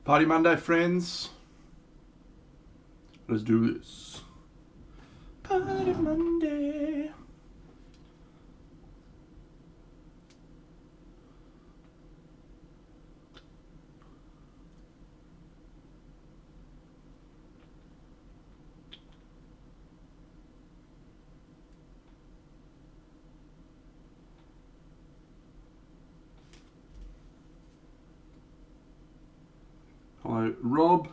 Party Monday, friends. Let's do this. Party Monday. Hello, Rob,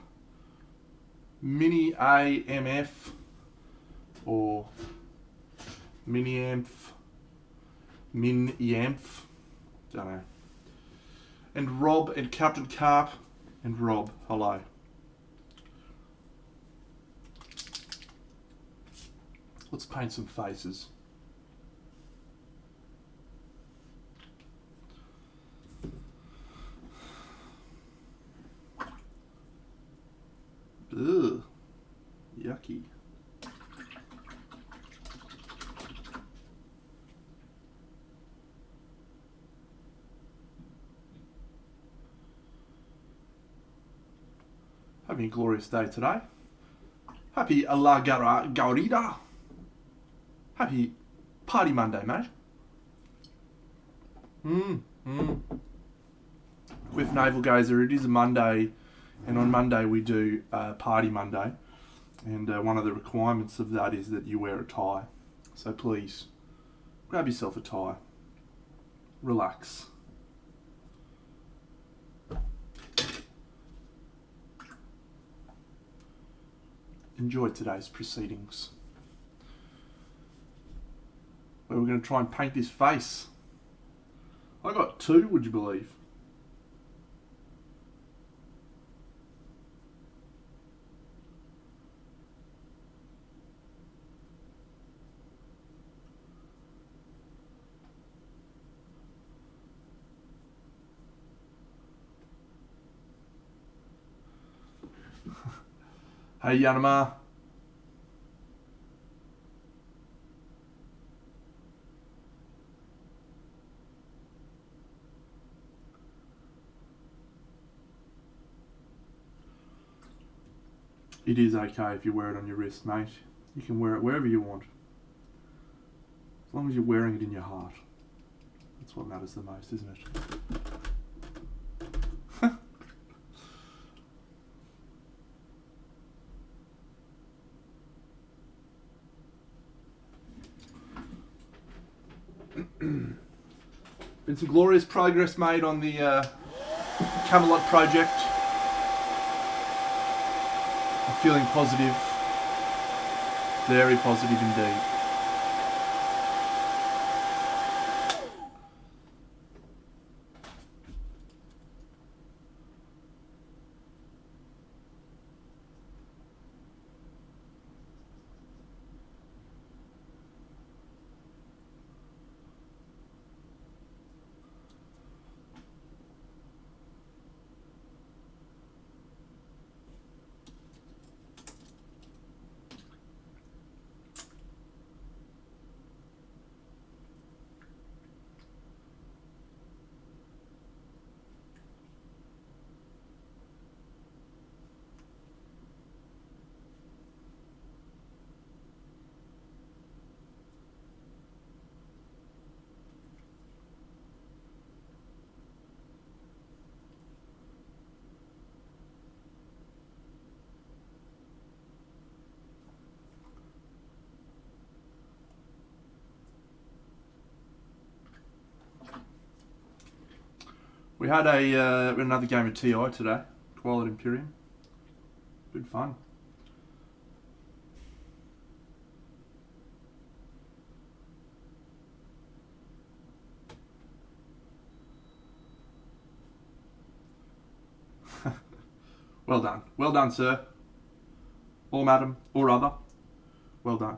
Mini AMF, or Mini Amph, Min Yamph, don't know. And Rob and Captain Carp and Rob, hello. Let's paint some faces. Ugh, yucky. Having a glorious day today. Happy La Gaurida. Happy Party Monday, mate. With Naval Gazer, it is a Monday, and on Monday we do Party Monday, and one of the requirements of that is that you wear a tie. So please, grab yourself a tie. Relax. Enjoy today's proceedings. Where we're going to try and paint this face. I got 2, would you believe? Hey Yanama. It is okay if you wear it on your wrist, mate. You can wear it wherever you want. As long as you're wearing it in your heart. That's what matters the most, isn't it? Been some glorious progress made on the Camelot project. I'm feeling positive. Very positive indeed. We had another game of TI today, Twilight Imperium. Good fun. Well done, sir. Or madam, or other. Well done.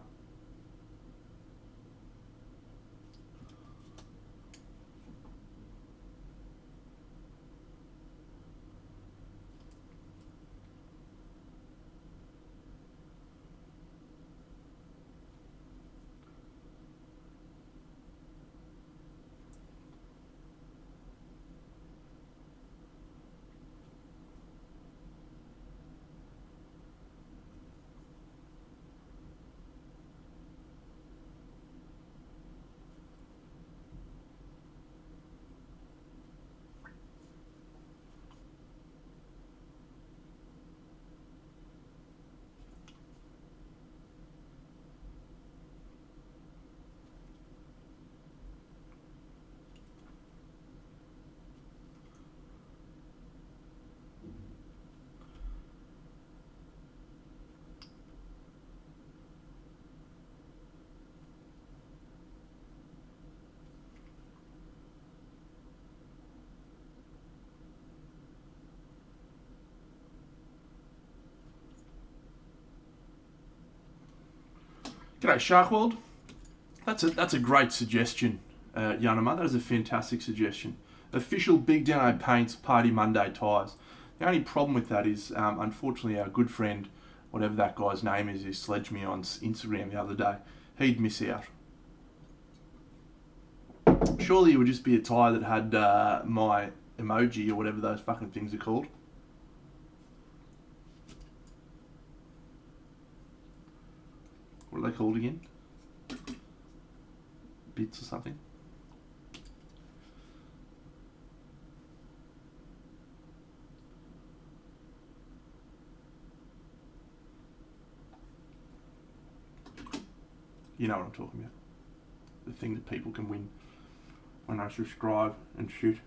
G'day, Sharkworld. That's a great suggestion, Yanama. That is a fantastic suggestion. Official Big Dano Paints Party Monday tyres. The only problem with that is, unfortunately, our good friend, whatever that guy's name is, who sledged me on Instagram the other day, he'd miss out. Surely it would just be a tyre that had my emoji or whatever those fucking things are called. What are they called again? Bits or something? You know what I'm talking about. The thing that people can win when I subscribe and shoot.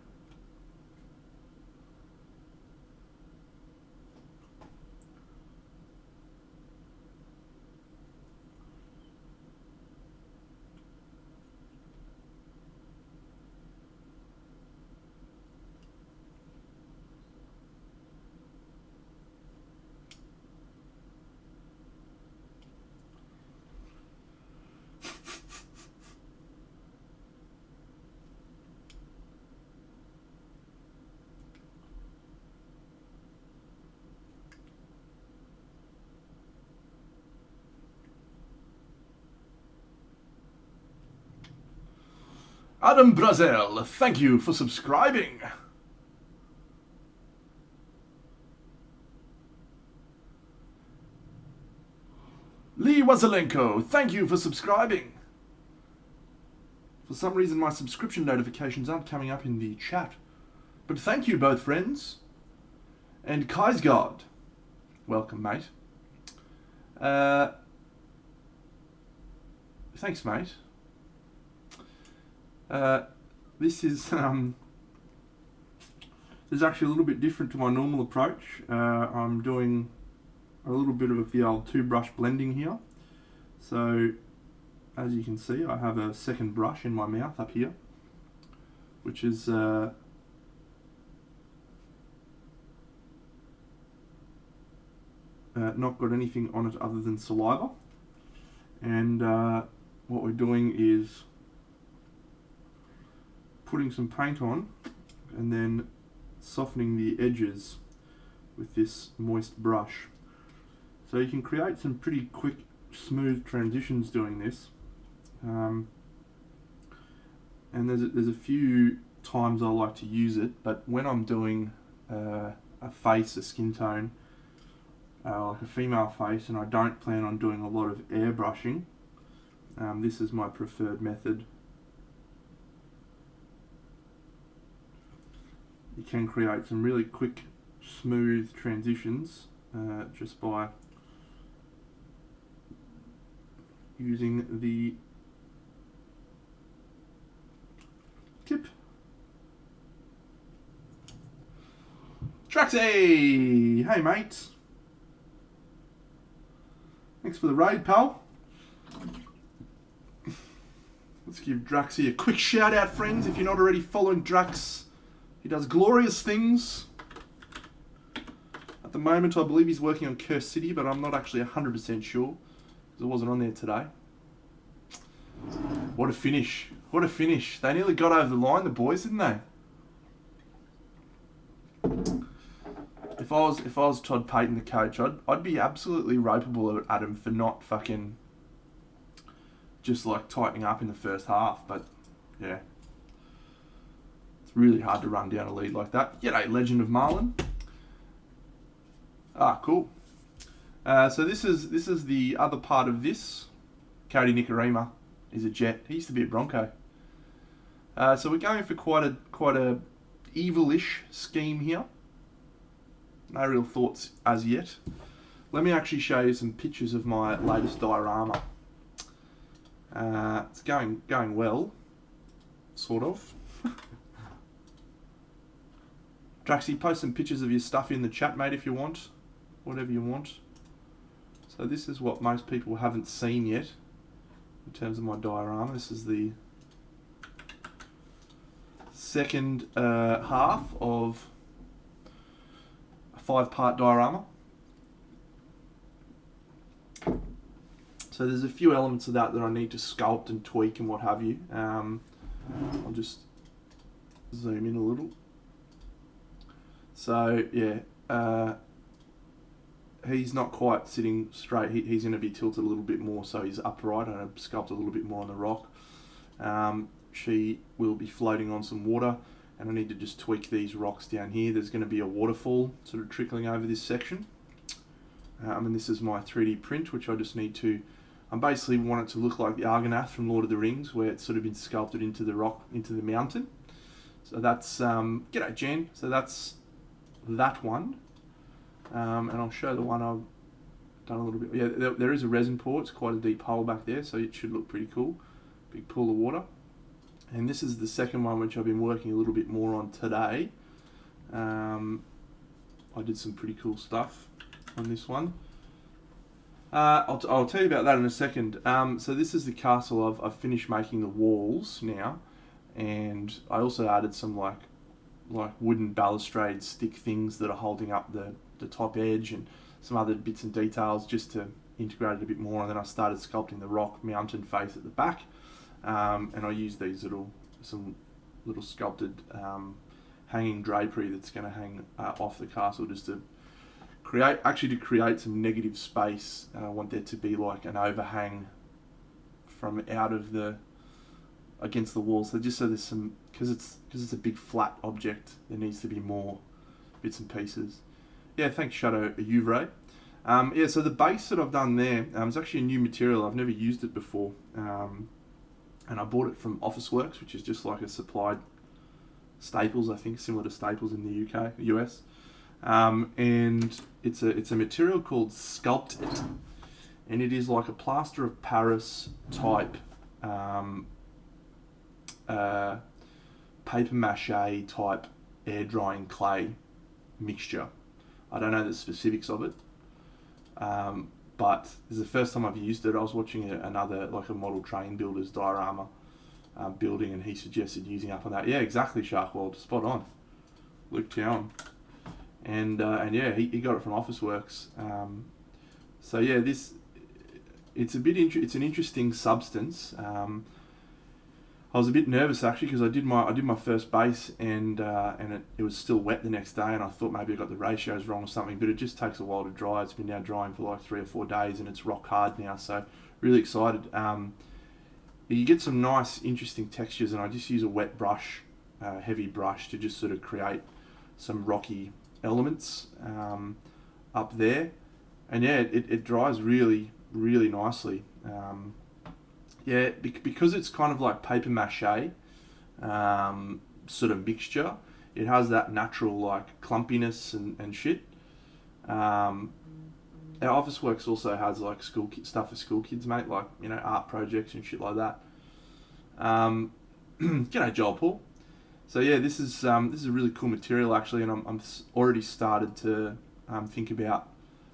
Adam Brazil, thank you for subscribing. Lee Wazelenko, thank you for subscribing. For some reason my subscription notifications aren't coming up in the chat. But thank you both friends. And Kaisgard, welcome mate. Thanks mate. This is actually a little bit different to my normal approach. I'm doing a little bit of the old two-brush blending here. So, as you can see, I have a second brush in my mouth up here, which is not got anything on it other than saliva. And what we're doing is putting some paint on and then softening the edges with this moist brush. So you can create some pretty quick, smooth transitions doing this. And there's a few times I like to use it, but when I'm doing a face, a skin tone, like a female face, and I don't plan on doing a lot of airbrushing, this is my preferred method. You can create some really quick, smooth transitions just by using the tip. Traxy! Hey mate! Thanks for the raid, pal. Let's give Draxy a quick shout out, friends, if you're not already following Drax. He does glorious things. At the moment, I believe he's working on Curse City, but I'm not actually 100% sure, because it wasn't on there today. What a finish. What a finish. They nearly got over the line, the boys, didn't they? If I was Todd Payton, the coach, I'd be absolutely ropeable at him for not fucking just like tightening up in the first half, but yeah. Really hard to run down a lead like that. G'day, Legend of Marlin. Ah, cool. So this is the other part of this. Cody Nicarima is a Jet. He used to be a Bronco. So we're going for quite a evil-ish scheme here. No real thoughts as yet. Let me actually show you some pictures of my latest diorama. It's going well, sort of. Draxy, post some pictures of your stuff in the chat, mate, if you want. Whatever you want. So this is what most people haven't seen yet in terms of my diorama. This is the second half of a 5-part diorama. So there's a few elements of that I need to sculpt and tweak and what have you. I'll just zoom in a little. So yeah, he's not quite sitting straight. He's going to be tilted a little bit more, so he's upright. I'm going to sculpt a little bit more on the rock. She will be floating on some water, and I need to just tweak these rocks down here. There's going to be a waterfall sort of trickling over this section. And this is my 3D print, which I just need to... I basically want it to look like the Argonath from Lord of the Rings, where it's sort of been sculpted into the rock, into the mountain. So that's... G'day, Jen. So that's that one. And I'll show the one I've done a little bit. Yeah, there is a resin pour. It's quite a deep hole back there, so it should look pretty cool. Big pool of water. And this is the second one, which I've been working a little bit more on today. I did some pretty cool stuff on this one. I'll tell you about that in a second. So this is the castle. I've finished making the walls now, and I also added some like wooden balustrade stick things that are holding up the top edge, and some other bits and details just to integrate it a bit more. And then I started sculpting the rock mountain face at the back, and I used these some little sculpted hanging drapery that's going to hang off the castle, just to create some negative space. I want there to be like an overhang from out of against the wall. So just so there's some, because it's a big flat object, there needs to be more bits and pieces. Yeah, thanks Shadow Uvre. Yeah, so the base that I've done there is actually a new material. I've never used it before, and I bought it from Officeworks, which is just like a supplied Staples, I think, similar to Staples in the US. And it's a material called Sculpt It, and it is like a plaster of Paris type paper mache type air drying clay mixture. I don't know the specifics of it, but this is the first time I've used it. I was watching another, like a model train builder's diorama building, and he suggested using up on that. Yeah, exactly, Sharkworld, spot on. Luke Town. And yeah, he got it from Officeworks. So yeah, it's an interesting substance. I was a bit nervous actually, because I did my first base, and it was still wet the next day, and I thought maybe I got the ratios wrong or something. But it just takes a while to dry. It's been now drying for like 3 or 4 days, and it's rock hard now. So really excited. You get some nice, interesting textures, and I just use a wet brush, heavy brush, to just sort of create some rocky elements up there. And yeah, it dries really, really nicely. Yeah, because it's kind of like paper mache sort of mixture, it has that natural like clumpiness and shit. Our Officeworks also has like stuff for school kids, mate, like, you know, art projects and shit like that. G'day, Joel Paul. So yeah, this is a really cool material actually, and I'm already started to think about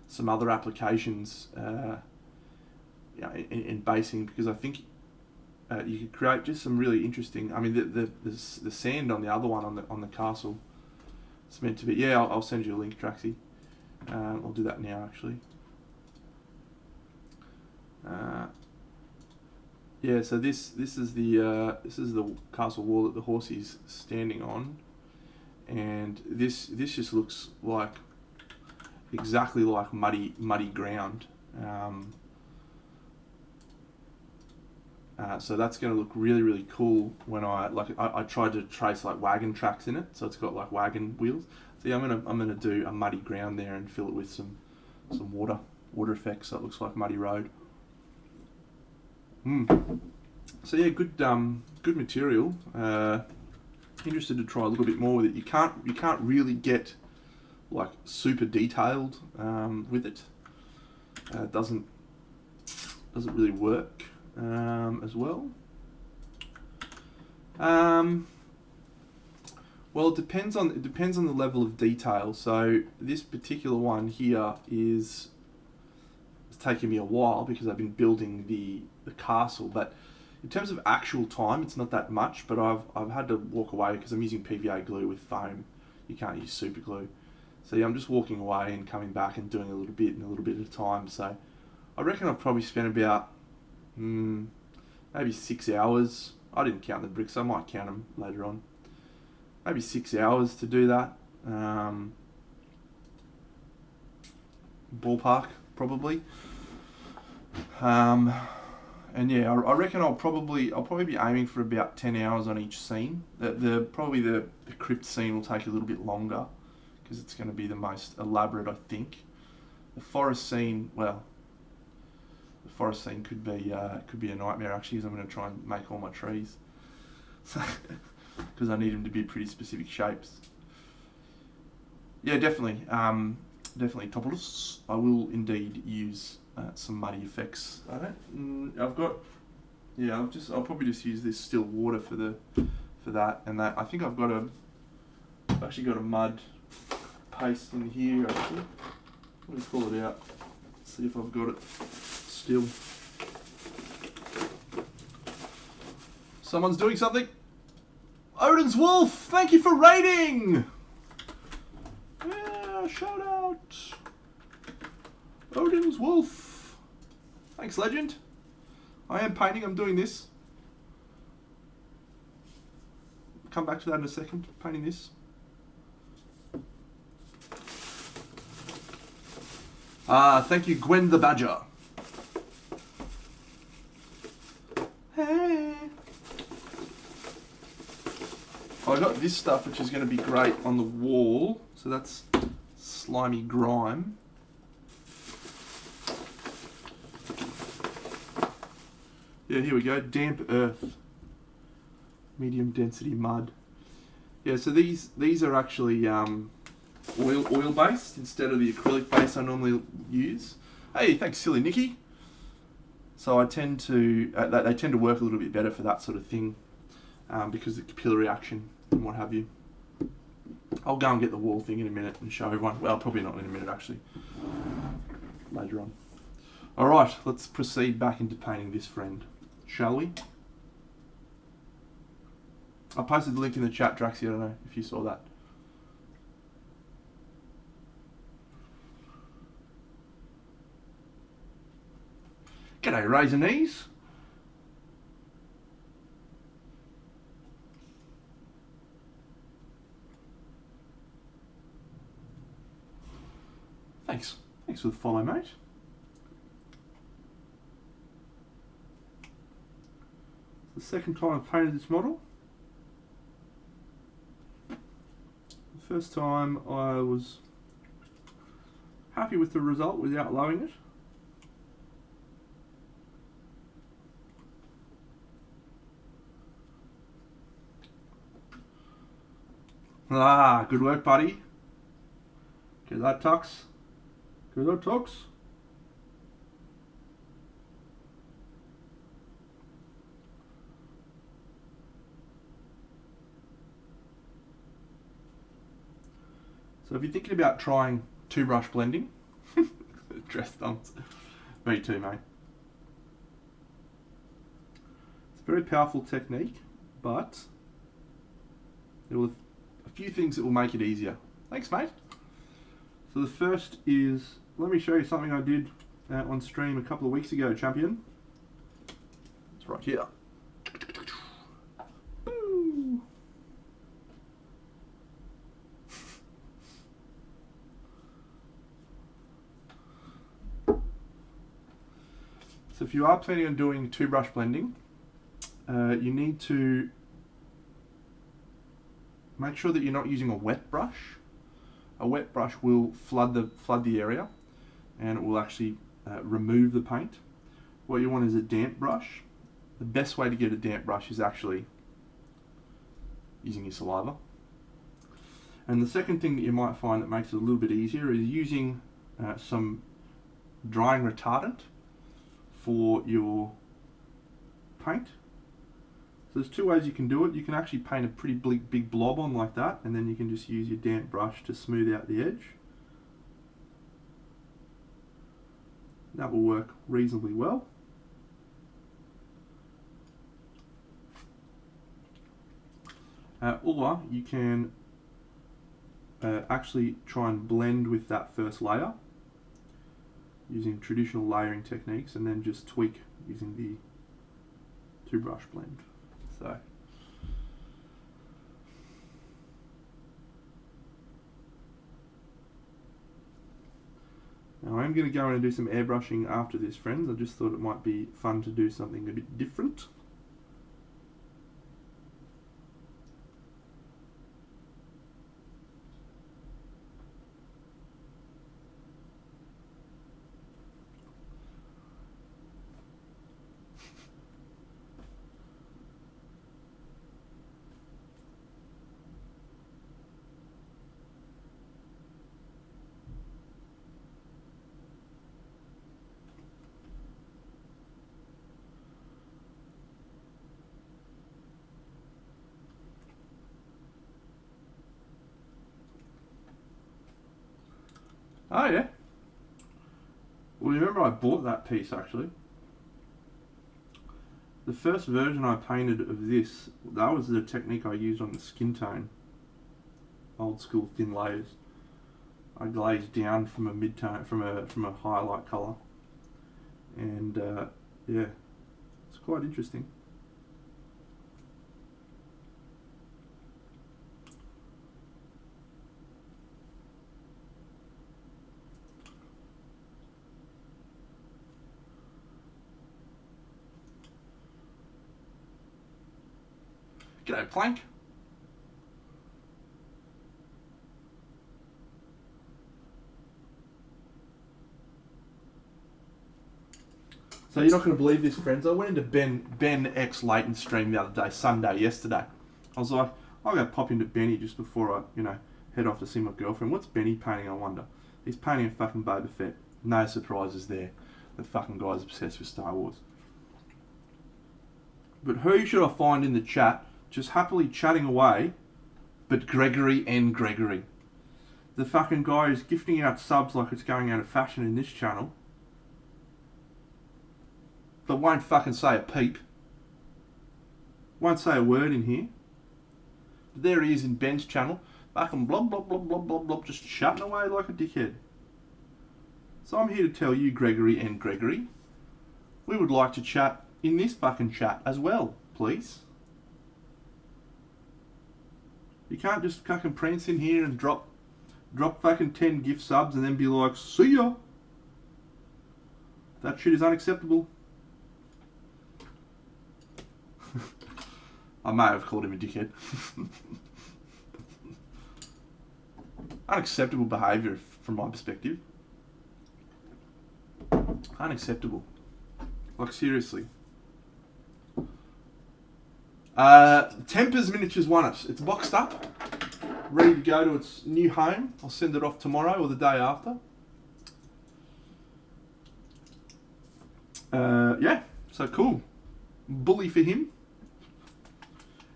some other applications in basing, because I think you could create just some really interesting. I mean, the sand on the other one on the castle, it's meant to be. Yeah, I'll send you a link, Traxy. I'll do that now actually. Yeah, so this is the castle wall that the horse is standing on, and this just looks like exactly like muddy ground. So that's going to look really, really cool when I tried to trace like wagon tracks in it, so it's got like wagon wheels. So yeah, I'm gonna do a muddy ground there and fill it with some water effects, so it looks like muddy road. So yeah, good material. Interested to try a little bit more with it. You can't really get like super detailed with it. It doesn't really work as well. Well, it depends on the level of detail. So this particular one here it's taken me a while because I've been building the castle, but in terms of actual time, it's not that much. But I've had to walk away because I'm using PVA glue with foam. You can't use super glue. So yeah, I'm just walking away and coming back and doing a little bit at a time. So I reckon I've probably spent about maybe 6 hours. I didn't count the bricks. I might count them later on. Maybe 6 hours to do that. Ballpark, probably. And yeah, I reckon I'll probably be aiming for about 10 hours on each scene. Probably the crypt scene will take a little bit longer because it's going to be the most elaborate, I think. The forest scene, well, the forest scene could be a nightmare actually, because I'm going to try and make all my trees, because I need them to be pretty specific shapes. Yeah, definitely, Topolus. I will indeed use some muddy effects. I'll probably just use this still water for that, and that I think I've actually got a mud paste in here actually. Let me pull it out, see if I've got it still. Someone's doing something. Odin's Wolf, thank you for raiding. Yeah, shout out. Odin's Wolf. Thanks, legend. I am painting, I'm doing this. Come back to that in a second, painting this. Thank you, Gwen the Badger. Hey. I got this stuff which is going to be great on the wall. So that's slimy grime. Yeah, here we go. Damp earth. Medium density mud. Yeah, so these are actually oil based instead of the acrylic base I normally use. Hey, thanks, silly Nikki. So I tend to they tend to work a little bit better for that sort of thing, because of the capillary action and what have you. I'll go and get the wall thing in a minute and show everyone. Well, probably not in a minute actually. Later on. All right, let's proceed back into painting this friend, shall we? I posted the link in the chat, Draxy. I don't know if you saw that. G'day, Raisinese. Thanks. Thanks for the follow, mate. It's the second time I've painted this model. The first time I was happy with the result without loving it. Ah, good work, buddy. Get that, Tux. Get that, Tux. So if you're thinking about trying two brush blending, dress thumbs. Me too, mate. It's a very powerful technique, but there will a few things that will make it easier. Thanks, mate. So the first is, let me show you something I did on stream a couple of weeks ago, champion. It's right here. Boo. So if you are planning on doing two brush blending, you need to make sure that you're not using a wet brush. A wet brush will flood the area, and it will actually remove the paint. What you want is a damp brush. The best way to get a damp brush is actually using your saliva. And the second thing that you might find that makes it a little bit easier is using some drying retardant for your paint. So there's two ways you can do it. You can actually paint a pretty big blob on like that, and then you can just use your damp brush to smooth out the edge. That will work reasonably well. Or you can actually try and blend with that first layer using traditional layering techniques, and then just tweak using the 2-brush blend. So now I'm going to go in and do some airbrushing after this, friends. I just thought it might be fun to do something a bit different. Oh yeah. Well, you remember I bought that piece actually. The first version I painted of this, that was the technique I used on the skin tone. Old school thin layers. I glazed down from a mid-tone, from a highlight colour. And yeah, it's quite interesting. G'day, Plank. So you're not going to believe this, friends. I went into Ben X Leighton's stream the other day, Sunday, yesterday. I was like, I'll go pop into Benny just before I, head off to see my girlfriend. What's Benny painting, I wonder? He's painting a fucking Boba Fett. No surprises there. The fucking guy's obsessed with Star Wars. But who should I find in the chat just happily chatting away but Gregory N. Gregory? The fucking guy who's gifting out subs like it's going out of fashion in this channel, but won't fucking say a peep. Won't say a word in here. But there he is in Ben's channel, fucking blob, blob, blob, blob, blob, blob, just chatting away like a dickhead. So I'm here to tell you, Gregory and Gregory, we would like to chat in this fucking chat as well, please. You can't just fucking prance in here and drop fucking 10 gift subs and then be like, see ya. That shit is unacceptable. I may have called him a dickhead. Unacceptable behaviour from my perspective. Unacceptable. Like, seriously. Tempers Miniatures won it. It's boxed up, ready to go to its new home. I'll send it off tomorrow or the day after. Yeah, so cool. Bully for him.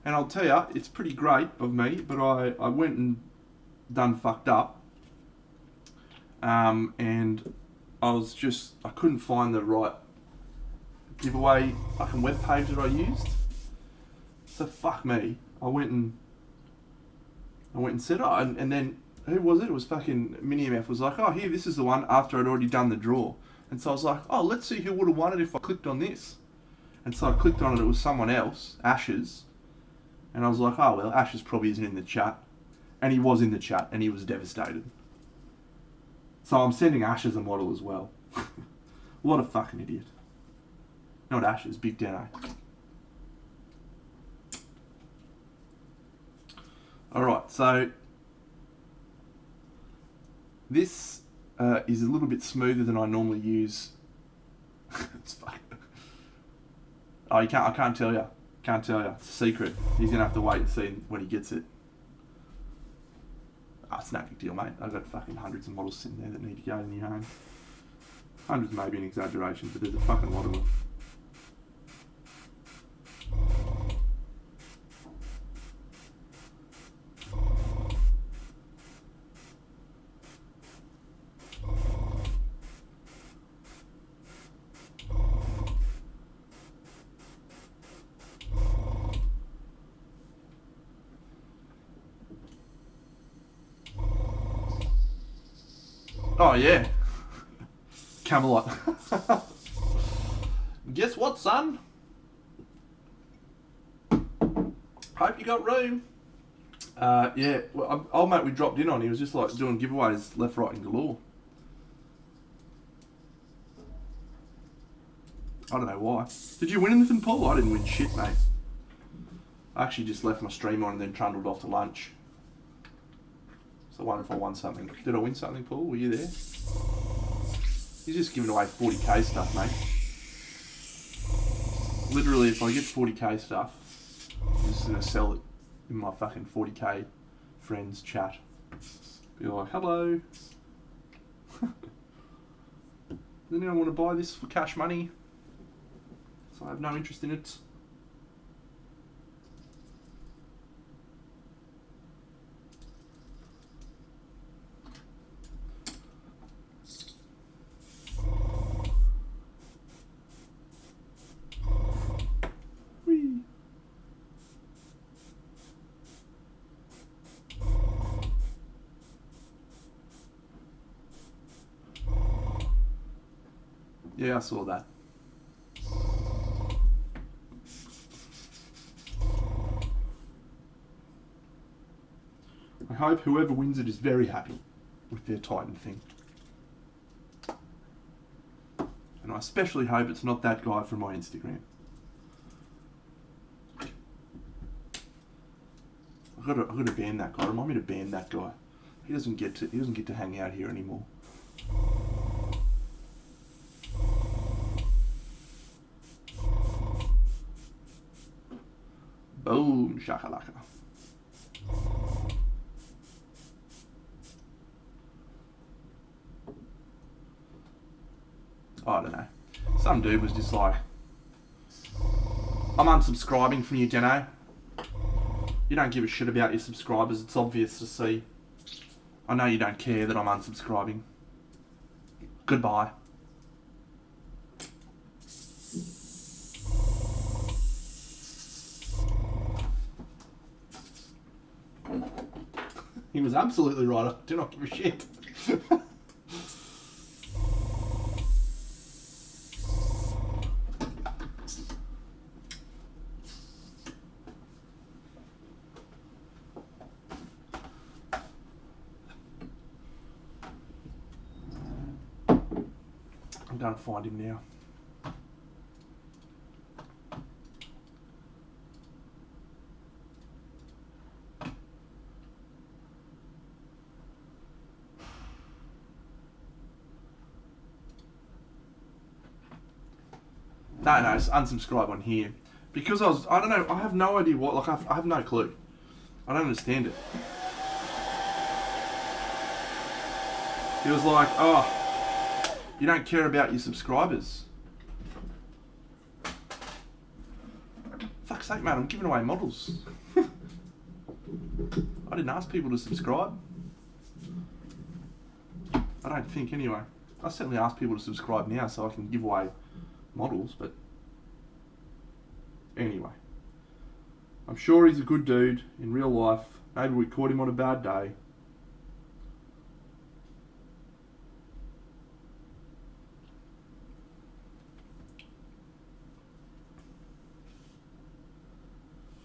And I'll tell you, it's pretty great of me, but I went and done fucked up. And I couldn't find the right giveaway fucking web page that I used. So fuck me. I went and said, oh, and then who was it? It was fucking MiniMF was like, oh, here, this is the one after I'd already done the draw. And so I was like, oh, let's see who would have won it if I clicked on this. And so I clicked on it, it was someone else, Ashes. And I was like, oh, well, Ashes probably isn't in the chat. And he was in the chat, and he was devastated. So I'm sending Ashes a model as well. What a fucking idiot. Not Ashes, Big Dano. Alright, so this is a little bit smoother than I normally use. It's fucking... Oh, I can't tell you. Can't tell you. It's a secret. He's going to have to wait and see when he gets it. Oh, it's no big deal, mate. I've got fucking hundreds of models sitting there that need to go in your home. Hundreds may be an exaggeration, but there's a fucking lot of them. Oh yeah, Camelot. Guess what, son? Hope you got room. Yeah, well, old mate we dropped in on, he was just like doing giveaways left, right and galore. I don't know why. Did you win anything, Paul? I didn't win shit, mate. I actually just left my stream on and then trundled off to lunch. So I wonder if I won something. Did I win something, Paul? Were you there? He's just giving away 40k stuff, mate. Literally, if I get 40k stuff, I'm just going to sell it in my fucking 40k friends chat. Be like, hello. Does anyone want to buy this for cash money? So I have no interest in it. Whee. Yeah, I saw that. I hope whoever wins it is very happy with their Titan thing. And I especially hope it's not that guy from my Instagram. I've got to ban that guy. Remind me to ban that guy. He doesn't get to hang out here anymore. Boom shakalaka. I don't know. Some dude was just like, I'm unsubscribing from you, Deno. You don't give a shit about your subscribers. It's obvious to see. I know you don't care that I'm unsubscribing. Goodbye. He was absolutely right. I do not give a shit. I'm going to find him now. No, it's unsubscribe on here. Because I don't know, I have no idea what, like, I have no clue. I don't understand it. He was like, oh, you don't care about your subscribers. Fuck's sake, mate, I'm giving away models. I didn't ask people to subscribe. I don't think, anyway. I certainly ask people to subscribe now so I can give away models, but anyway. I'm sure he's a good dude in real life. Maybe we caught him on a bad day.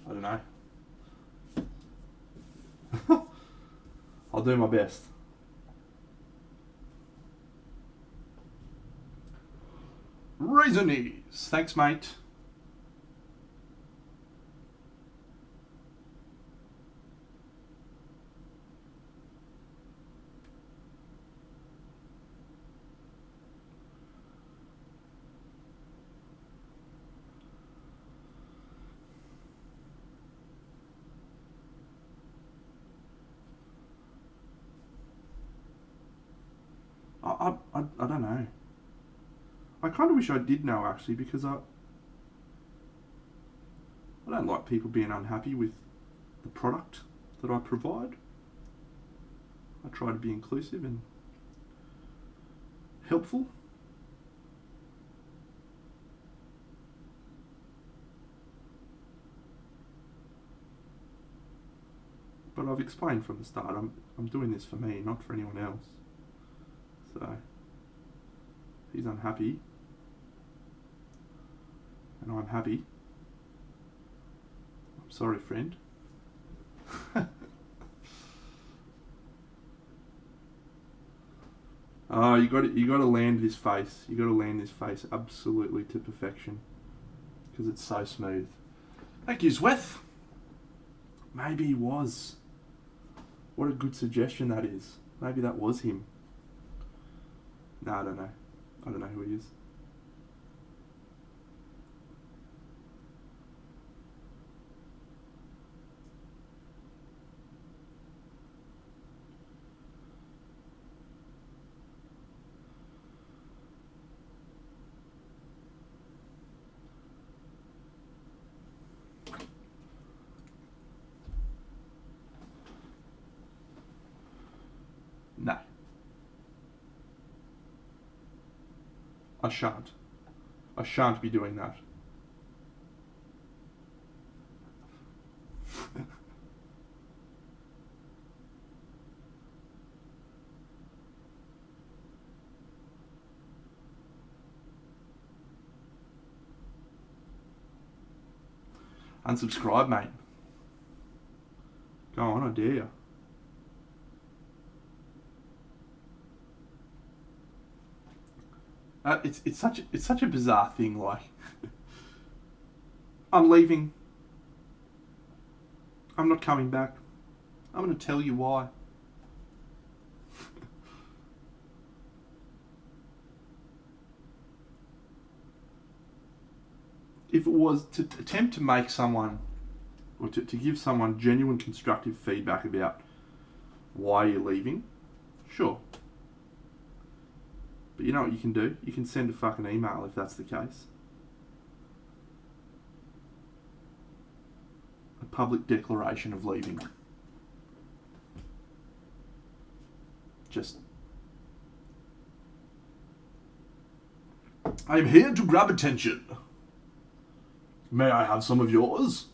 I don't know. I'll do my best. Raisinies. Thanks, mate. I don't know. I kind of wish I did know, actually, because I don't like people being unhappy with the product that I provide. I try to be inclusive and helpful. But I've explained from the start, I'm doing this for me, not for anyone else. So, if he's unhappy, and I'm happy. I'm sorry, friend. Oh, you got to land this face. You got to land this face absolutely to perfection because it's so smooth. Thank you, Zweth. Maybe he was. What a good suggestion that is. Maybe that was him. No, I don't know. I don't know who he is. No. I shan't. I shan't be doing that. Unsubscribe, mate. Go on, I dare you. It's such a bizarre thing. Like, I'm leaving. I'm not coming back. I'm going to tell you why. If it was to attempt to make someone, or to give someone genuine constructive feedback about why you're leaving, sure. But you know what you can do? You can send a fucking email if that's the case. A public declaration of leaving. Just, I'm here to grab attention. May I have some of yours?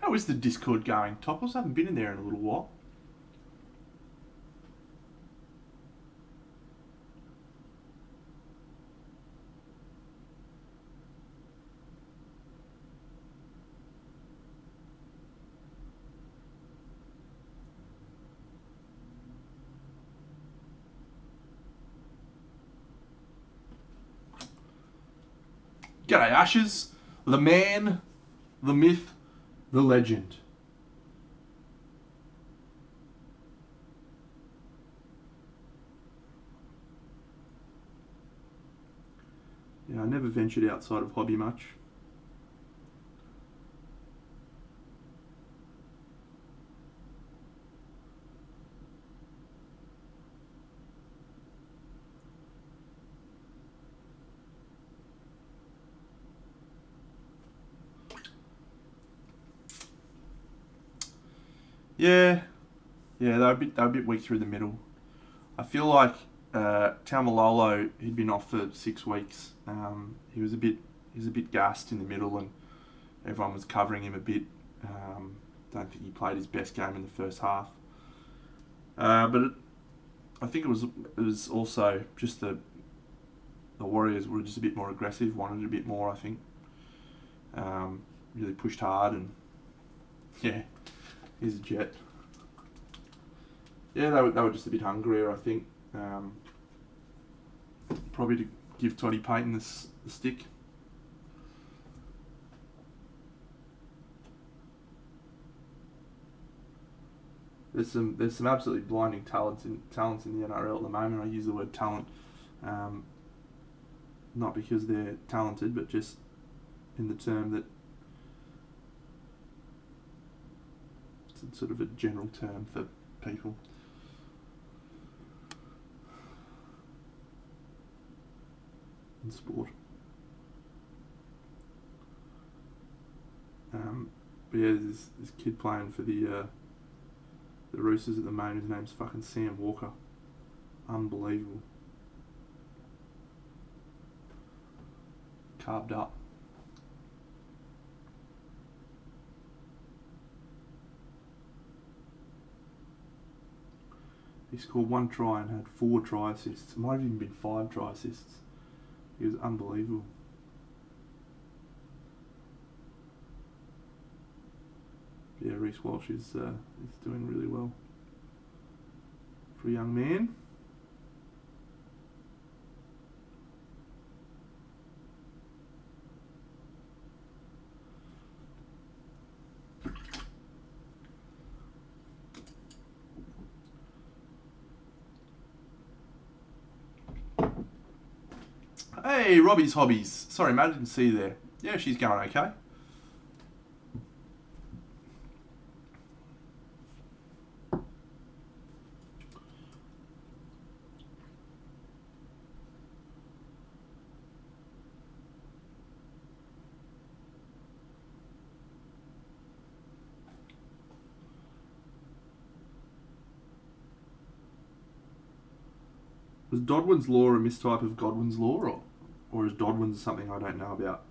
How is the Discord going, Topples? I haven't been in there in a little while. G'day, Ashes. The man, the myth, the legend. Yeah, I never ventured outside of hobby much. Yeah, they're a bit weak through the middle. I feel like Taumalolo, he'd been off for 6 weeks. He was a bit gassed in the middle, and everyone was covering him a bit. Don't think he played his best game in the first half. I think it was also just the Warriors were just a bit more aggressive, wanted a bit more. I think really pushed hard, and yeah, he's a jet. Yeah, they were just a bit hungrier, I think. Probably to give Toddy Payton the stick. There's some absolutely blinding talents in the NRL at the moment. I use the word talent, not because they're talented, but just in the term that It's sort of a general term for people. In sport. But yeah, there's this kid playing for the Roosters at the moment. His name's fucking Sam Walker. Unbelievable. Carved up. He scored 1 try and had 4 try assists. It might have even been 5 try assists. He was unbelievable. Yeah, Reece Walsh is doing really well for a young man. Hey, Robbie's Hobbies. Sorry, mate, I didn't see you there. Yeah, she's going okay. Was Dodwin's Law a mistype of Godwin's Law, or is Dodwin's something I don't know about?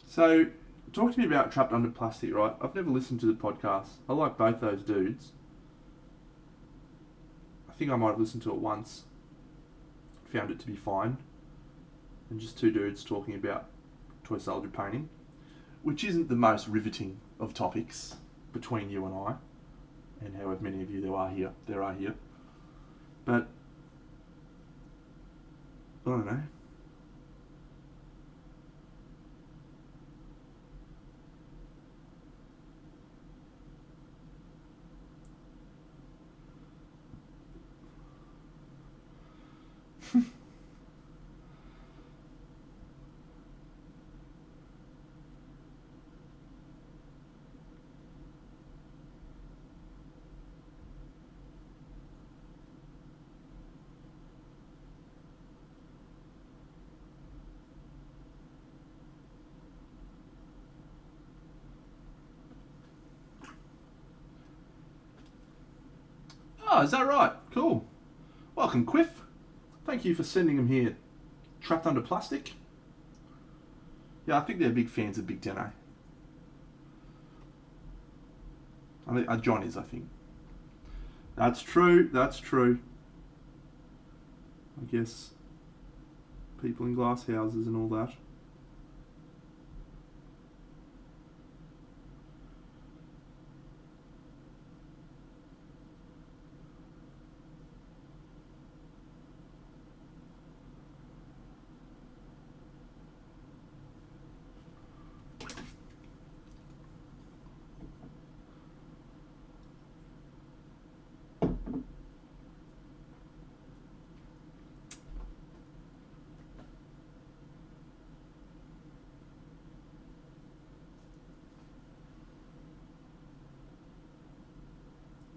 So, talk to me about Trapped Under Plastic, right? I've never listened to the podcast. I like both those dudes. I think I might have listened to it once. Found it to be fine. And just 2 dudes talking about toy soldier painting, which isn't the most riveting of topics between you and I, and however many of you there are here. But, I don't know. Oh, is that right? Cool. Welcome, Quiff. Thank you for sending them here. Trapped Under Plastic. Yeah, I think they're big fans of Big Deno. I think John is, I think. That's true. I guess people in glass houses and all that.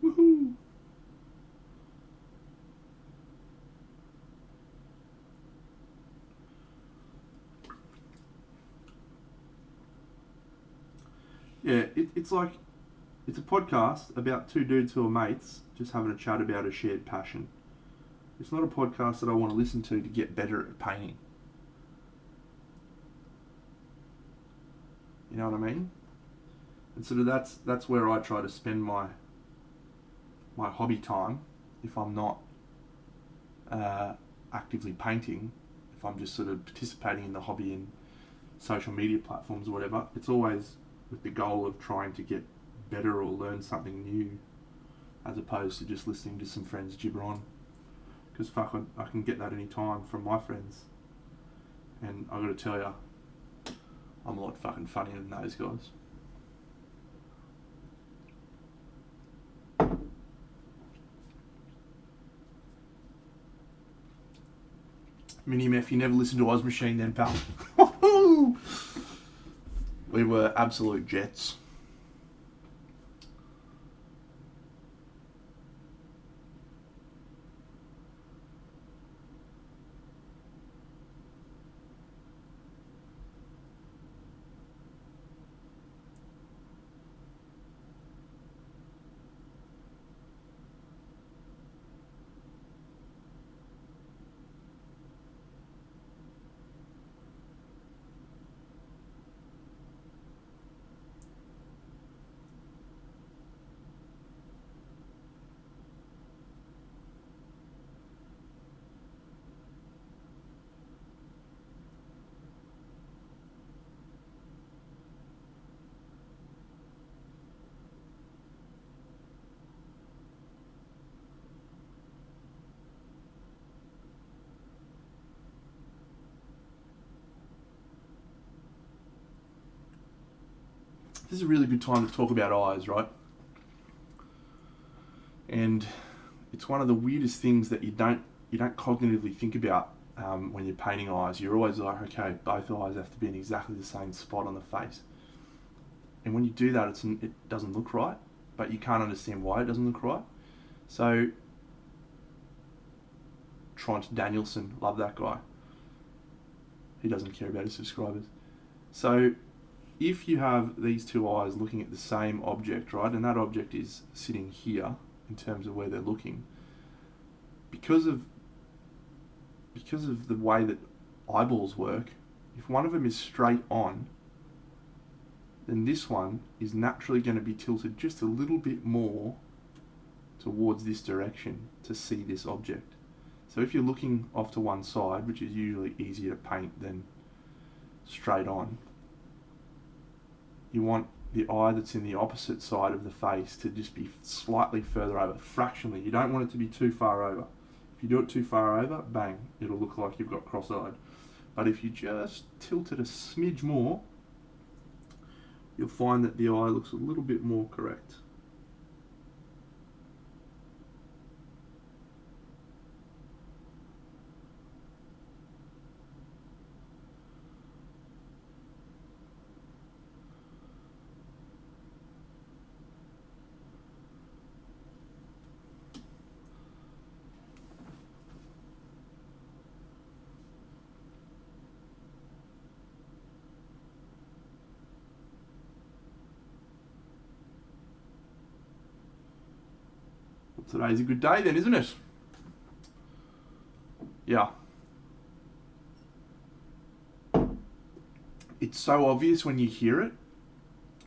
Woohoo! Yeah, it's like, it's a podcast about 2 dudes who are mates just having a chat about a shared passion. It's not a podcast that I want to listen to get better at painting. You know what I mean? And sort of that's where I try to spend my hobby time. If I'm not actively painting, if I'm just sort of participating in the hobby in social media platforms or whatever, it's always with the goal of trying to get better or learn something new, as opposed to just listening to some friends gibber on. Because fuck, I can get that any time from my friends. And I got to tell you, I'm a lot fucking funnier than those guys. Mini-Meth, you never listened to Oz Machine then, pal. We were absolute jets. This is a really good time to talk about eyes, right? And it's one of the weirdest things that you don't cognitively think about when you're painting eyes. You're always like, okay, both eyes have to be in exactly the same spot on the face. And when you do that, it doesn't look right, but you can't understand why it doesn't look right. So, Trent Danielson, love that guy. He doesn't care about his subscribers. So, if you have these two eyes looking at the same object, right, and that object is sitting here in terms of where they're looking, because of the way that eyeballs work, if one of them is straight on, then this one is naturally going to be tilted just a little bit more towards this direction to see this object. So if you're looking off to one side, which is usually easier to paint than straight on, you want the eye that's in the opposite side of the face to just be slightly further over, fractionally. You don't want it to be too far over. If you do it too far over, bang, it'll look like you've got cross-eyed. But if you just tilt it a smidge more, you'll find that the eye looks a little bit more correct. Today's a good day then, isn't it? Yeah. It's so obvious when you hear it,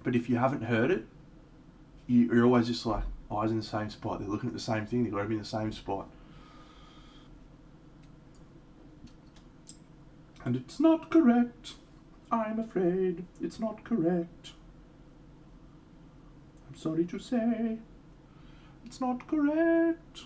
but if you haven't heard it, you're always just like, eyes in the same spot. They're looking at the same thing. They've got to be in the same spot. And it's not correct. I'm afraid it's not correct. I'm sorry to say, it's not correct.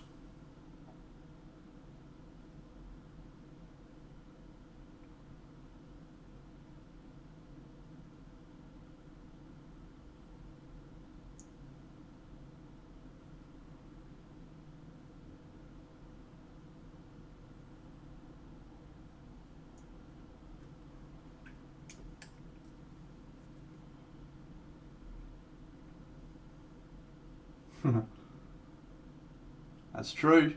That's true.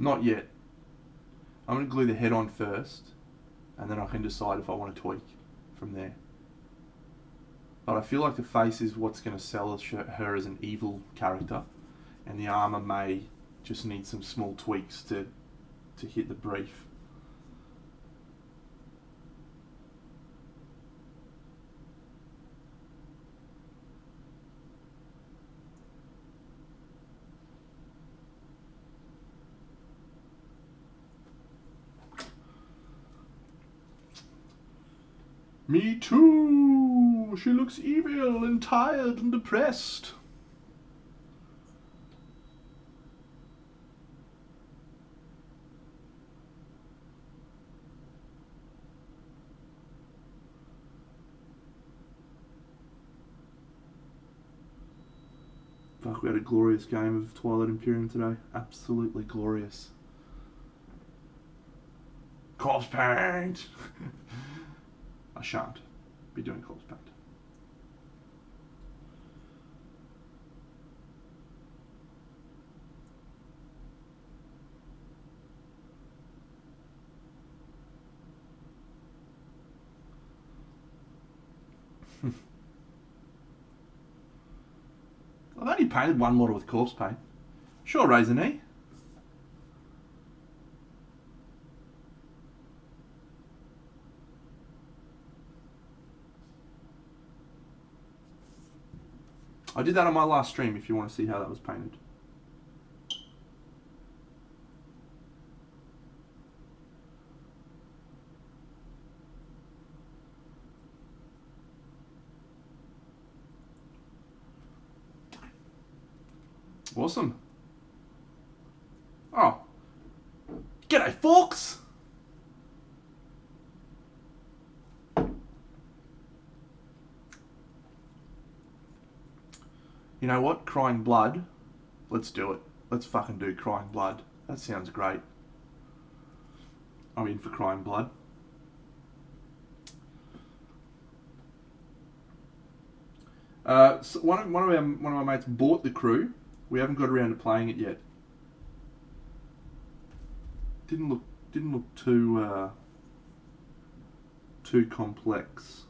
Not yet. I'm going to glue the head on first, and then I can decide if I want to tweak from there. But I feel like the face is what's going to sell her as an evil character, and the armour may just need some small tweaks to hit the brief. Me too! She looks evil and tired and depressed. Fuck, we had a glorious game of Twilight Imperium today. Absolutely glorious. Corpse paint! I shan't be doing corpse paint. I've only painted one model with corpse paint. Sure, Raisin. I did that on my last stream if you want to see how that was painted. Awesome. Oh. G'day, folks! You know what? Crying Blood. Let's do it. Let's fucking do Crying Blood. That sounds great. I'm in for Crying Blood. So one of my mates bought the crew. We haven't got around to playing it yet. Didn't look too complex.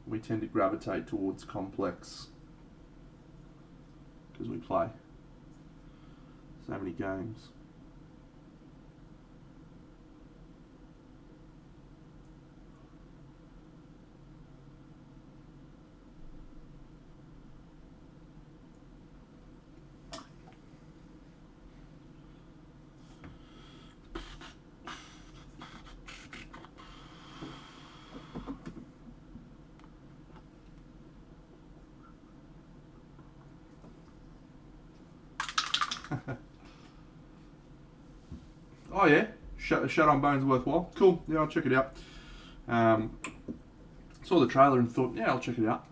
We tend to gravitate towards complex because we play so many games. Oh yeah, Shut on Bones worthwhile. Cool. Yeah, I'll check it out. Saw the trailer and thought, yeah, I'll check it out.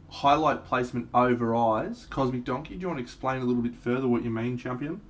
Highlight placement over eyes. Cosmic Donkey, do you want to explain a little bit further what you mean, champion?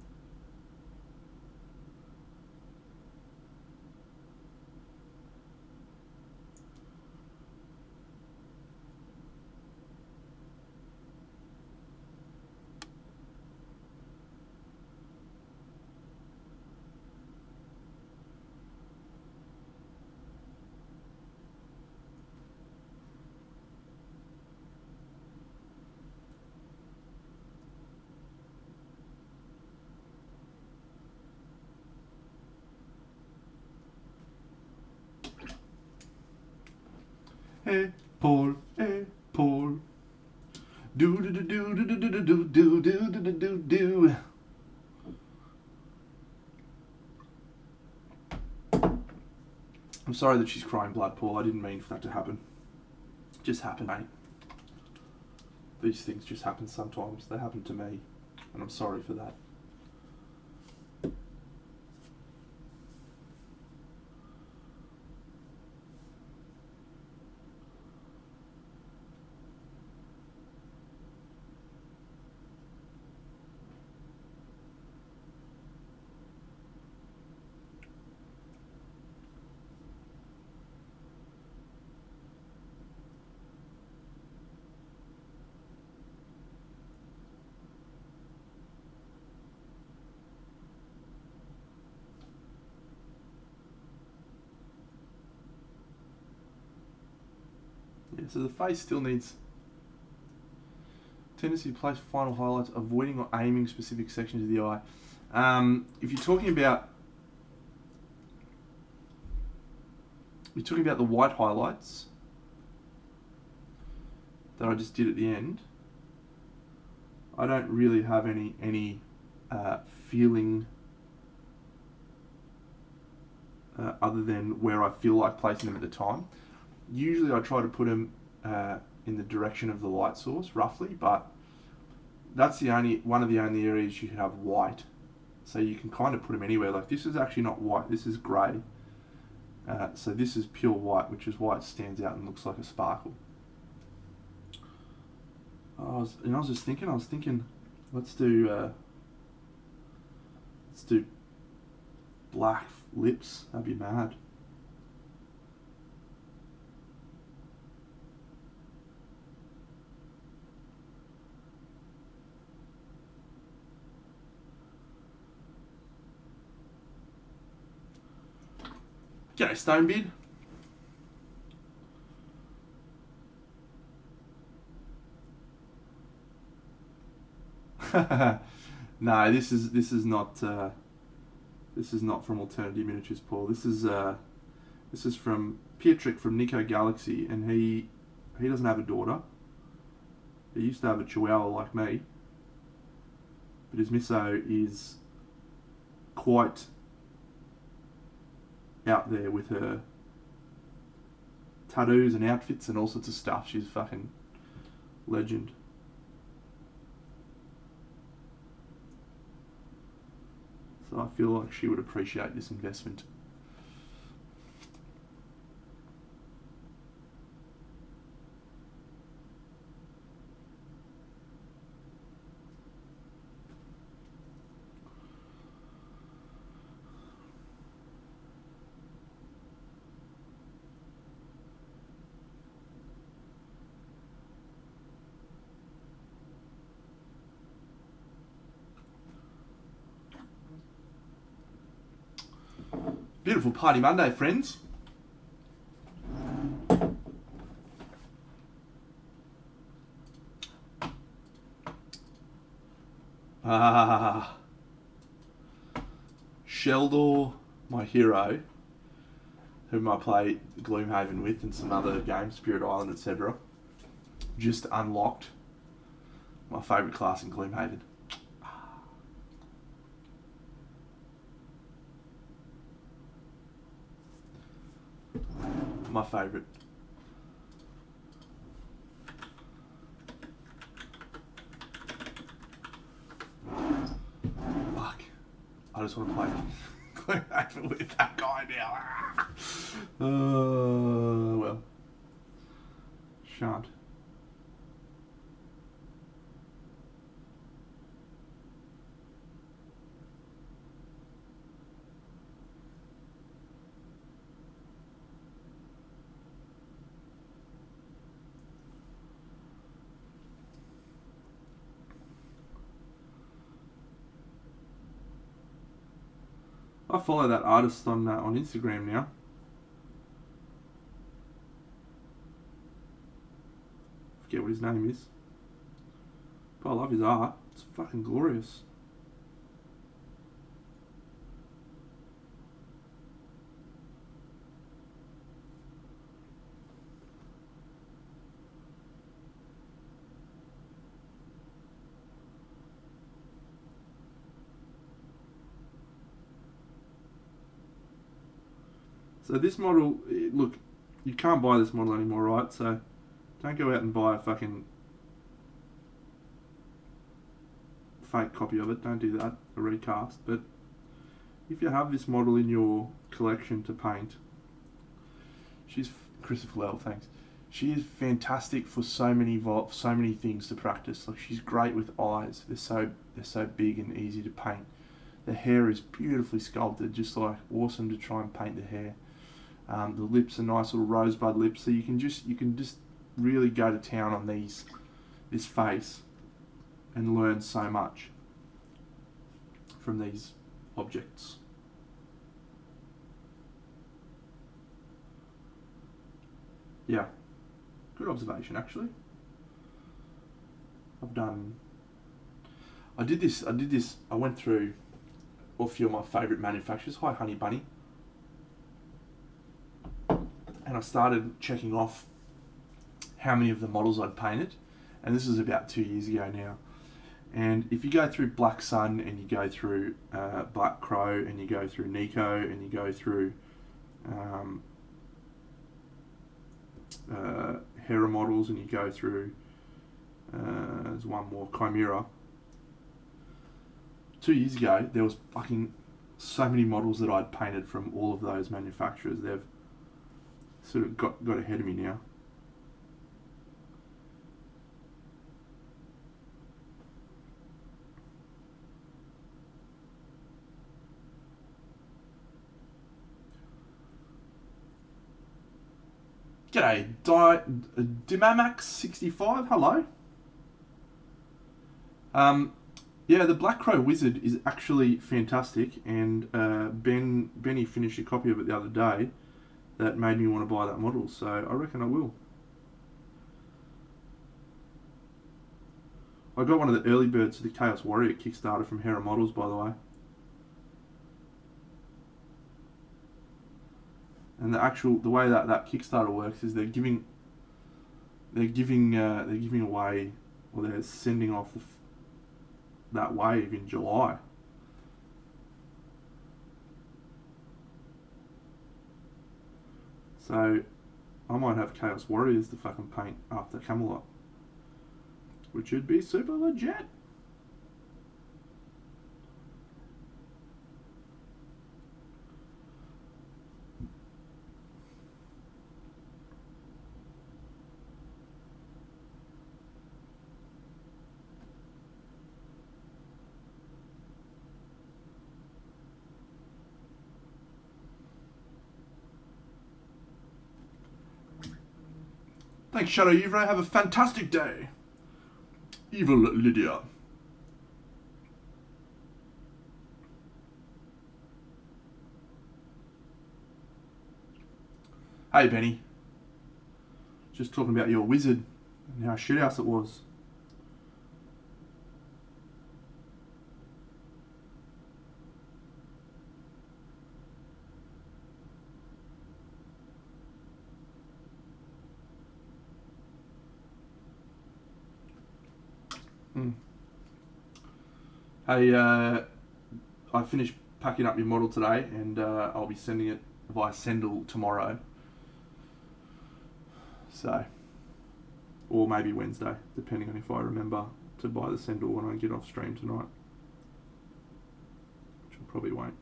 hey, Paul, hey, Paul. Do do do do do do do do do do do do do do. I'm sorry that she's crying blood, Paul. I didn't mean for that to happen. It just happened, mate. These things just happen sometimes. They happen to me, and I'm sorry for that. Yeah, so the face still needs tendency to place final highlights, avoiding or aiming specific sections of the eye. If you're talking about the white highlights that I just did at the end, I don't really have any feeling other than where I feel like placing them at the time. Usually I try to put them in the direction of the light source, roughly, but that's one of the only areas you can have white. So you can kind of put them anywhere. Like this is actually not white, this is grey. So this is pure white, which is why it stands out and looks like a sparkle. I was just thinking, let's do black lips. That'd be mad. G'day, Stonebeard. No, this is not from Alternative Miniatures, Paul. This is from Pietrick from Nico Galaxy, and he doesn't have a daughter. He used to have a Chihuahua like me, but his misso is quite out there with her tattoos and outfits and all sorts of stuff. She's a fucking legend. So I feel like she would appreciate this investment. Beautiful Party Monday, friends. Sheldor, my hero, whom I play Gloomhaven with and some other games, Spirit Island, etc., just unlocked my favourite class in Gloomhaven. My favourite. Fuck. I just want to play Gloomhaven with that guy now. Well. Shan't. I follow that artist on Instagram now. Forget what his name is. But I love his art. It's fucking glorious. So this model, look, you can't buy this model anymore, right? So don't go out and buy a fucking fake copy of it. Don't do that, a recast. But if you have this model in your collection to paint, she's Christopher Lell, thanks. She is fantastic for so many things to practice. Like, she's great with eyes. They're so big and easy to paint. The hair is beautifully sculpted, just like awesome to try and paint the hair. The lips are nice little rosebud lips, so you can just really go to town on this face and learn so much from these objects. Yeah, good observation actually. I did this. I went through a few of my favourite manufacturers. Hi, Honey Bunny. And I started checking off how many of the models I'd painted, and this is about 2 years ago now. And if you go through Black Sun, and you go through Black Crow, and you go through Nico, and you go through Hera models, and you go through there's one more, Chimera. 2 years ago, there was fucking so many models that I'd painted from all of those manufacturers. They've sort of got ahead of me now. G'day, Dimamax65, hello. Yeah, the Black Crow Wizard is actually fantastic, and Benny finished a copy of it the other day that made me want to buy that model, so I reckon I will. I got one of the early birds of the Chaos Warrior Kickstarter from Hera Models, by the way. And the way that Kickstarter works is they're giving away, or they're sending off that wave in July. So I might have Chaos Warriors to fucking paint after Camelot, which would be super legit. Thanks, Shadow Yvra. Have a fantastic day. Evil Lydia. Hey, Benny. Just talking about your wizard and how shithouse it was. Hey, I finished packing up your model today, and I'll be sending it via Sendle tomorrow. So, or maybe Wednesday, depending on if I remember to buy the Sendle when I get off stream tonight, which I probably won't.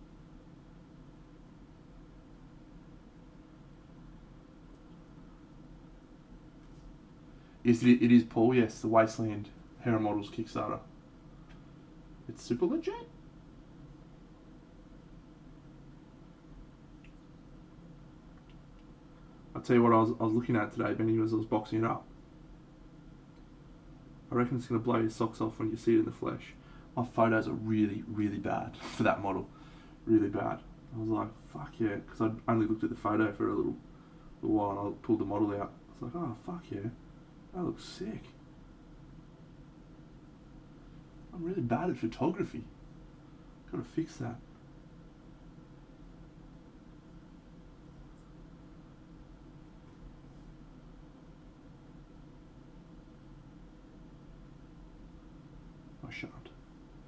Yes, it is, Paul. Yes, the Wasteland Hera Models Kickstarter. It's super legit. I'll tell you what I was looking at today, Benny, as I was boxing it up. I reckon it's going to blow your socks off when you see it in the flesh. My photos are really, really bad for that model. Really bad. I was like, fuck yeah, because I'd only looked at the photo for a little while, and I pulled the model out. I was like, oh, fuck yeah, that looks sick. I'm really bad at photography. Gotta fix that. I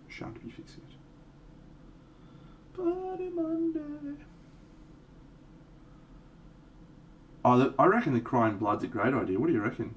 shan't be fixing it. Party Monday. I reckon the crying blood's a great idea. What do you reckon?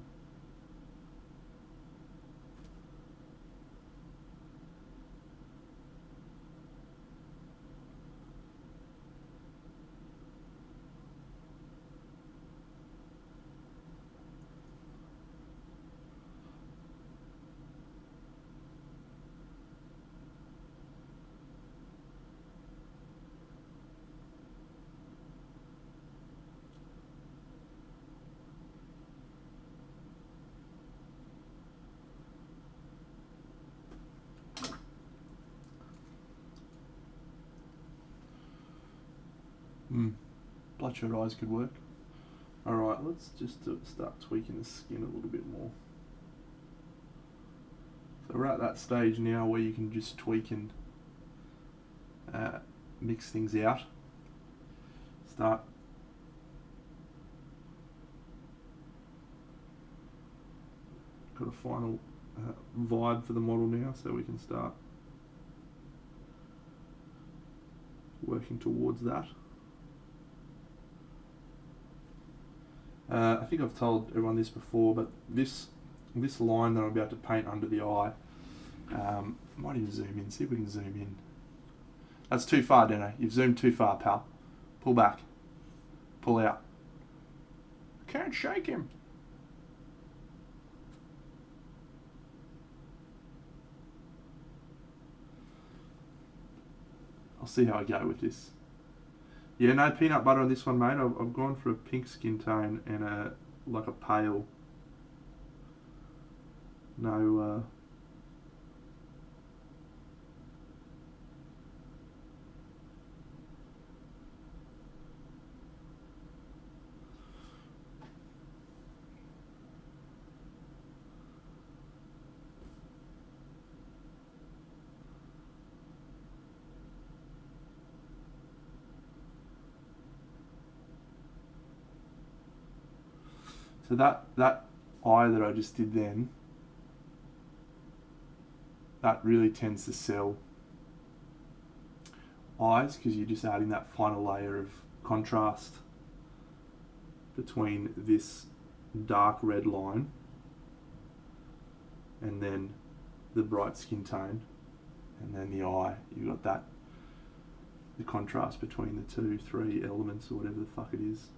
Bloodshot eyes could work. Alright, let's just start tweaking the skin a little bit more. So we're at that stage now where you can just tweak and mix things out. Start got a final vibe for the model now, so we can start working towards that. I think I've told everyone this before, but this line that I'm about to paint under the eye, might even zoom in, see if we can zoom in. That's too far, Deno. You've zoomed too far, pal. Pull back. Pull out. Can't shake him. I'll see how I go with this. Yeah, no peanut butter on this one, mate. I've gone for a pink skin tone and a pale. No. So that eye that I just did then, that really tends to sell eyes because you're just adding that final layer of contrast between this dark red line and then the bright skin tone, and then the eye. You've got the contrast between the 2, 3 elements or whatever the fuck it is.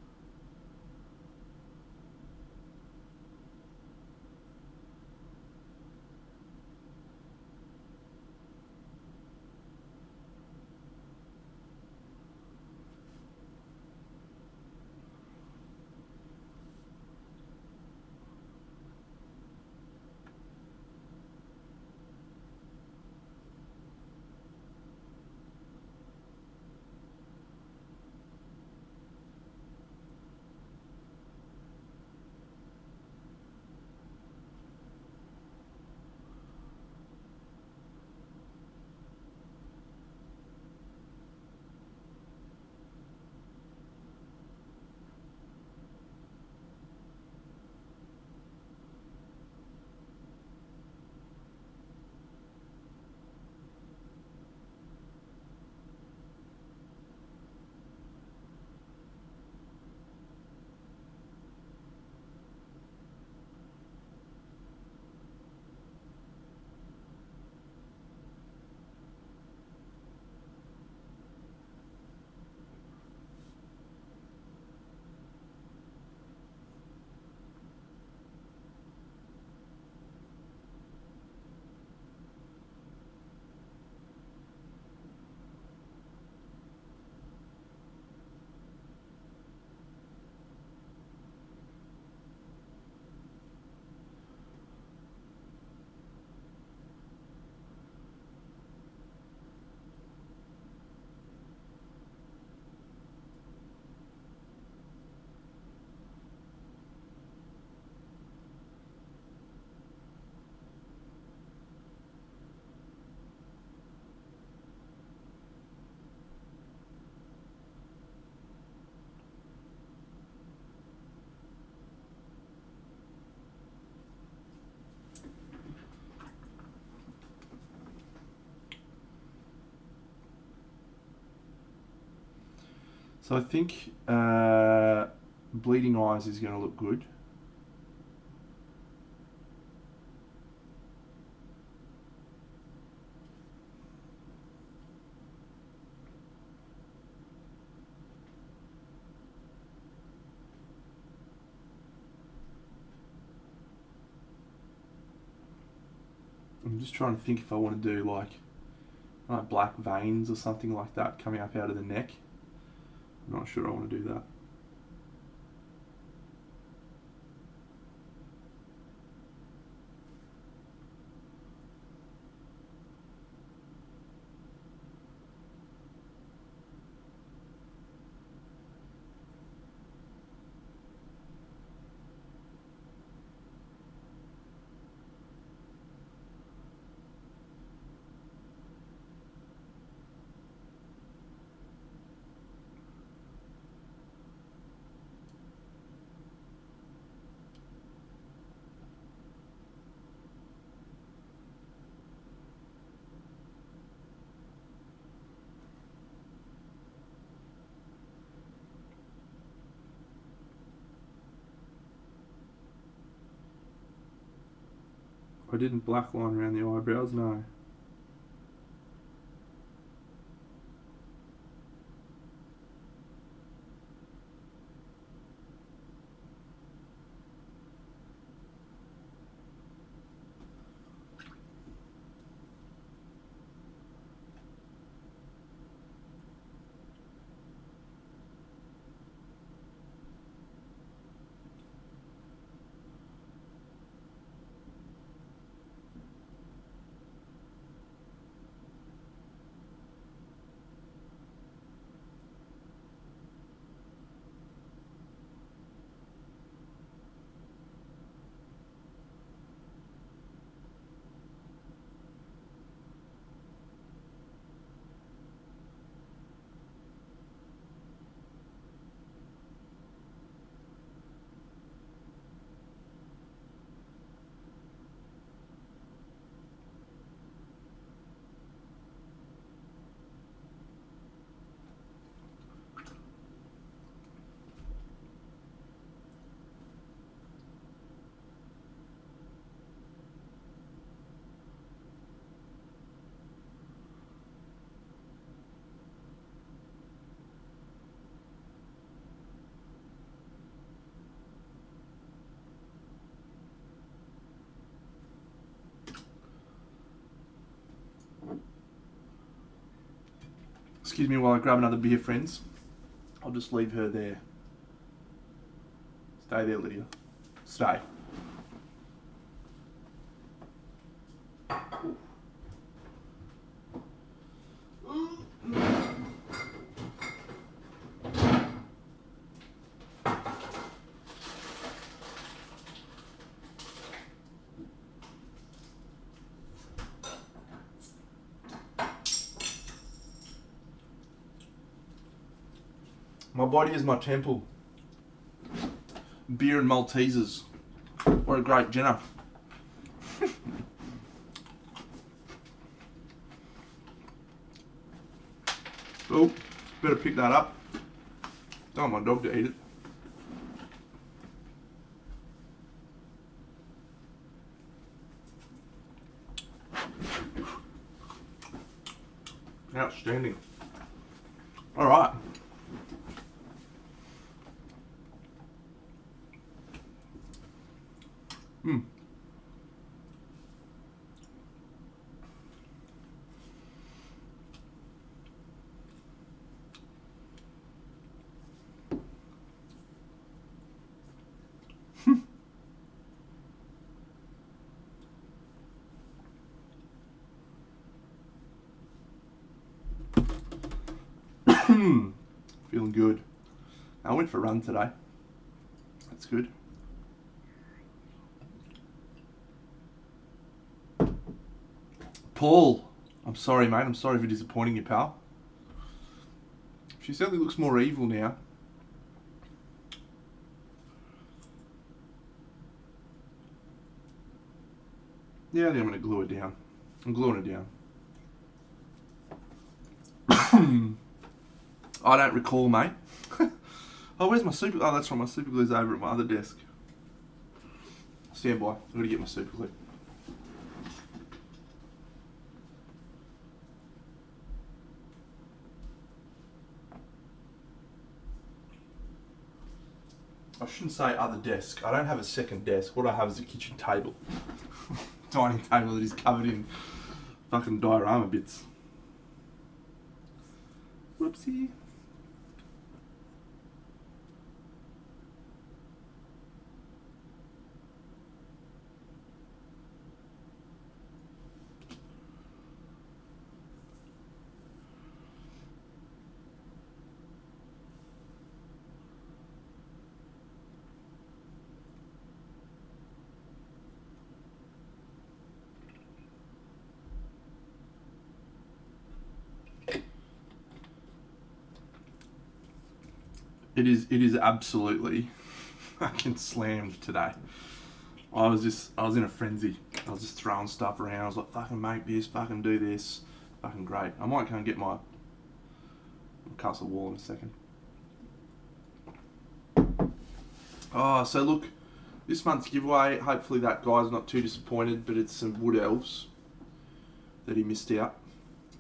So I think Bleeding eyes is going to look good. I'm just trying to think if I want to do like black veins or something like that coming up out of the neck. I'm not sure I want to do that. I didn't black line around the eyebrows, no. Excuse me while I grab another beer, friends. I'll just leave her there. Stay there, Lydia. Stay. My body is my temple. Beer and Maltesers. What a great dinner. Oh, better pick that up. Don't want my dog to eat it. Outstanding. All right. Feeling good. I went for a run today. That's good. Paul, I'm sorry, mate. I'm sorry for disappointing you, pal. She certainly looks more evil now. Yeah, I think I'm going to glue it down. I'm gluing it down. I don't recall, mate. I Oh, where's my super? Oh, that's right. My super glue's over at my other desk. Stand by. I've got to get my super glue. I shouldn't say other desk. I don't have a second desk. What I have is a kitchen table. Dining table that is covered in fucking diorama bits. Whoopsie. It is absolutely fucking slammed today. I was in a frenzy. I was just throwing stuff around. I was like, fucking make this, fucking do this. Fucking great. I might go and get my castle wall in a second. Oh, so look, this month's giveaway, hopefully that guy's not too disappointed, but it's some wood elves that he missed out.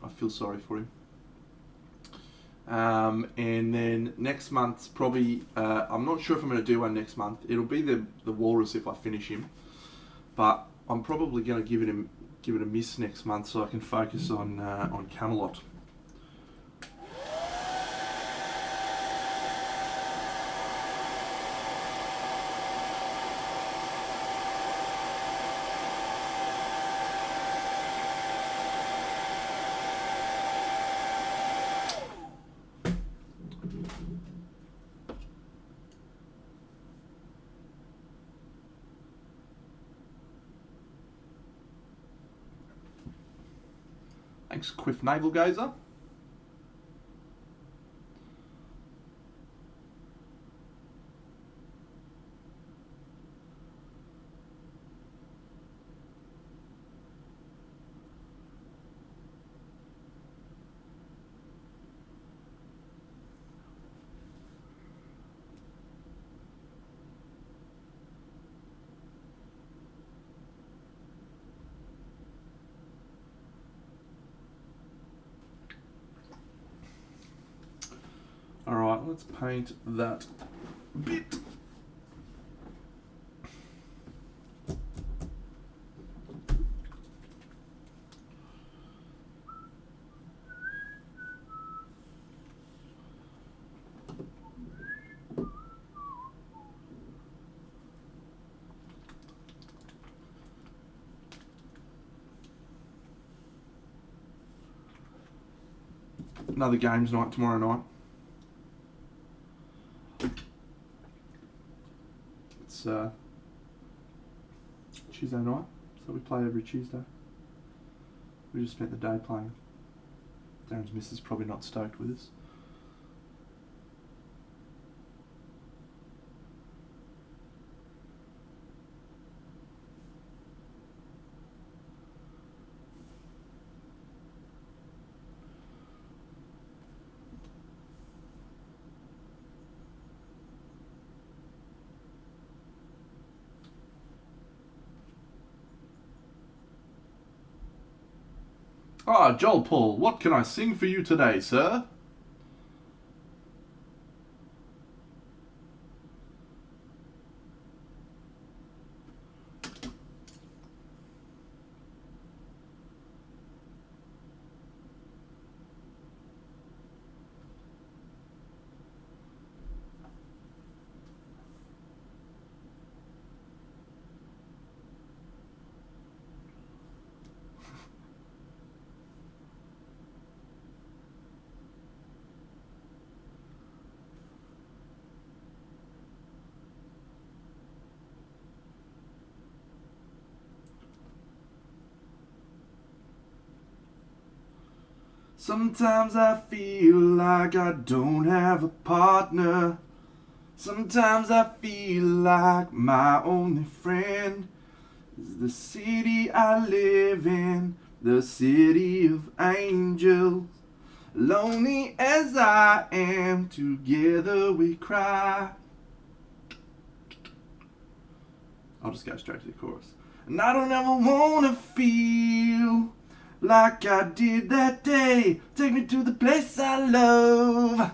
I feel sorry for him. And then next month's probably, I'm not sure if I'm going to do one next month. It'll be the walrus if I finish him, but I'm probably going to give it a miss next month so I can focus on Camelot. Thanks, Quiff Naval Gazer. Alright, let's paint that bit. Another games night tomorrow night. It's Tuesday night, so we play every Tuesday. We just spent the day playing. Darren's missus probably not stoked with us. Ah, Joel Paul, what can I sing for you today, sir? Sometimes I feel like I don't have a partner. Sometimes I feel like my only friend is the city I live in, the city of angels. Lonely as I am, together we cry. I'll just go straight to the chorus. And I don't ever wanna feel like I did that day. Take me to the place I love.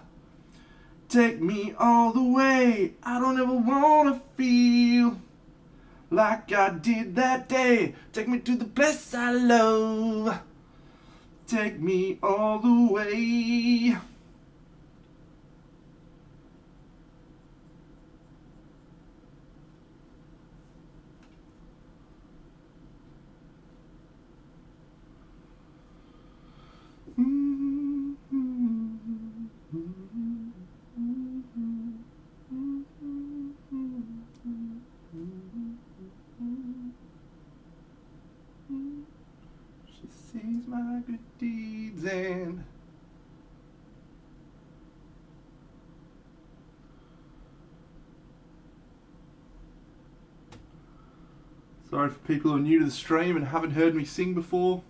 Take me all the way. I don't ever wanna feel like I did that day. Take me to the place I love. Take me all the way. She sees my good deeds and sorry for people who are new to the stream and haven't heard me sing before.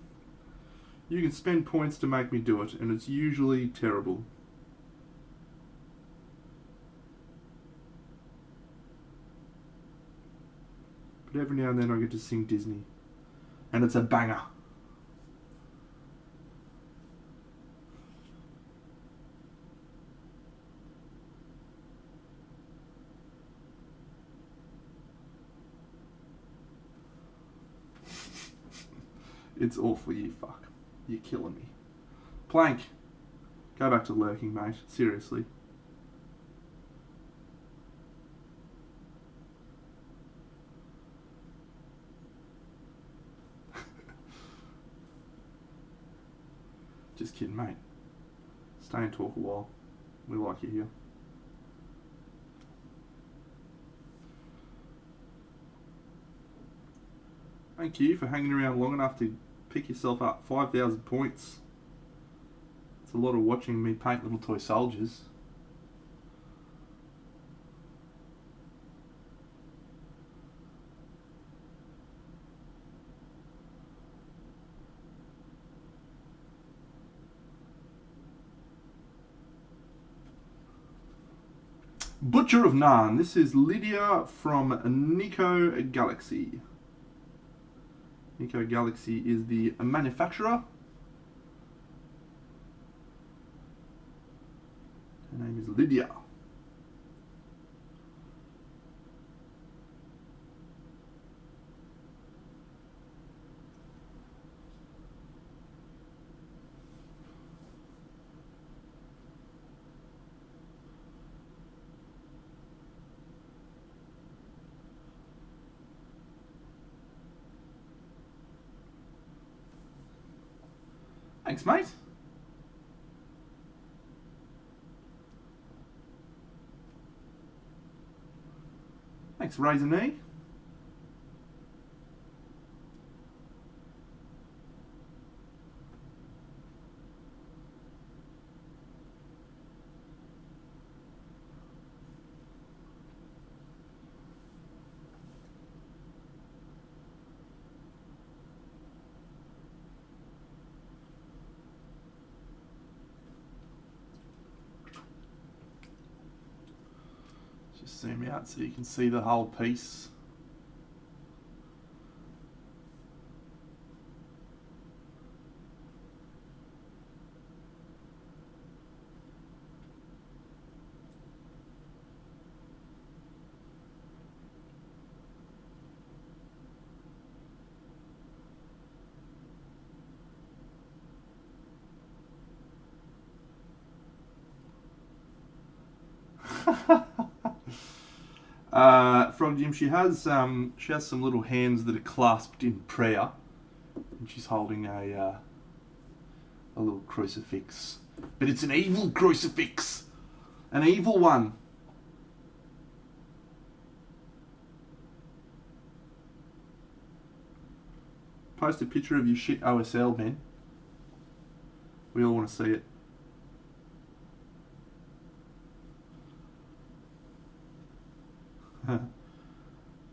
You can spend points to make me do it, and it's usually terrible. But every now and then I get to sing Disney, and it's a banger. It's awful, you fuck. You're killing me. Plank, go back to lurking, mate. Seriously. Just kidding, mate. Stay and talk a while. We like you here. Thank you for hanging around long enough to pick yourself up 5,000 points. It's a lot of watching me paint little toy soldiers. Butcher of Narn. This is Lydia from Nico Galaxy. Nico Galaxy is the manufacturer. Her name is Lydia. Thanks, mate. Thanks, Razor Knee. Just zoom out so you can see the whole piece. Frog Jim, she has some little hands that are clasped in prayer, and she's holding a little crucifix, but it's an evil crucifix, an evil one. Post a picture of your shit OSL, man. We all want to see it.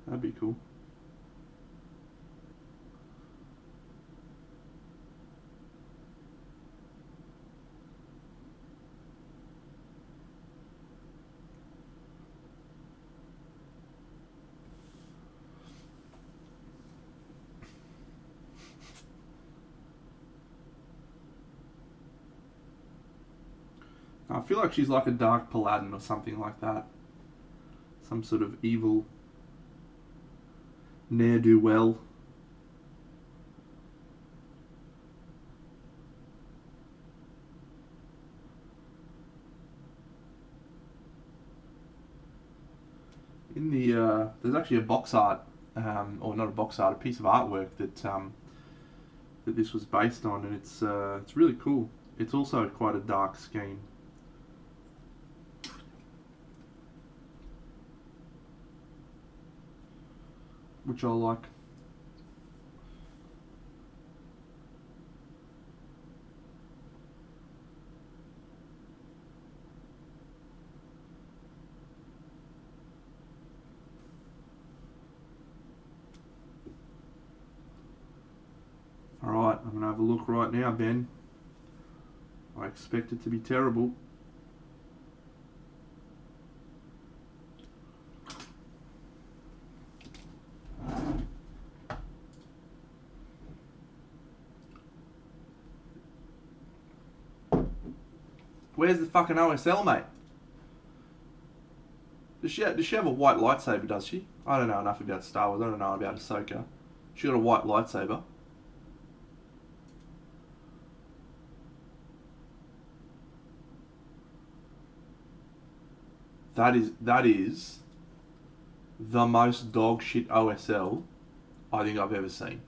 That'd be cool. I feel like she's like a dark paladin or something like that. Some sort of evil ne'er-do-well. In the there's actually a box art, or not a box art, a piece of artwork that that this was based on, and it's really cool. It's also quite a dark scheme. Which I like. Alright, I'm going to have a look right now, Ben. I expect it to be terrible. Where's the fucking OSL, mate? Does she have a white lightsaber, does she? I don't know enough about Star Wars. I don't know about Ahsoka. She got a white lightsaber. That is the most dog shit OSL I think I've ever seen.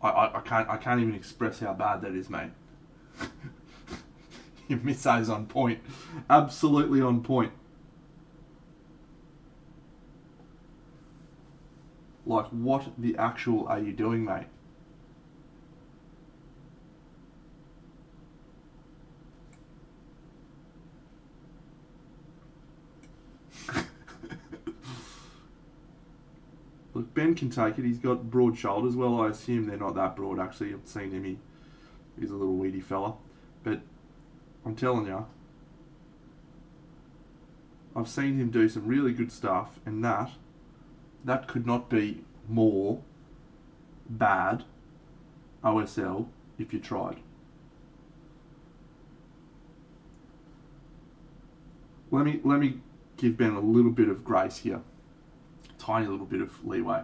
I can't even express how bad that is, mate. Your misse's on point. Absolutely on point. Like, what the actual are you doing, mate? Look, Ben can take it. He's got broad shoulders. Well, I assume they're not that broad, actually. I've seen him. He's a little weedy fella. But I'm telling you, I've seen him do some really good stuff, and that could not be more bad OSL if you tried. Let me give Ben a little bit of grace here. Tiny little bit of leeway.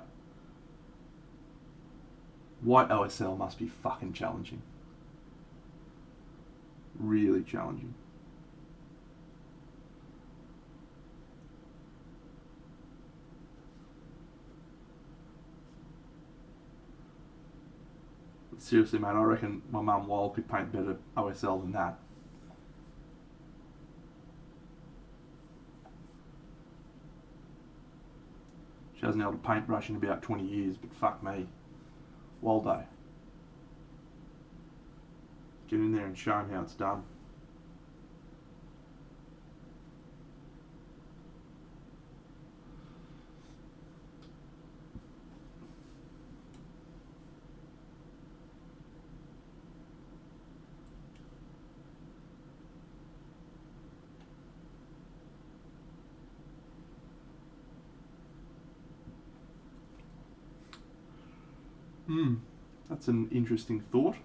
White OSL must be fucking challenging. Really challenging. But seriously, mate, I reckon my mum Wal could paint better OSL than that. She hasn't held a paintbrush in about 20 years, but fuck me. Waldo. Get in there and show him how it's done. That's an interesting thought.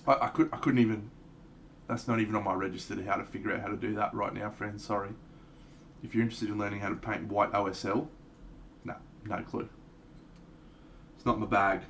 I couldn't even. That's not even on my register to how to figure out how to do that right now, friends. Sorry. If you're interested in learning how to paint white OSL, no clue. It's not my bag.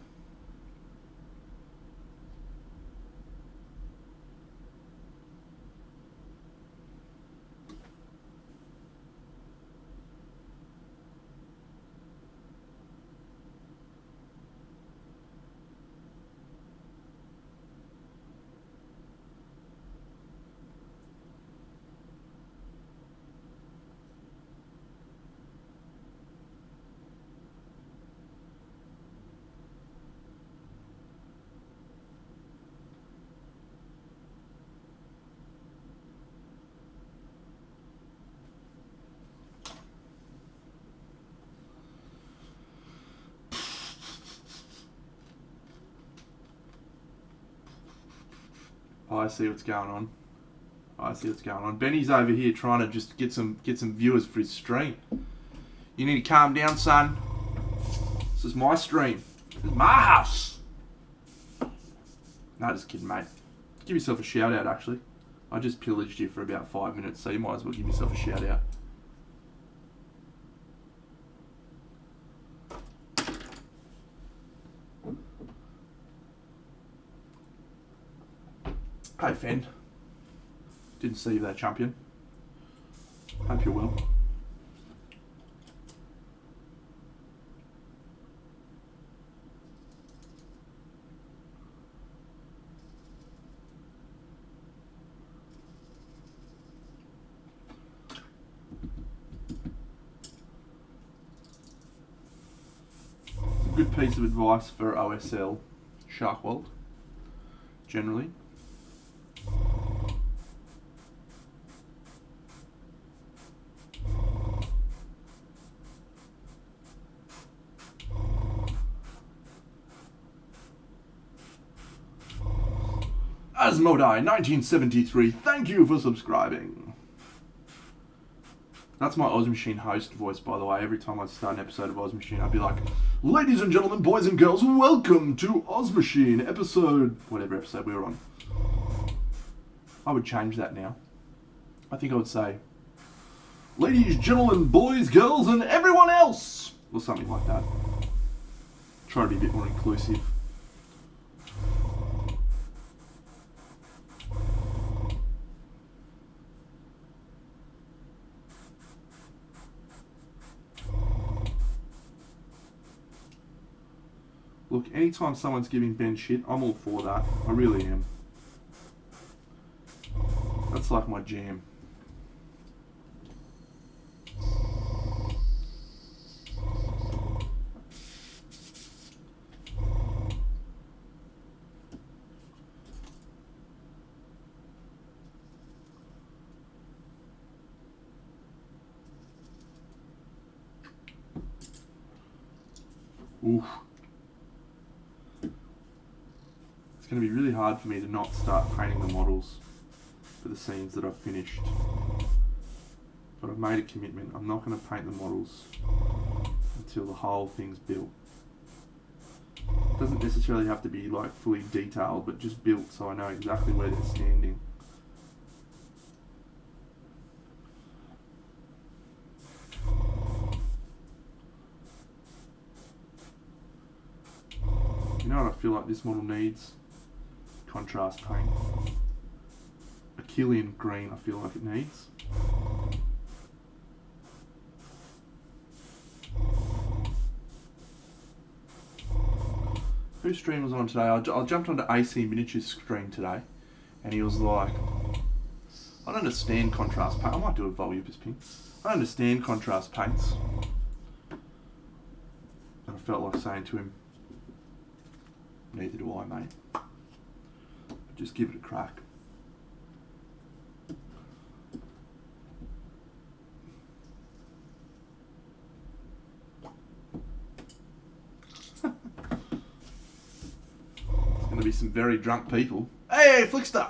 I see what's going on. Benny's over here trying to just get some viewers for his stream. You need to calm down, son. This is my stream. This is my house. No, just kidding, mate. Give yourself a shout out, actually. I just pillaged you for about 5 minutes, so you might as well give yourself a shout out. Hey, Fen. Didn't see you there, champion. Hope you're well. Good piece of advice for OSL Shark World, generally. Asmodai 1973, thank you for subscribing. That's my Oz Machine host voice, by the way. Every time I start an episode of Oz Machine, I'd be like, ladies and gentlemen, boys and girls, welcome to Oz Machine episode... whatever episode we were on. I would change that now. I think I would say, ladies, gentlemen, boys, girls, and everyone else! Or something like that. Try to be a bit more inclusive. Look, anytime someone's giving Ben shit, I'm all for that. I really am. That's like my jam. Oof. It's going to be really hard for me to not start painting the models for the scenes that I've finished. But I've made a commitment. I'm not going to paint the models until the whole thing's built. It doesn't necessarily have to be like fully detailed, but just built so I know exactly where they're standing. You know what I feel like this model needs? Contrast paint. A Killian green I feel like it needs. Whose stream was on today? I jumped onto AC Miniatures stream today and he was like, I don't understand contrast paint. I might do a Volupus ping. I don't understand contrast paints. And I felt like saying to him, neither do I, mate. Just give it a crack. There's going to be some very drunk people. Hey, Flickster!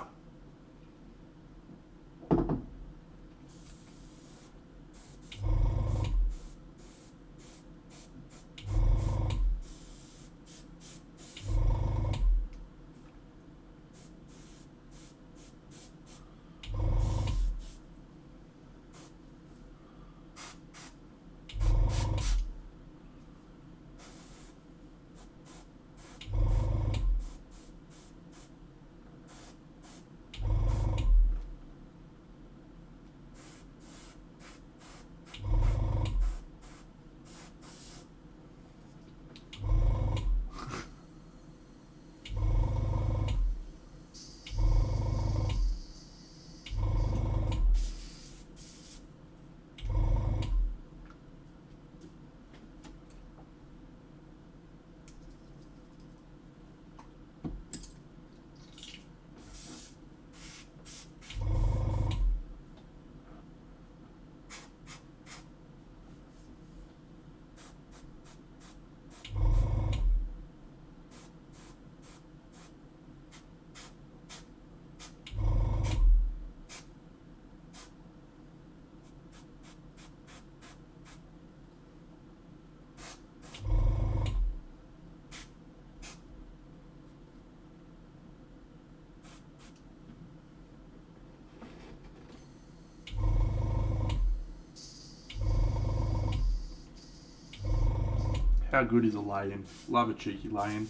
How good is a lay-in? Love a cheeky lay-in.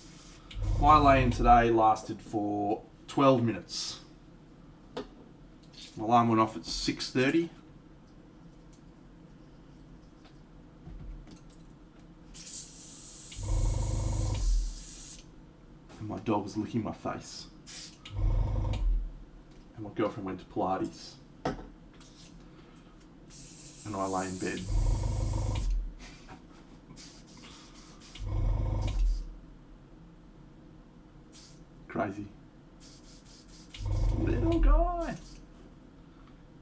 My lay-in today lasted for 12 minutes. My alarm went off at 6:30. And my dog was licking my face. And my girlfriend went to Pilates. And I lay in bed. Crazy. Little guy.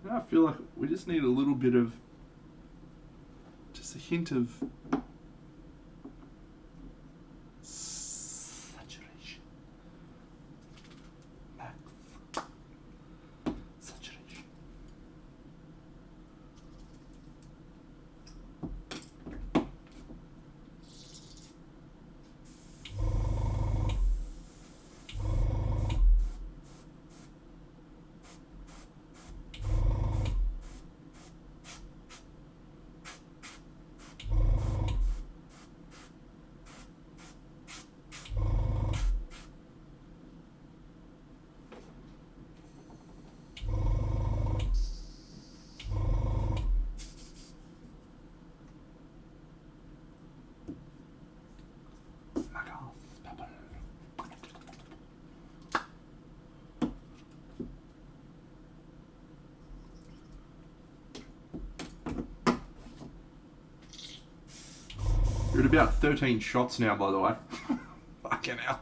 Now I feel like we just need a little bit of, just a hint of saturation. Max. Saturation. You're at about 13 shots now, by the way. Fucking hell.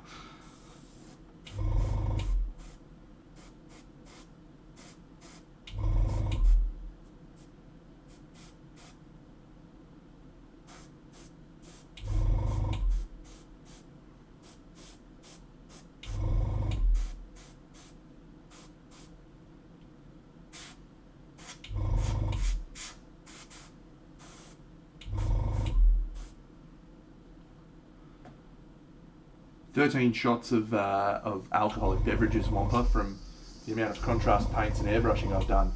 "13 shots of alcoholic beverages, Wampa, from the amount of contrast paints and airbrushing I've done.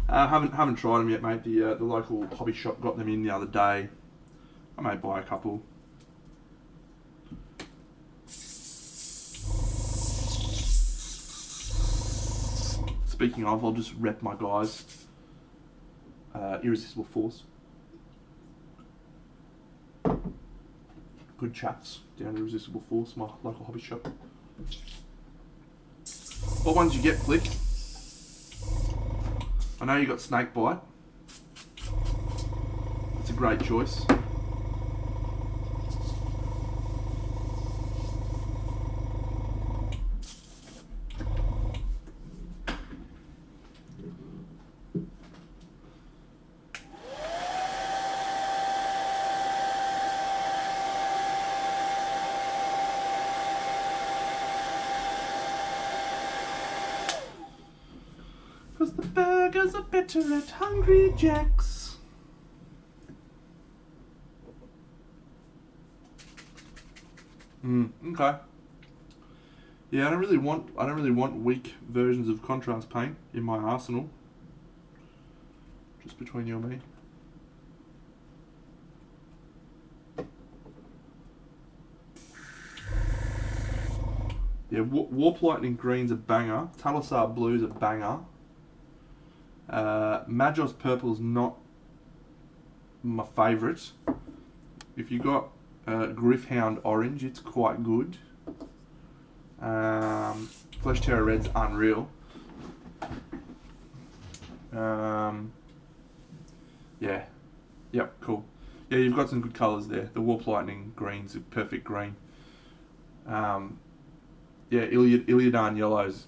Haven't tried them yet, mate. The local hobby shop got them in the other day. I may buy a couple. Speaking of, I'll just rep my guys. Irresistible Force. Good chats down Irresistible Force, my local hobby shop. What ones you get, Flick? I know you got Snakebite. It's a great choice. Cause the burgers are better at Hungry Jack's. Okay. Yeah, I don't really want weak versions of contrast paint in my arsenal. Just between you and me. Yeah, Warp Lightning Green's a banger. Talisar Blue's a banger. Magos Purple's not my favourite. If you got Griffhound Orange, it's quite good. Flesh Terror Red's unreal. Yeah. Yep, cool. Yeah, you've got some good colours there. The Warp Lightning Green's a perfect green. Yeah, Iliadan Yellow's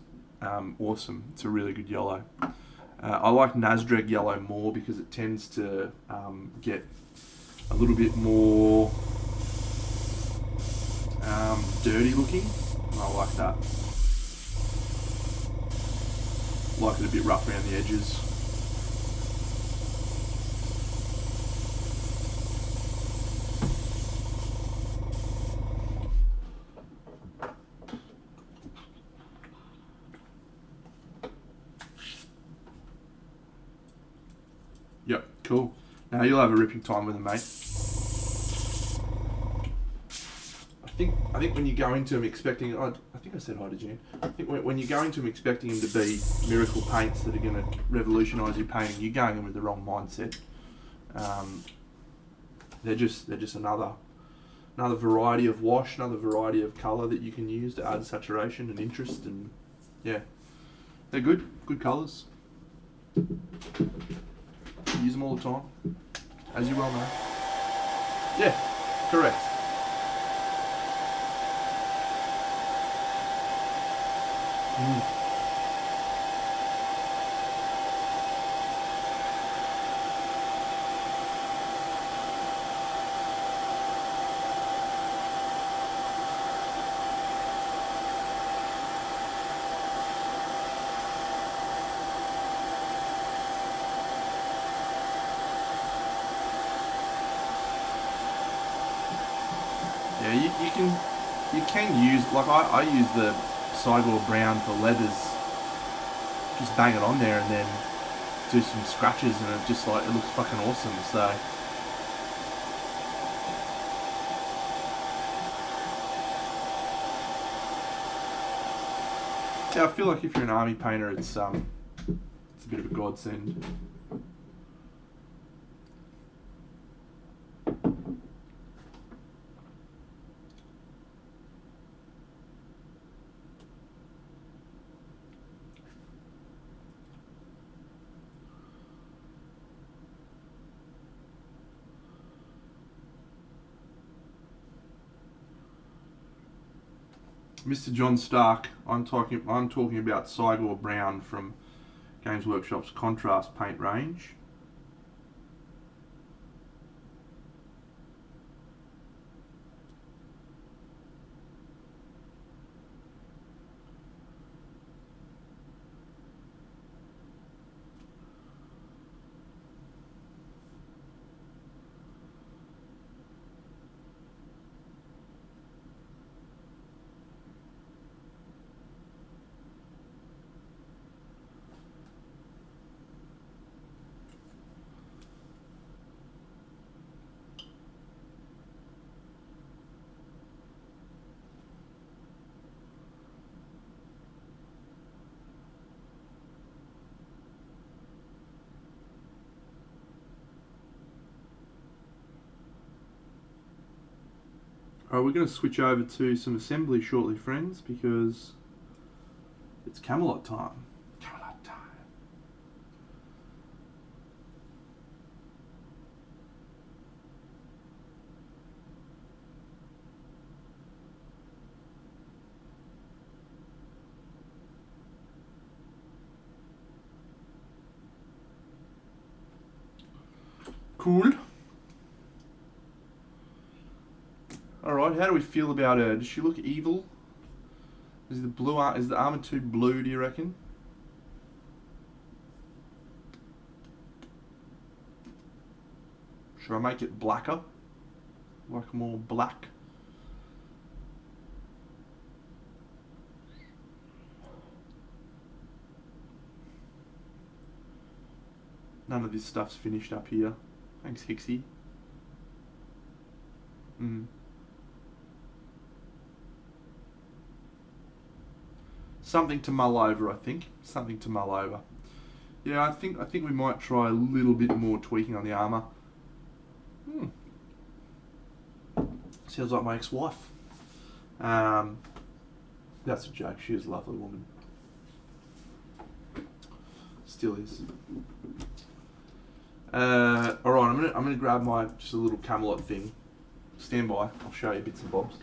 awesome. It's a really good yellow. I like Nazdreg Yellow more because it tends to get a little bit more dirty looking. And I like that. Like it a bit rough around the edges. Yep, cool. Now you'll have a ripping time with them, mate. I think when you go into them expecting, I think I said hi to Jan. I think when you go into them expecting them to be miracle paints that are going to revolutionise your painting, you're going in with the wrong mindset. They're just another variety of wash, another variety of colour that you can use to add saturation and interest, and yeah, they're good colours. Use them all the time, as you well know. Yeah, correct. Yeah, you can use, like I use the Cygor brown for leathers, just bang it on there and then do some scratches, and it just it looks fucking awesome. So yeah, I feel like if you're an army painter, it's a bit of a godsend. Mr. John Stark, I'm talking about Cygor brown from Games Workshop's contrast paint range. Alright, we're going to switch over to some assembly shortly, friends, because it's Camelot time. Camelot time. Cool. Alright, how do we feel about her? Does she look evil? Is the armor too blue, do you reckon? Should I make it blacker? Like more black? None of this stuff's finished up here. Thanks, Hixie. Something to mull over, I think. Something to mull over. Yeah, I think we might try a little bit more tweaking on the armour. Sounds like my ex-wife. That's a joke. She is a lovely woman. Still is. Alright, I'm gonna grab just a little Camelot thing. Stand by. I'll show you bits and bobs.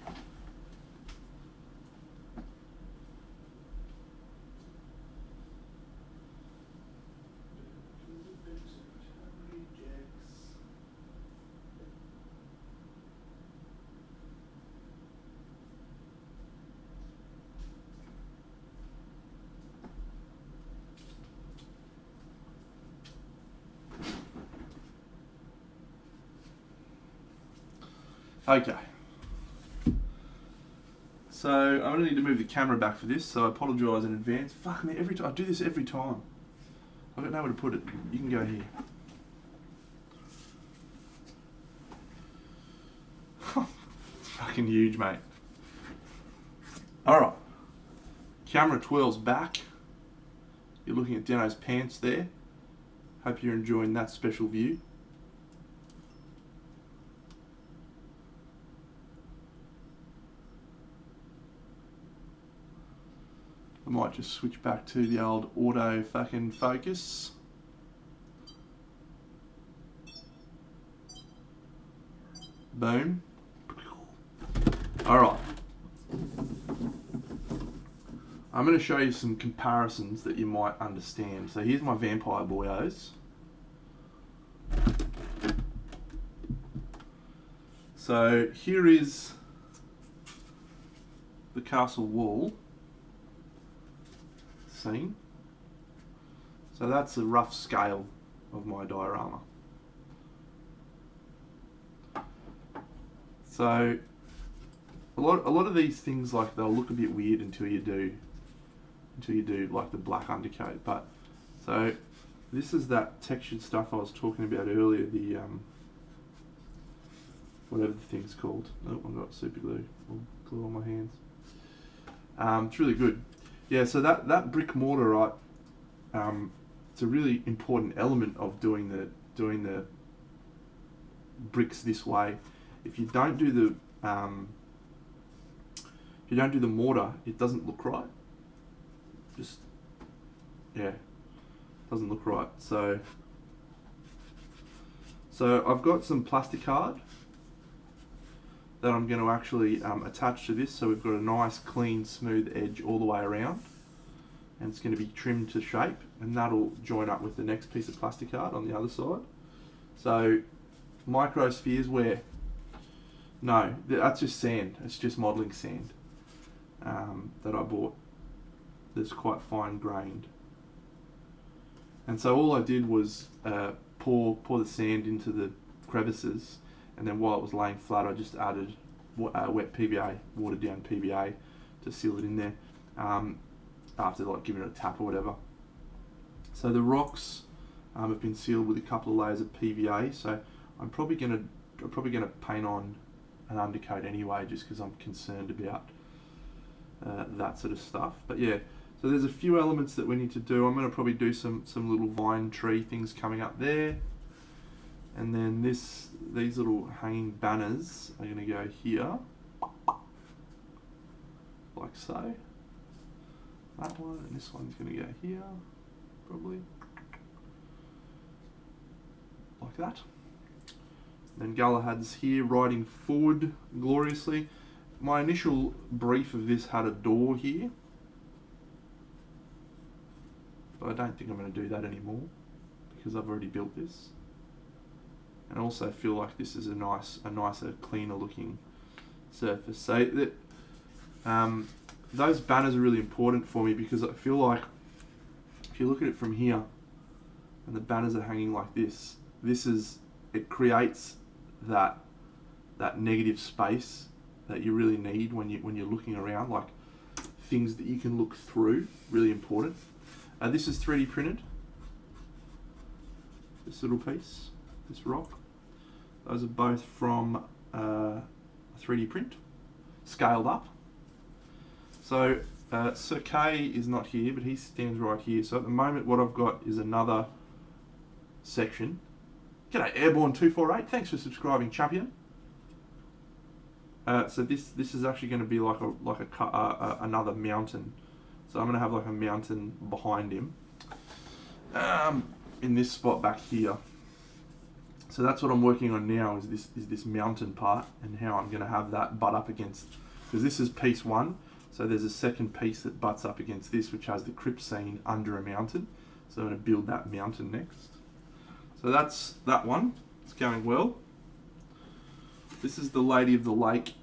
Okay. So I'm going to need to move the camera back for this, so I apologise in advance. Fuck me, I do this every time. I don't know where to put it. You can go here. It's fucking huge, mate. Alright, camera twirls back. You're looking at Deno's pants there. Hope you're enjoying that special view. I might just switch back to the old auto fucking focus. Boom. Alright. I'm going to show you some comparisons that you might understand. So here's my vampire boyos. So here is the castle wall scene. So that's a rough scale of my diorama. So a lot of these things, like, they'll look a bit weird until you do like the black undercoat. But so this is that textured stuff I was talking about earlier, the whatever the thing's called. Oh, I've got super glue on my hands. It's really good. Yeah, so that brick mortar, right? It's a really important element of doing the bricks this way. If you don't do the mortar, it doesn't look right. Just, yeah, doesn't look right. So I've got some plastic card that I'm going to actually attach to this. So we've got a nice, clean, smooth edge all the way around, and it's going to be trimmed to shape, and that'll join up with the next piece of plastic card on the other side. So microspheres where? No, that's just sand. It's just modelling sand that I bought. That's quite fine grained. And so all I did was pour the sand into the crevices, and then while it was laying flat, I just added wet PVA, watered down PVA, to seal it in there after like giving it a tap or whatever. So the rocks have been sealed with a couple of layers of PVA. So I'm probably gonna paint on an undercoat anyway, just because I'm concerned about that sort of stuff. But yeah, so there's a few elements that we need to do. I'm going to probably do some little vine tree things coming up there, and then these little hanging banners are going to go here, like so. That one, and this one's going to go here, probably like that. Then Galahad's here riding forward gloriously. My initial brief of this had a door here, but I don't think I'm going to do that anymore because I've already built this, and I also feel like this is a nicer, cleaner looking surface. So that those banners are really important for me, because I feel like if you look at it from here and the banners are hanging like this, it creates that negative space that you really need when you're looking around, like things that you can look through. Really important. This is 3D printed. This little piece, this rock. Those are both from a 3D print, scaled up. So Sir K is not here, but he stands right here. So at the moment, what I've got is another section. G'day, Airborne 248. Thanks for subscribing, champion. So this is actually going to be like another mountain. So I'm going to have like a mountain behind him, in this spot back here. So that's what I'm working on now, is this mountain part, and how I'm going to have that butt up against, because this is piece one. So there's a second piece that butts up against this, which has the crypt scene under a mountain. So I'm going to build that mountain next. So that's that one. It's going well. This is the Lady of the Lake,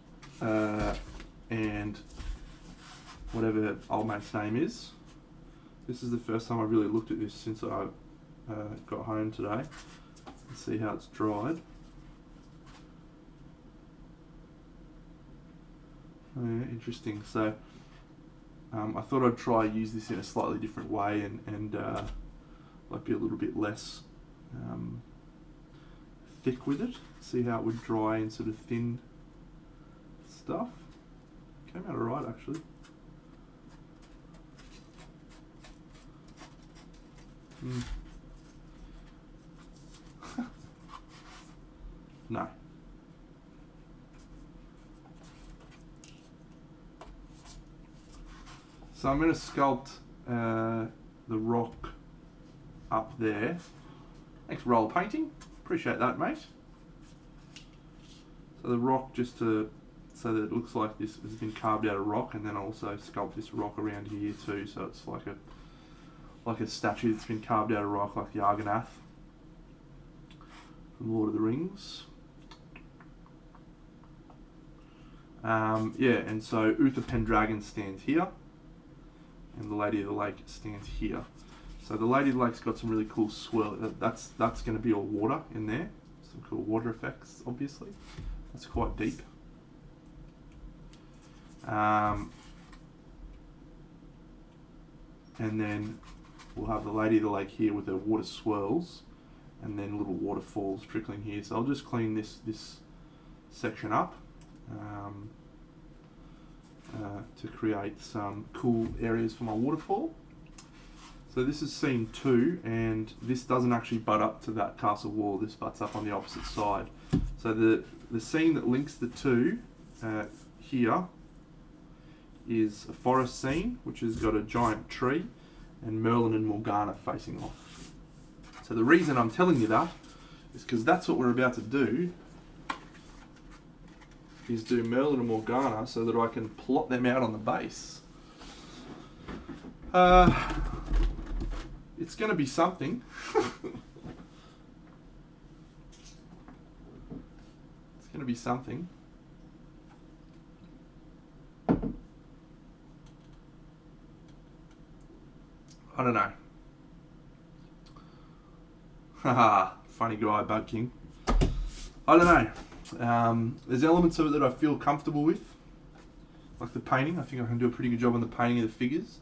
and whatever old mate's name is. This is the first time I really looked at this since I got home today. Let's see how it's dried. Oh, yeah, interesting. So I thought I'd try use this in a slightly different way, and like be a little bit less thick with it. See how it would dry in sort of thin stuff. Came out alright, actually. No. So I'm going to sculpt the rock up there. Thanks, roll painting. Appreciate that, mate. So the rock, just to so that it looks like this has been carved out of rock, and then also sculpt this rock around here too, so it's like a statue that's been carved out of rock, like the Argonath from Lord of the Rings. Yeah, and so Uther Pendragon stands here, and the Lady of the Lake stands here. So the Lady of the Lake's got some really cool swirl. That's going to be all water in there. Some cool water effects, obviously. That's quite deep. And then we'll have the Lady of the Lake here with her water swirls, and then little waterfalls trickling here. So I'll just clean this section up to create some cool areas for my waterfall. So this is scene 2, and this doesn't actually butt up to that castle wall. This butts up on the opposite side. So the scene that links the two here is a forest scene, which has got a giant tree and Merlin and Morgana facing off. So the reason I'm telling you that is because that's what we're about to do, is do Merlin and Morgana so that I can plot them out on the base. It's going to be something. It's going to be something. I don't know. Haha, funny guy, Bug King. I don't know. There's elements of it that I feel comfortable with, like the painting. I think I can do a pretty good job on the painting of the figures.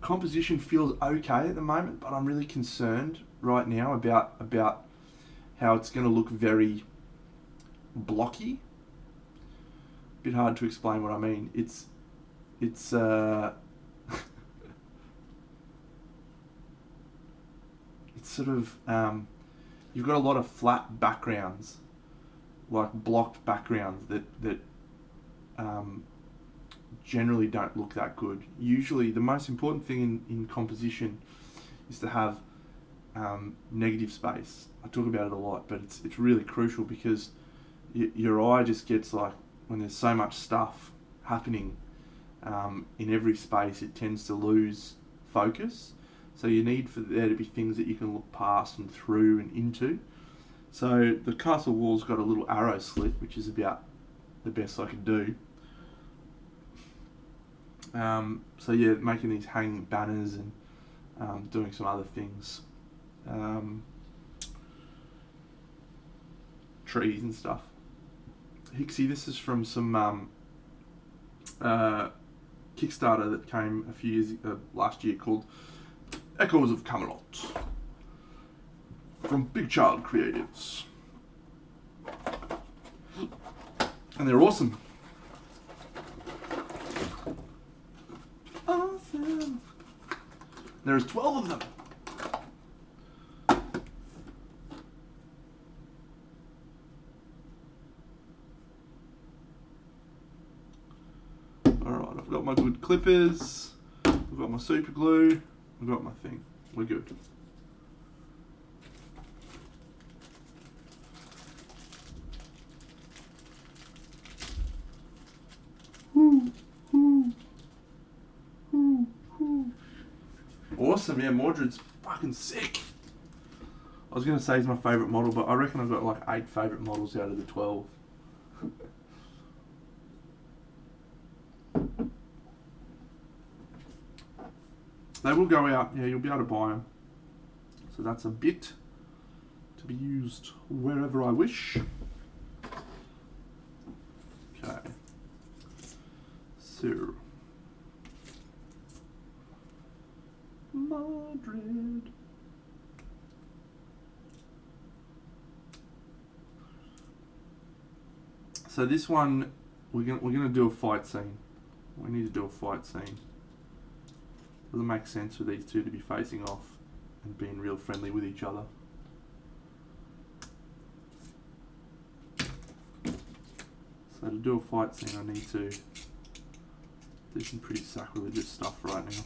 Composition feels okay at the moment, but I'm really concerned right now about how it's going to look very blocky. Bit hard to explain what I mean. It's it's sort of you've got a lot of flat backgrounds, like blocked backgrounds that generally don't look that good. Usually the most important thing in composition is to have negative space. I talk about it a lot, but it's really crucial, because your eye just gets, like, when there's so much stuff happening in every space, it tends to lose focus. So you need for there to be things that you can look past and through and into. So the castle wall's got a little arrow slit, which is about the best I could do. So yeah, making these hanging banners and doing some other things, trees and stuff. Hixie, this is from some Kickstarter that came a few years last year, called Echoes of Camelot, from Big Child Creatives, and they're awesome. Awesome. There's 12 of them. Alright, I've got my good clippers, I've got my super glue, I've got my thing. We're good. Awesome, yeah, Mordred's fucking sick. I was going to say he's my favourite model, but I reckon I've got like 8 favourite models out of the 12. They will go out, yeah, you'll be able to buy them. So that's a bit to be used wherever I wish. Okay. So, Madrid. So this one, we're gonna do a fight scene. We need to do a fight scene. Doesn't make sense for these two to be facing off and being real friendly with each other. So to do a fight scene, I need to do some pretty sacrilegious stuff right now.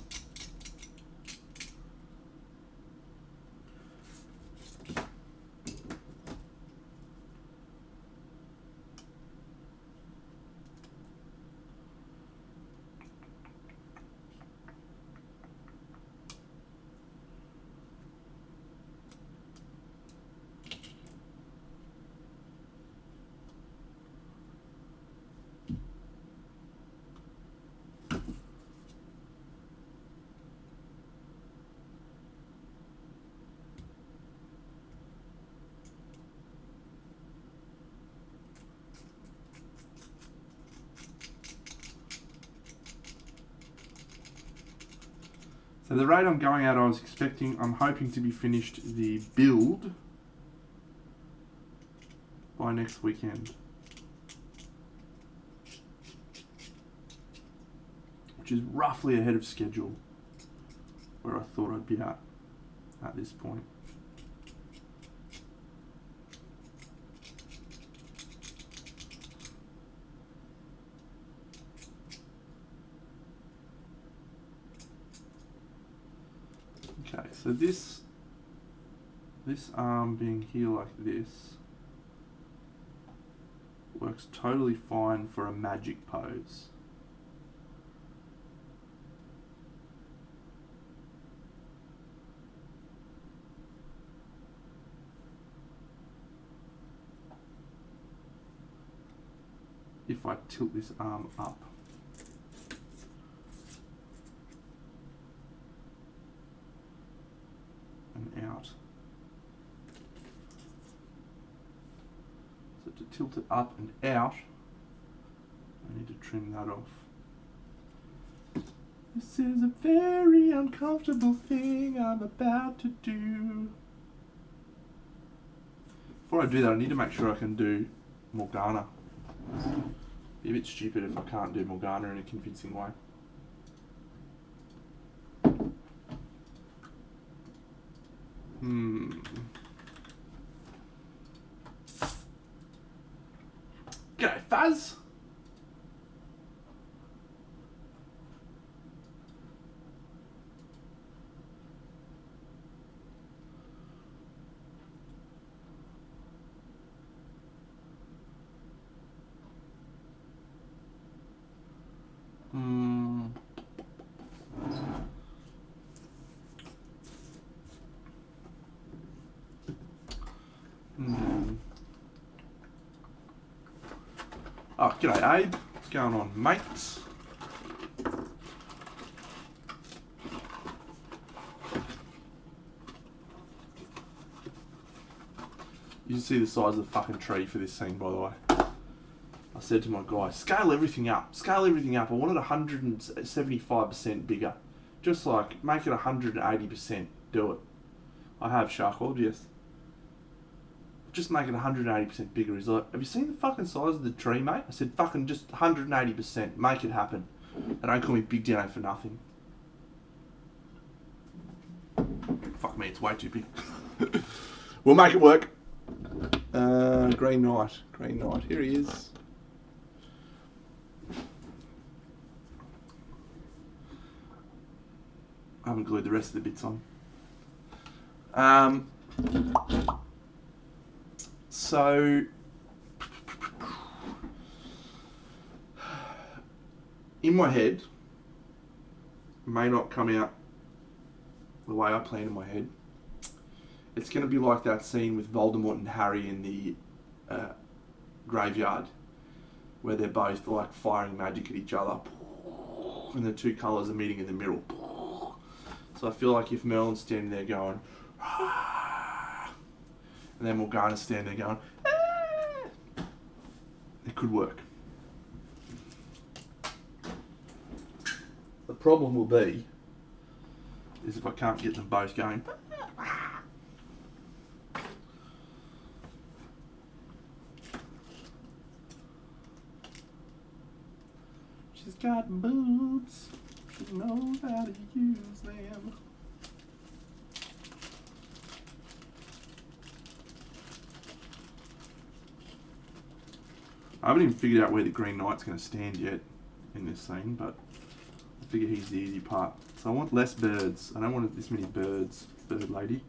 So the rate I'm going at, I'm hoping to be finished the build by next weekend. Which is roughly ahead of schedule where I thought I'd be at this point. Okay, so this arm being here like this works totally fine for a magic pose. If I tilt this arm up. And out. So to tilt it up and out, I need to trim that off. This is a very uncomfortable thing I'm about to do. Before I do that, I need to make sure I can do Morgana. Be a bit stupid if I can't do Morgana in a convincing way. G'day, Fuzz. Oh, g'day, Abe. What's going on, mates? You can see the size of the fucking tree for this scene, by the way. I said to my guy, scale everything up. Scale everything up. I want it 175% bigger. Just like, make it 180%. Do it. I have, Sharkwold, yes. Just make it 180% bigger. He's like, have you seen the fucking size of the tree, mate? I said, fucking just 180%. Make it happen. And don't call me Big Dino for nothing. Fuck me, it's way too big. We'll make it work. Green Knight. Green Knight. Here he is. I haven't glued the rest of the bits on. So, in my head, may not come out the way I plan in my head. It's going to be like that scene with Voldemort and Harry in the graveyard, where they're both like firing magic at each other, and the two colours are meeting in the middle. So I feel like if Merlin's standing there going, and then Morgana's standing there going, it could work. The problem will be is if I can't get them both going. She's got boobs. He knows how to use them. I haven't even figured out where the Green Knight's going to stand yet in this scene, but I figure he's the easy part. So I want less birds. I don't want this many birds, bird lady.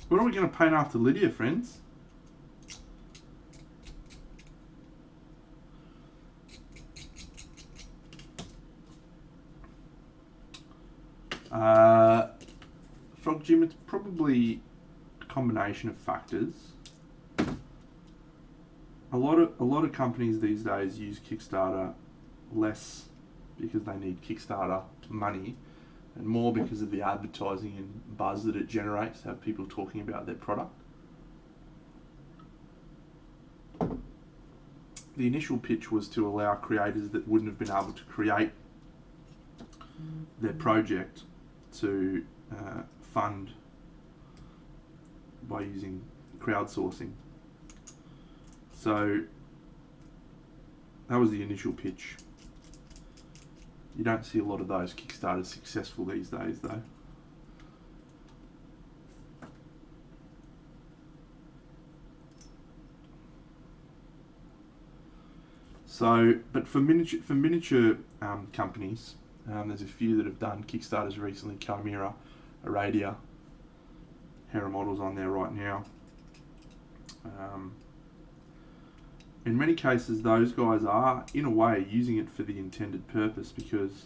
What are we going to paint after Lydia, friends? Frog Gym, it's probably a combination of factors. A lot of companies these days use Kickstarter less because they need Kickstarter money, and more because of the advertising and buzz that it generates to have people talking about their product. The initial pitch was to allow creators that wouldn't have been able to create their project to fund by using crowdsourcing. So that was the initial pitch. You don't see a lot of those Kickstarters successful these days, though. So, but for miniature companies, there's a few that have done Kickstarters recently. Chimera, Aradia, Hera Models on there right now. In many cases, those guys are, in a way, using it for the intended purpose, because,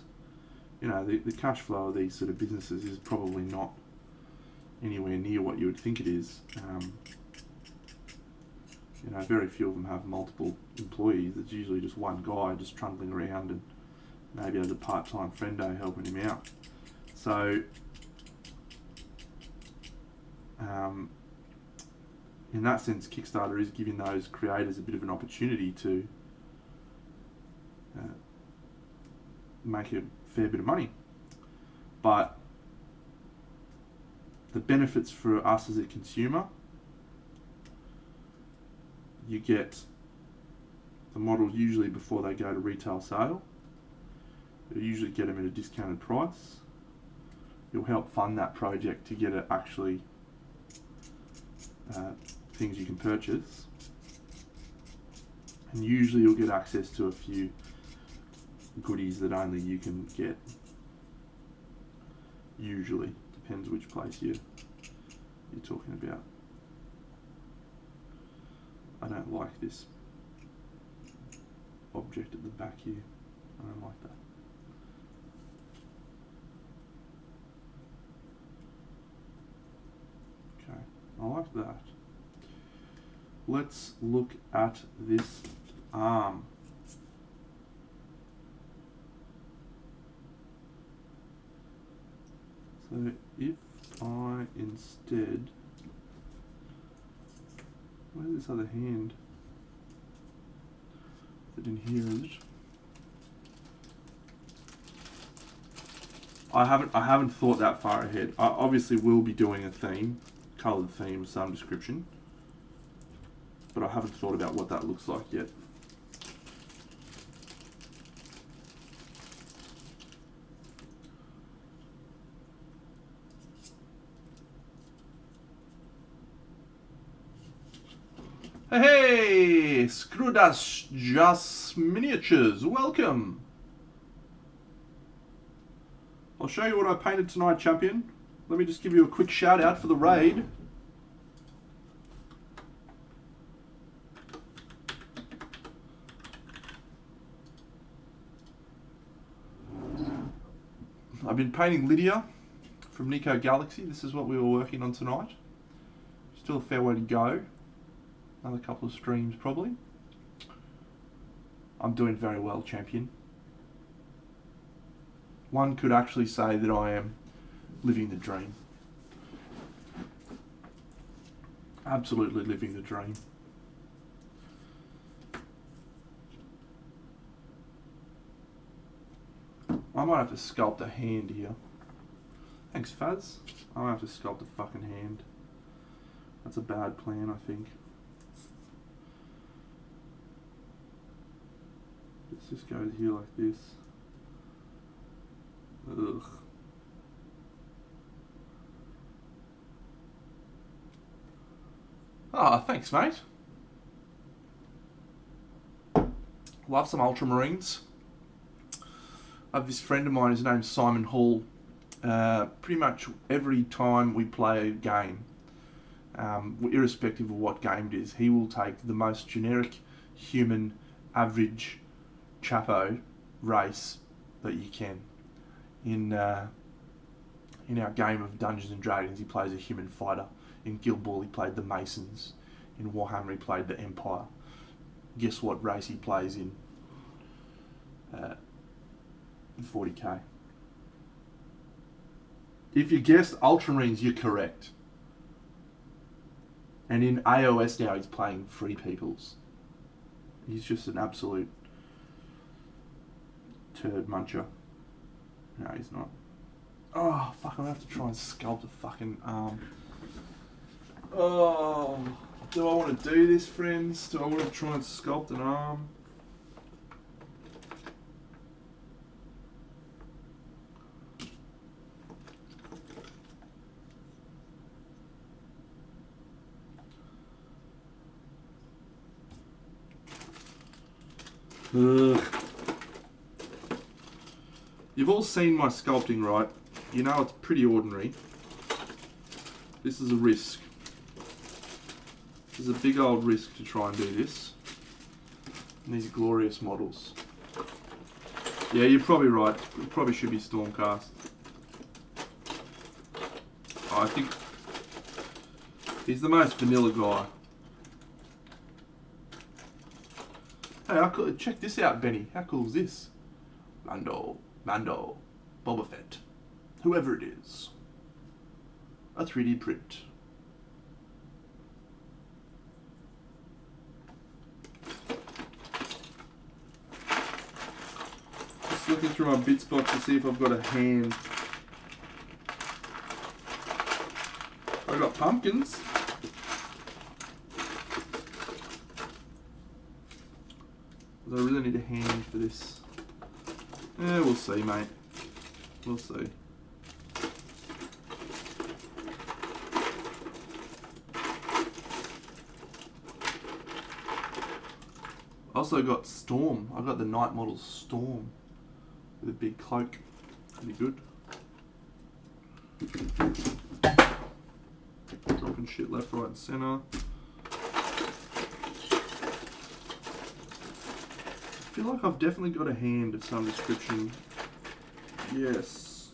you know, the cash flow of these sort of businesses is probably not anywhere near what you would think it is. You know, very few of them have multiple employees. It's usually just one guy just trundling around and maybe has a part-time friendo helping him out. So, in that sense, Kickstarter is giving those creators a bit of an opportunity to make a fair bit of money. But the benefits for us as a consumer, you get the models usually before they go to retail sale. You usually get them at a discounted price. You'll help fund that project to get it actually things you can purchase, and usually you'll get access to a few goodies that only you can get. Usually, depends which place you're talking about. I don't like this object at the back here. I don't like that. Okay, I like that. Let's look at this arm. So if I instead, where's this other hand? Is it in here, is it? I haven't thought that far ahead. I obviously will be doing a theme, coloured theme of some description, but I haven't thought about what that looks like yet. Hey, Skrudas Just Miniatures, welcome. I'll show you what I painted tonight, champion. Let me just give you a quick shout out for the raid. I've been painting Lydia from Nico Galaxy. This is what we were working on tonight. Still a fair way to go. Another couple of streams probably. I'm doing very well, champion. One could actually say that I am living the dream. Absolutely living the dream. I might have to sculpt a hand here. Thanks, Faz. I might have to sculpt a fucking hand. That's a bad plan, I think. Let's just go here like this. Ugh. Ah, thanks, mate. Love some ultramarines. I have this friend of mine, his name's Simon Hall. Pretty much every time we play a game, irrespective of what game it is, he will take the most generic human average chapo race that you can. In our game of Dungeons and Dragons, he plays a human fighter. In Guild Ball, he played the Masons. In Warhammer, he played the Empire. Guess what race he plays in 40k? If you guessed Ultramarines, you're correct. And in AOS now, he's playing Free Peoples. He's just an absolute turd muncher. No, he's not. Oh, fuck, I'm going to have to try and sculpt a fucking arm. Oh, do I want to do this, friends? Do I want to try and sculpt an arm? Ugh. You've all seen my sculpting, right? You know it's pretty ordinary. This is a risk. This is a big old risk to try and do this. And these glorious models. Yeah, you're probably right. It probably should be Stormcast. I think he's the most vanilla guy. Hey, check this out, Benny. How cool is this? Mando, Boba Fett, whoever it is. A 3D print. Just looking through my bits box to see if I've got a hand. I've got pumpkins. I really need a hand for this. Yeah, we'll see, mate. We'll see. Also got Storm. I got the Night Model Storm with a big cloak. Pretty good. Dropping shit left, right, and center. I feel like I've definitely got a hand of some description. Yes.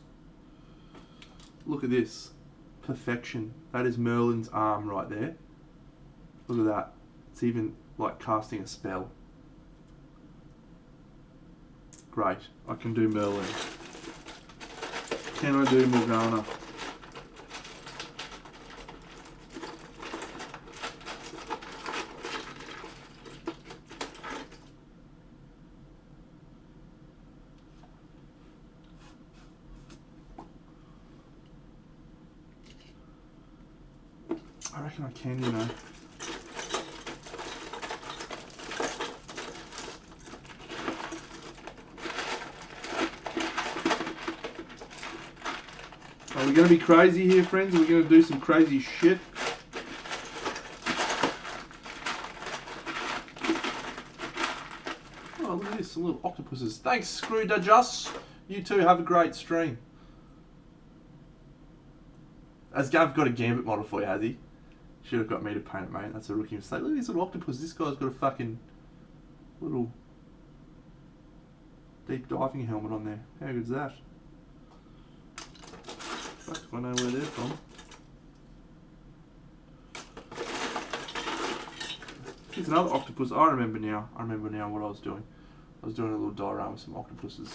Look at this. Perfection. That is Merlin's arm right there. Look at that. It's even like casting a spell. Great. I can do Merlin. Can I do Morgana? I reckon I can, you know. Are we going to be crazy here, friends? Are we going to do some crazy shit? Oh, look at this. Some little octopuses. Thanks, Screwdajus. You two have a great stream. Has Gav got a Gambit model for you, has he? Should have got me to paint it, mate. That's a rookie mistake. Look at this little octopus. This guy's got a fucking little deep diving helmet on there. How good's that? Fuck, I know where they're from. Here's another octopus. I remember now. I remember now what I was doing. I was doing a little diorama with some octopuses.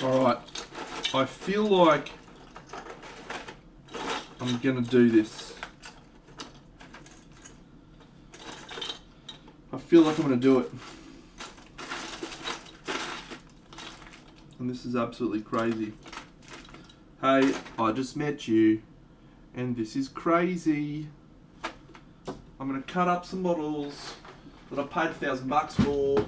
Alright, I feel like I'm gonna do this. I feel like I'm gonna do it. And this is absolutely crazy. Hey, I just met you, and this is crazy. I'm gonna cut up some models that I paid $1,000 for.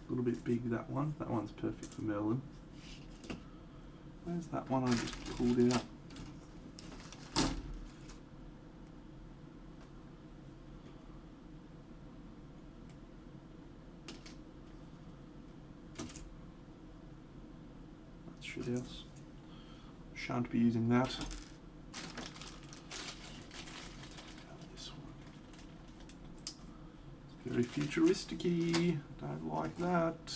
A little bit big, that one. That one's perfect for Merlin. Where's that one I just pulled out? That's shit else. Shan't be using that. This one. It's very futuristic-y. Don't like that.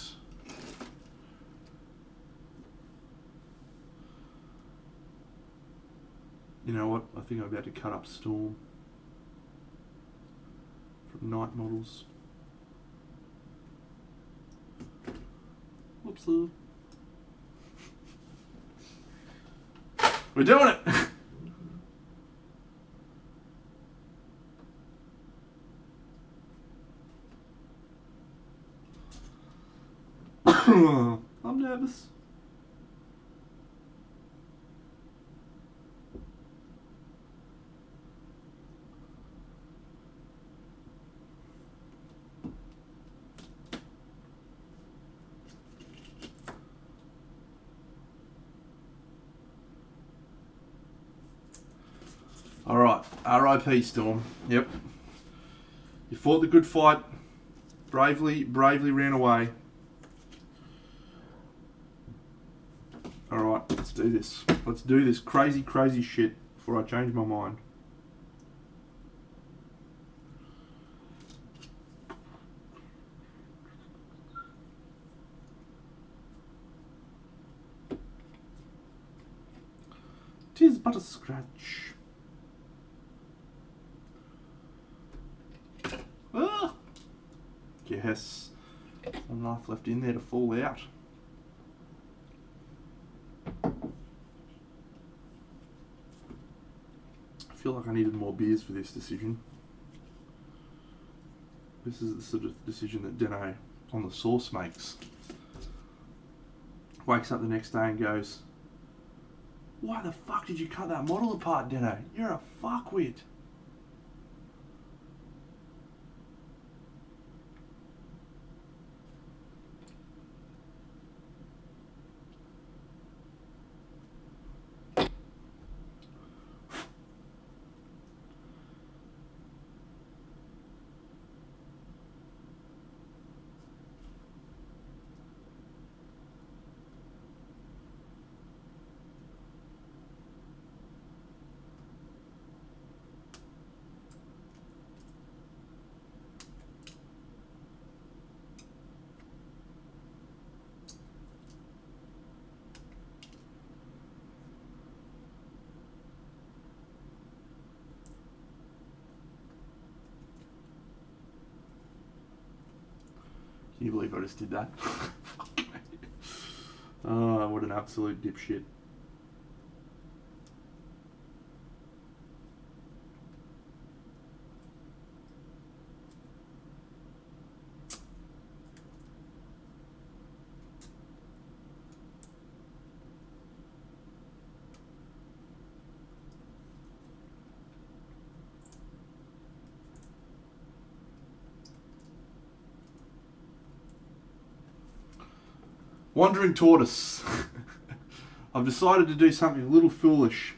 You know what? I think I'm about to cut up Storm from Night Models. Whoops. We're doing it! I'm nervous. Alright, R.I.P. Storm. Yep. You fought the good fight. Bravely ran away. Alright, let's do this. Let's do this crazy shit before I change my mind. Tis but a scratch. Ah! Yes. Some knife left in there to fall out. I feel like I needed more beers for this decision. This is the sort of decision that Deno on the Source makes. Wakes up the next day and goes, "Why the fuck did you cut that model apart, Deno? You're a fuckwit." Can you believe I just did that? Oh, what an absolute dipshit. Wandering tortoise. I've decided to do something a little foolish.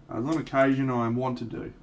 As on occasion I want to do.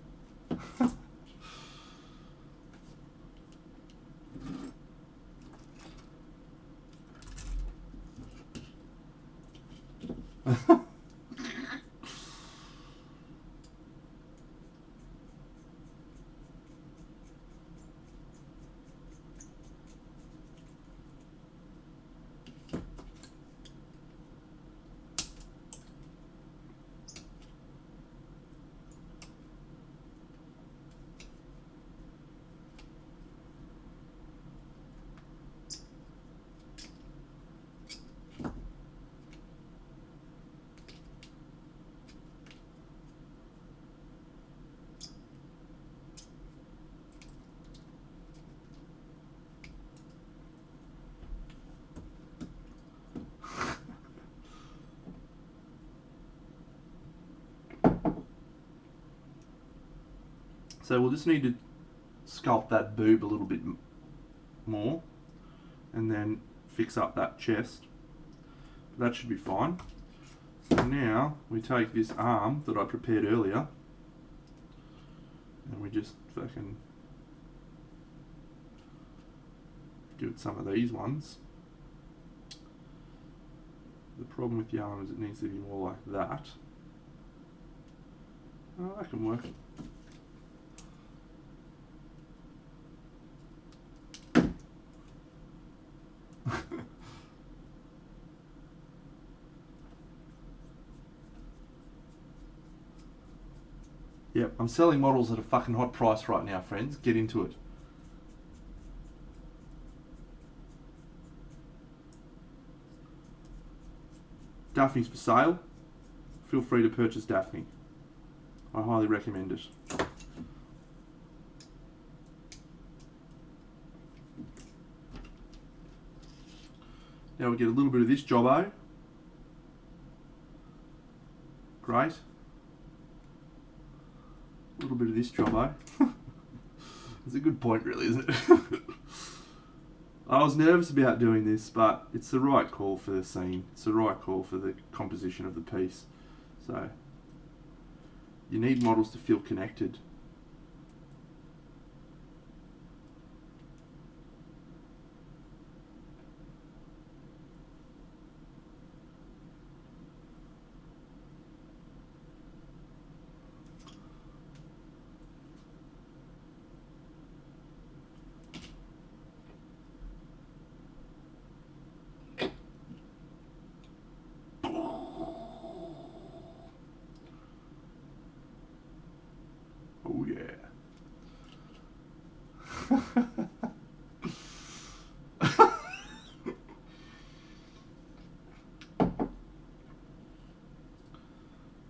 So we'll just need to sculpt that boob a little bit more and then fix up that chest. That should be fine. So now we take this arm that I prepared earlier and we just fucking give it some of these ones. The problem with the arm is it needs to be more like that. Oh, that can work. Yep, I'm selling models at a fucking hot price right now, friends. Get into it. Daphne's for sale. Feel free to purchase Daphne. I highly recommend it. Now we get a little bit of this jobbo. Great. A little bit of this jobbo. It's a good point, really, isn't it? I was nervous about doing this, but it's the right call for the scene. It's the right call for the composition of the piece. So, you need models to feel connected. Oh yeah.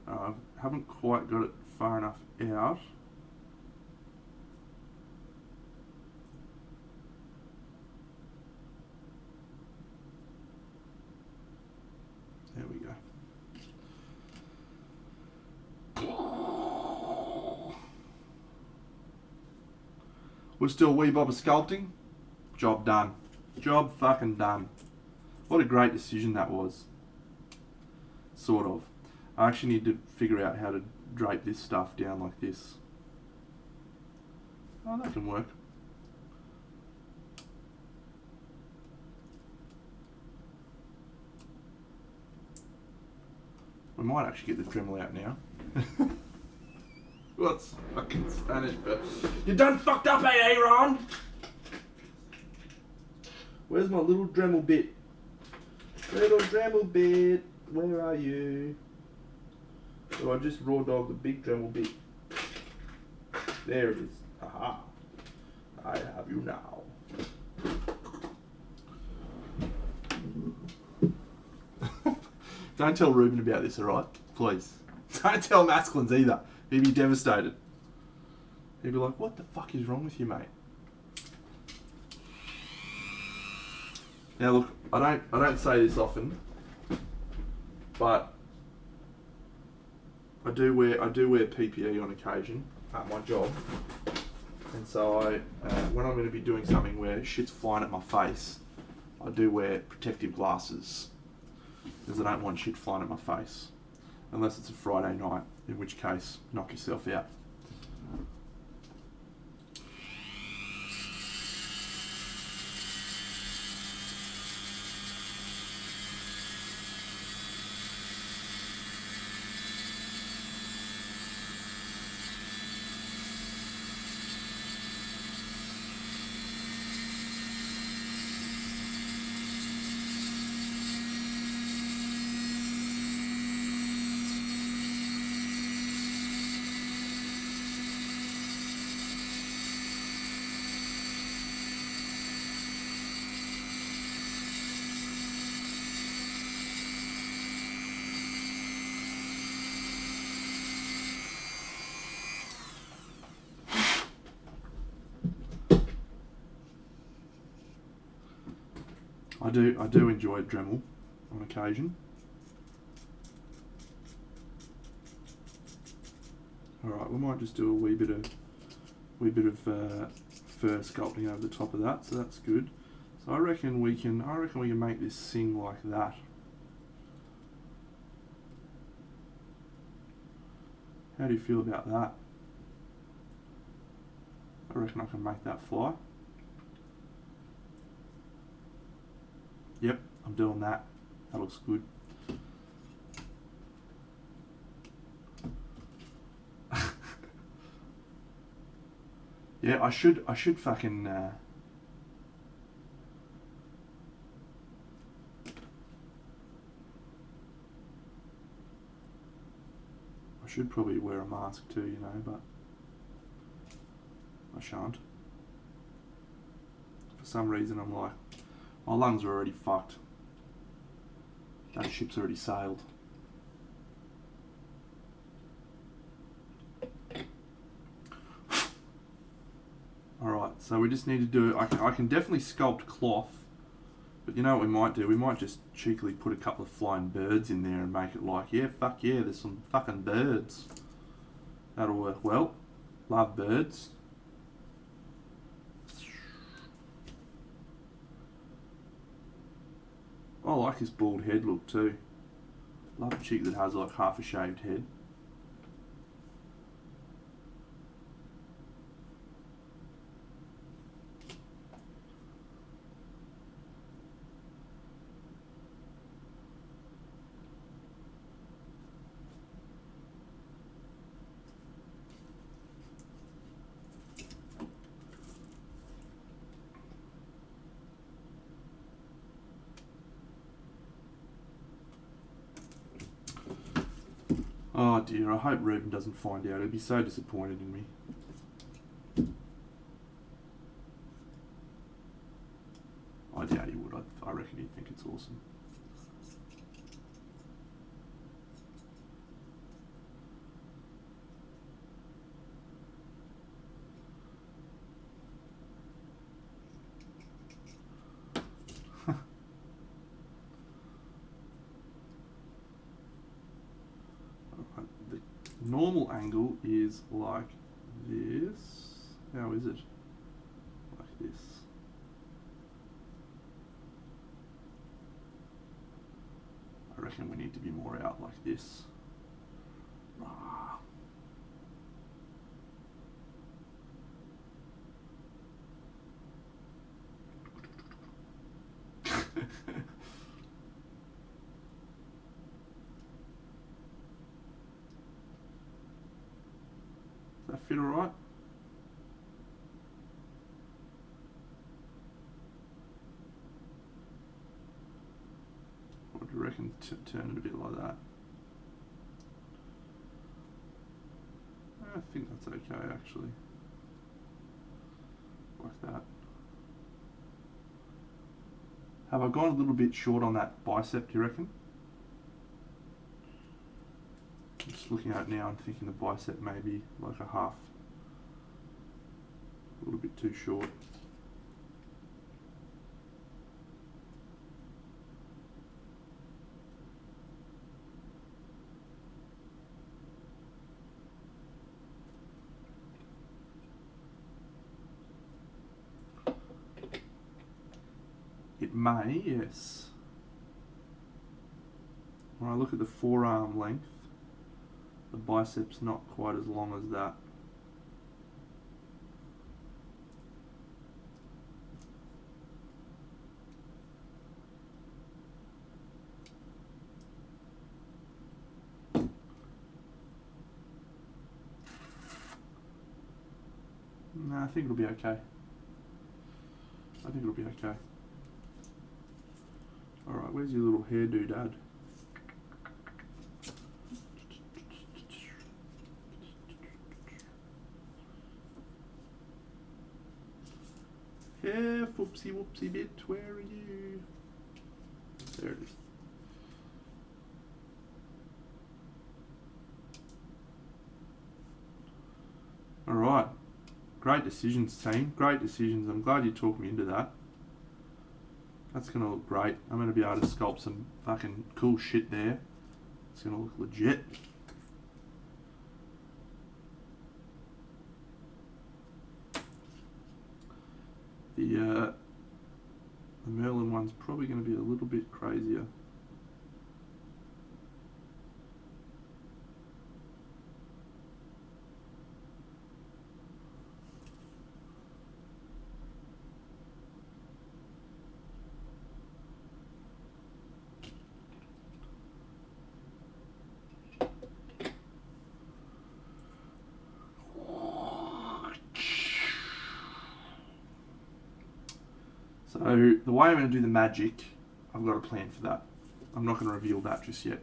I haven't quite got it far enough out. There we go. We're still wee bob of sculpting. Job done. Job fucking done. What a great decision that was. Sort of. I actually need to figure out how to drape this stuff down like this. Oh, that can work. We might actually get the Dremel out now. What's fucking Spanish, but you done fucked up, Aaron? Where's my little Dremel bit? Little Dremel bit, where are you? So I just raw dog the big Dremel bit. There it is. Haha. I have you now. Don't tell Ruben about this, alright? Please. Don't tell Masculines either. He'd be devastated. He'd be like, what the fuck is wrong with you, mate? Now look, I don't say this often, but I do wear PPE on occasion at my job, and so when I'm going to be doing something where shit's flying at my face, I do wear protective glasses because I don't want shit flying at my face, unless it's a Friday night, in which case knock yourself out. I do enjoy Dremel on occasion. Alright, we might just do a wee bit of fur sculpting over the top of that, so that's good. So I reckon we can make this sing like that. How do you feel about that? I reckon I can make that fly. Yep, I'm doing that. That looks good. Yeah, I should fucking I should probably wear a mask too, you know, but I shan't. For some reason I'm like, my lungs are already fucked. That ship's already sailed. Alright, so we just need to do, I can definitely sculpt cloth, but you know what we might do? We might just cheekily put a couple of flying birds in there and make it like, yeah, fuck yeah, there's some fucking birds. That'll work well. Love birds. I like his bald head look too. Love a chick that has like half a shaved head. Oh dear, I hope Ruben doesn't find out. He'd be so disappointed in me. I doubt he would. I reckon he'd think it's awesome. The normal angle is like this. How is it? Like this. I reckon we need to be more out like this. Ah. Does that fit alright? What do you reckon? Turn it a bit like that. I think that's okay actually. Like that. Have I gone a little bit short on that bicep, do you reckon? I'm just looking at it now and thinking the bicep may be like a little bit too short. it may, yes. When I look at the forearm length, the bicep's not quite as long as that. No, I think it'll be okay. I think it'll be okay. Alright, where's your little hairdo, Dad? Yeah, foopsie whoopsie bit, where are you? There it is. Alright. Great decisions, team. Great decisions. I'm glad you talked me into that. That's going to look great. I'm going to be able to sculpt some fucking cool shit there. It's going to look legit. The Merlin one's probably going to be a little bit crazier. So the way I'm going to do the magic, I've got a plan for that. I'm not going to reveal that just yet.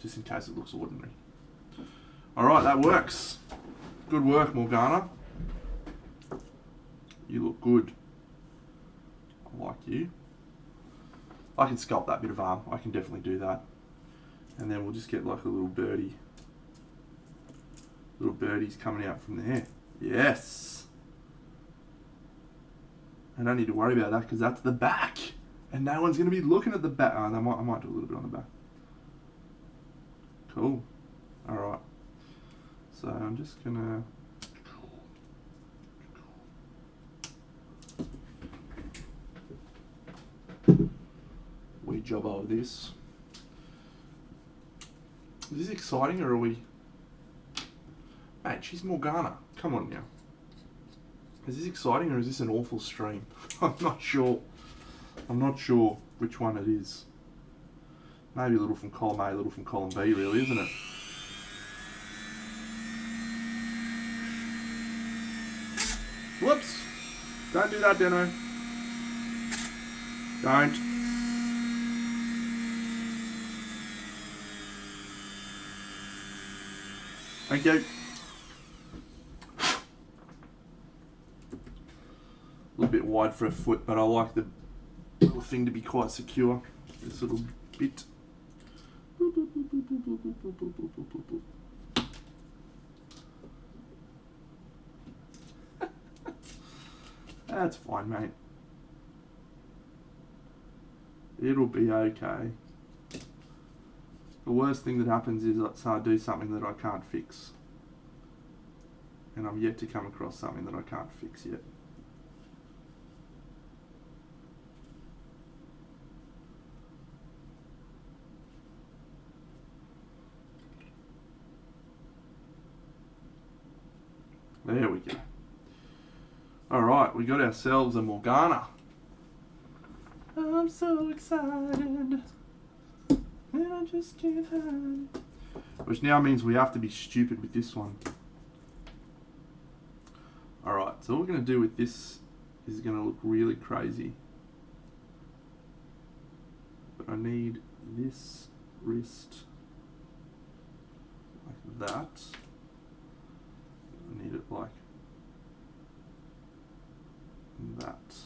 Just in case it looks ordinary. Alright, that works. Good work, Morgana. You look good. I like you. I can sculpt that bit of arm. I can definitely do that. And then we'll just get like a little birdie. Little birdies coming out from there. Yes! I don't need to worry about that because that's the back. And no one's going to be looking at the back. Oh, I might do a little bit on the back. Cool. Alright. So I'm just going to... wee job over this. Is this exciting or are we... Mate, she's Morgana. Come on now. Is this exciting or is this an awful stream? I'm not sure. I'm not sure which one it is. Maybe a little from column A, a little from column B, really, isn't it? Whoops! Don't do that, Deno. Don't. Thank you. A little bit wide for a foot, but I like the little thing to be quite secure. This little bit. That's fine, mate. It'll be okay. The worst thing that happens is I do something that I can't fix. And I'm yet to come across something that I can't fix yet. There we go. Alright, we got ourselves a Morgana. I'm so excited. And I just can't hide it. Which now means we have to be stupid with this one. Alright, so what we're going to do with this is going to look really crazy. But I need this wrist like that. I need it like that.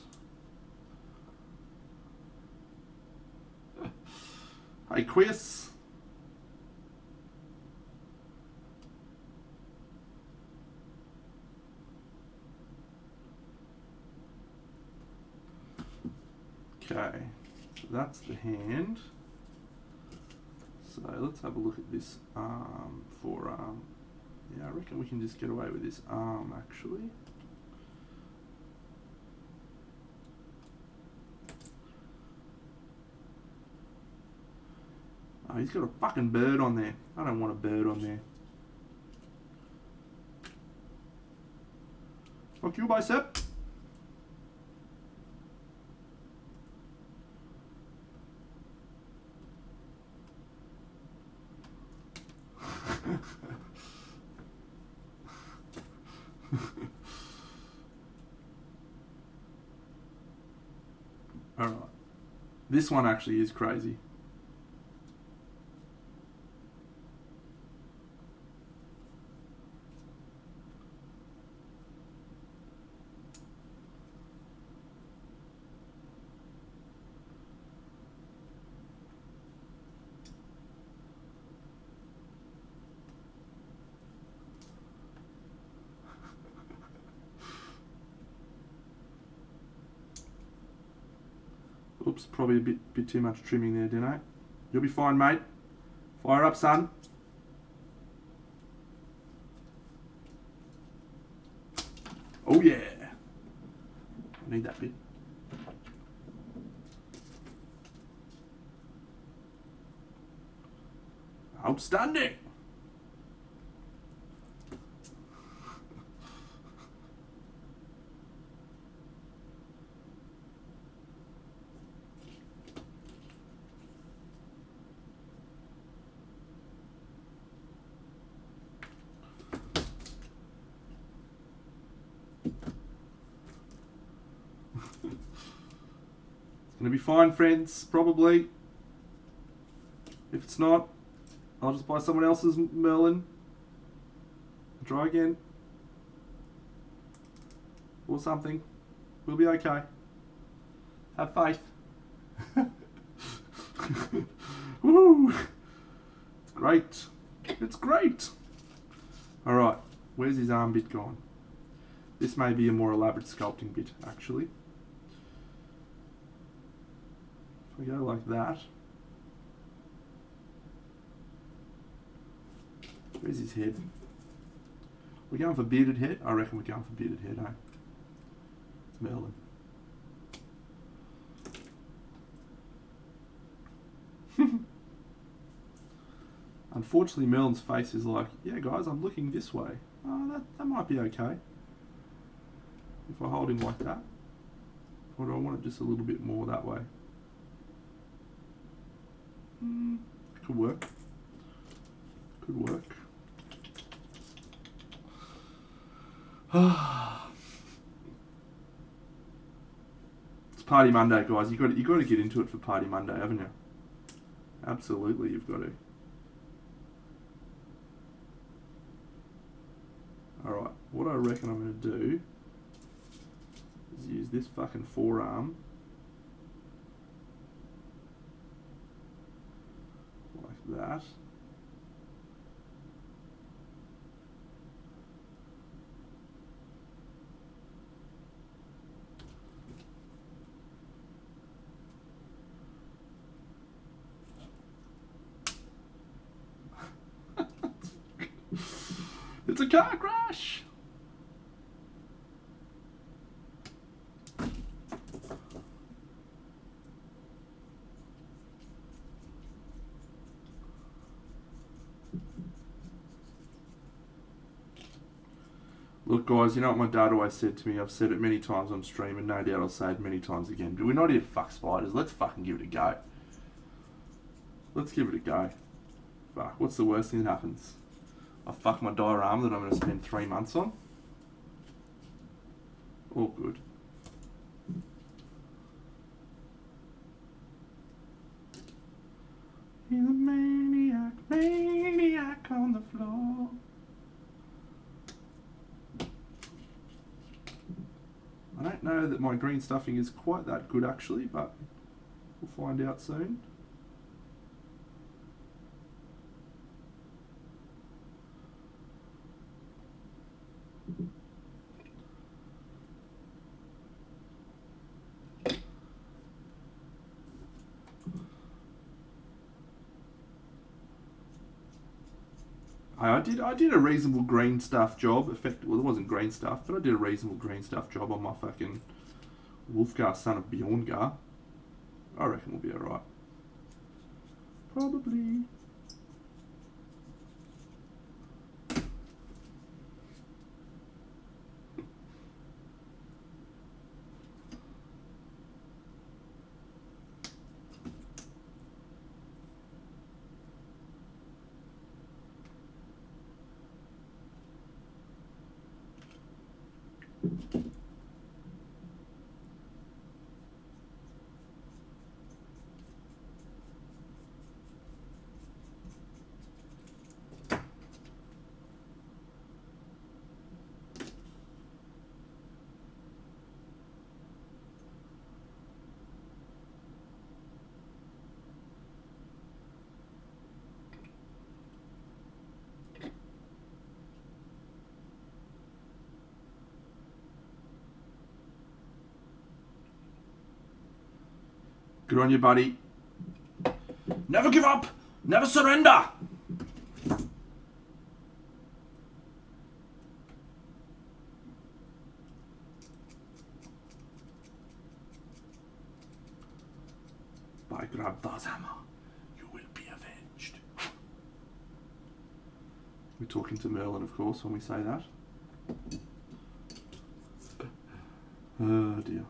Hey, Quiz. Okay, so that's the hand. So let's have a look at this forearm. Yeah, I reckon we can just get away with this arm actually. Oh, he's got a fucking bird on there. I don't want a bird on there. Fuck you, bicep. Alright. This one actually is crazy. Oops, probably a bit too much trimming there, didn't I? You'll be fine, mate. Fire up, son. Oh yeah. I need that bit. Outstanding. It's going to be fine, friends, probably. If it's not, I'll just buy someone else's Merlin. Try again. Or something. We'll be okay. Have faith. Woo! It's great. It's great. Alright, where's his arm bit gone? This may be a more elaborate sculpting bit, actually. If we go like that. Where's his head? We're going for bearded head? I reckon we're going for bearded head, eh? It's Merlin. Unfortunately, Merlin's face is like, yeah guys, I'm looking this way. Oh, that might be okay. If I hold him like that. Or do I want it just a little bit more that way? Could work. Could work. It's Party Monday, guys. You got to get into it for Party Monday, haven't you? Absolutely, you've got to. Alright, what I reckon I'm going to do is use this fucking forearm like that. It's a car crash! Look guys, you know what my dad always said to me? I've said it many times on stream and no doubt I'll say it many times again. But we're not here to fuck spiders. Let's fucking give it a go. Let's give it a go. Fuck, what's the worst thing that happens? I fuck my diorama that I'm going to spend 3 months on. All good. He's a maniac, maniac on the floor. I don't know that my green stuffing is quite that good actually, but we'll find out soon. I did a reasonable green stuff job. Well, it wasn't green stuff, but I did a reasonable green stuff job on my fucking Wolfgar, son of Bjorngar. I reckon we'll be alright. Probably. Good on you, buddy. Never give up. Never surrender. By Grabdar's hammer, you will be avenged. We're talking to Merlin, of course, when we say that. Oh dear.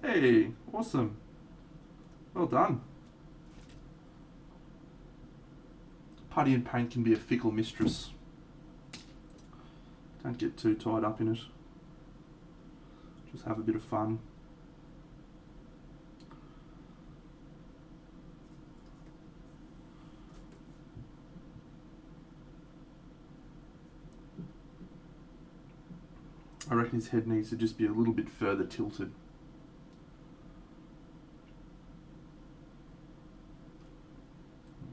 Hey, awesome. Well done. Putty and paint can be a fickle mistress. Don't get too tied up in it. Just have a bit of fun. I reckon his head needs to just be a little bit further tilted.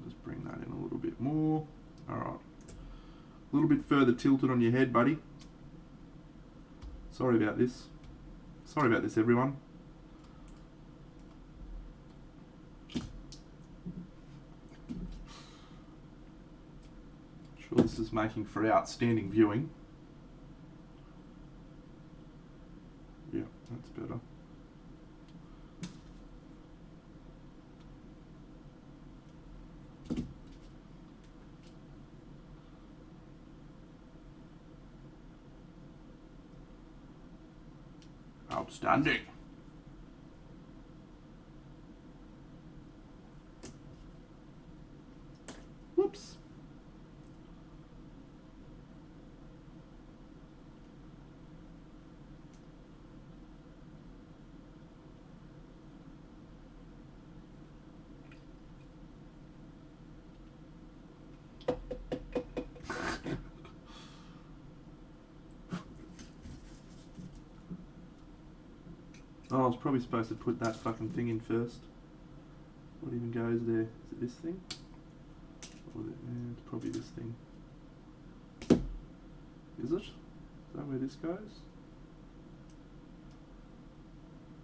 Just bring that in a little bit more. Alright. A little bit further tilted on your head, buddy. Sorry about this. Sorry about this, everyone. Sure, this is making for outstanding viewing. Yeah, that's better. Outstanding. Whoops. Oh, I was probably supposed to put that fucking thing in first. What even goes there? Is it this thing? Or is it, yeah, it's probably this thing. Is it? Is that where this goes?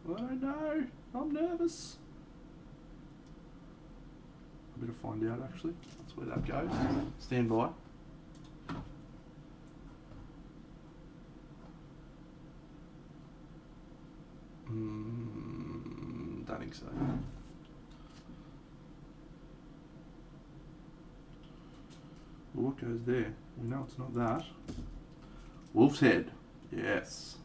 I don't know. I'm nervous. I better find out actually. That's where that goes. Stand by. Don't think so. Well, what goes there? We know it's not that. Wolf's head. Yes.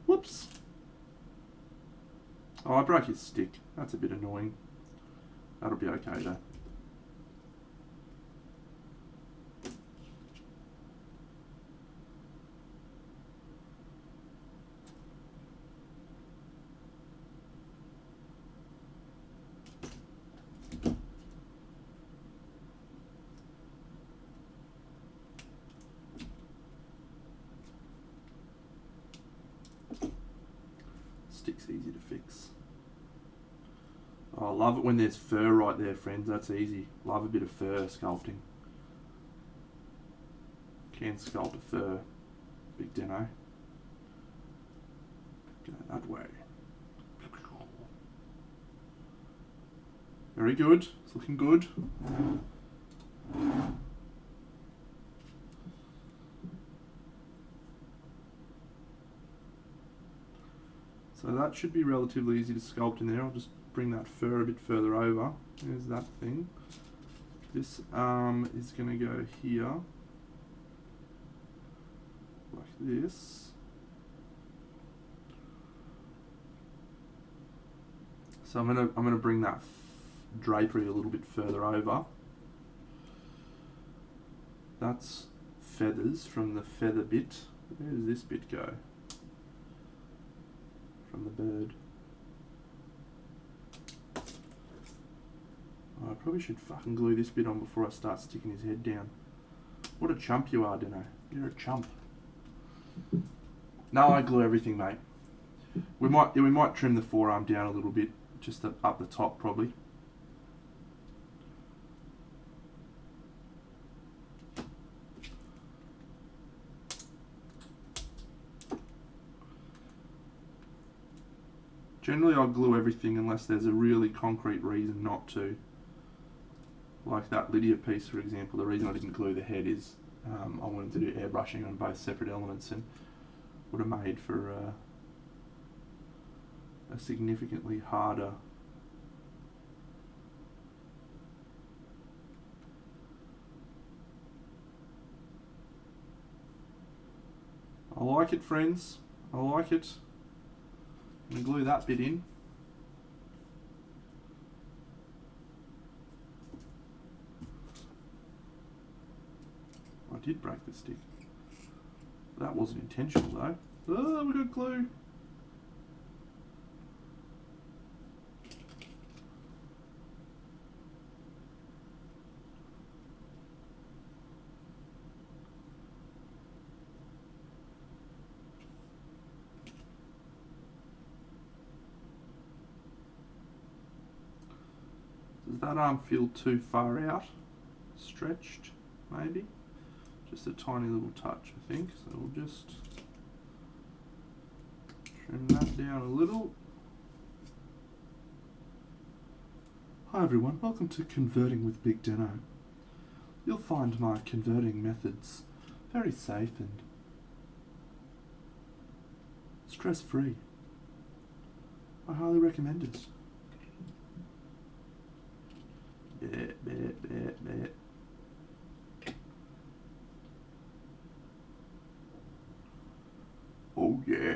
Whoops. Oh, I broke his stick. That's a bit annoying. That'll be okay though. stick's easy to fix. Oh, I love it when there's fur right there, friends. That's easy. Love a bit of fur sculpting. Can sculpt a fur. Big deno. Go that way. Very good. It's looking good. So that should be relatively easy to sculpt in there. I'll just bring that fur a bit further over. There's that thing. This arm is going to go here, like this. So I'm gonna bring that drapery a little bit further over. That's feathers from the feather bit. Where does this bit go? From the bird. Oh, I probably should fucking glue this bit on before I start sticking his head down. What a chump you are, Dino. You're a chump. No, I glue everything, mate. We might trim the forearm down a little bit, just up the top probably. Generally I'll glue everything unless there's a really concrete reason not to. Like that Lydia piece, for example, the reason I didn't glue the head is I wanted to do airbrushing on both separate elements and would have made for a significantly harder I like it, friends. I like it. I'm going to glue that bit in. I did break the stick. That wasn't intentional though. Oh, we got glue. Does that arm feel too far out? Stretched, maybe? Just a tiny little touch, I think. So we'll just trim that down a little. Hi everyone, welcome to Converting with Big Deno. You'll find my converting methods very safe and stress-free. I highly recommend it. Oh yeah.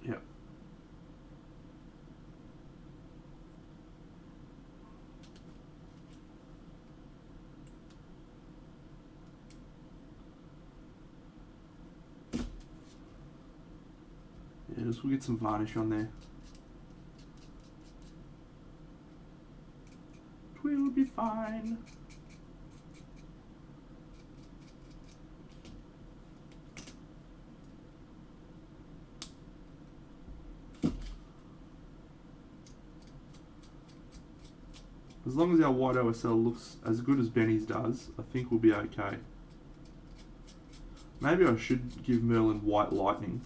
Yep. Yeah, we'll get some varnish on there. We'll be fine. As long as our white OSL looks as good as Benny's does, I think we'll be okay. Maybe I should give Merlin white lightning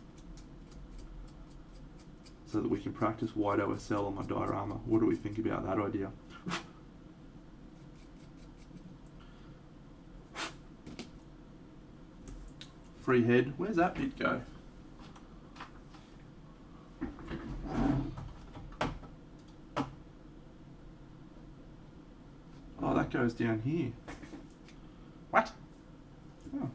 so that we can practice white OSL on my diorama. What do we think about that idea? Free head. Where's that bit go? Oh, that goes down here. What? Oh.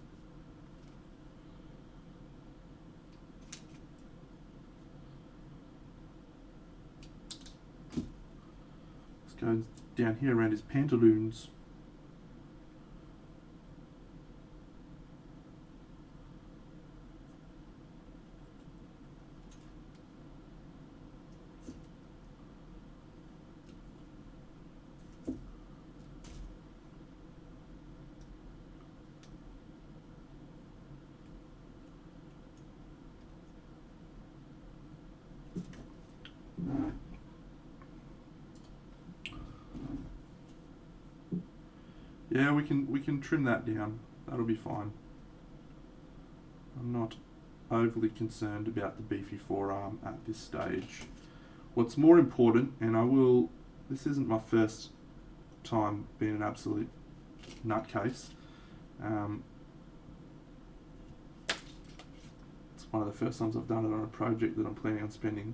This goes down here around his pantaloons. Yeah, we can trim that down. That'll be fine. I'm not overly concerned about the beefy forearm at this stage. What's more important, and this isn't my first time being an absolute nutcase. It's one of the first times I've done it on a project that I'm planning on spending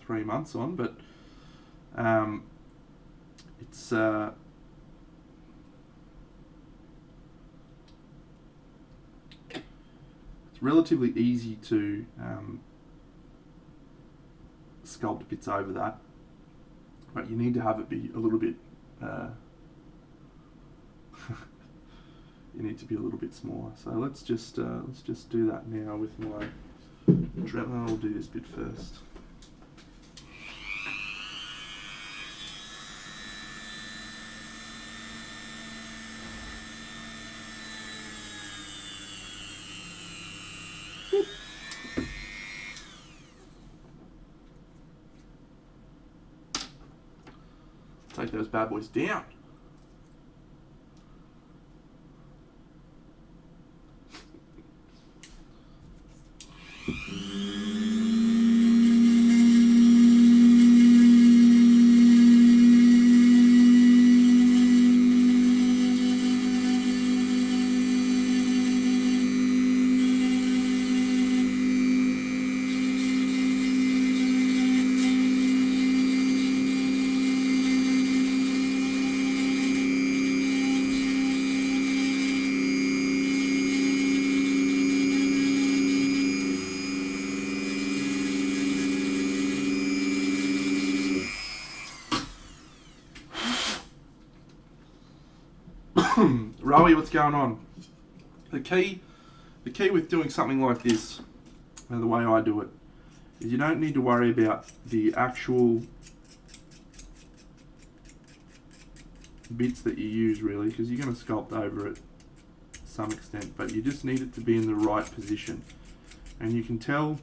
3 months on, but it's relatively easy to sculpt bits over that, but you need to have it be a little bit you need to be a little bit smaller. So let's just do that now with my Dremel. I'll do this bit first. Take those bad boys down. Rowie, what's going on? The key with doing something like this, and the way I do it, is you don't need to worry about the actual bits that you use really, because you're going to sculpt over it to some extent, but you just need it to be in the right position. And you can tell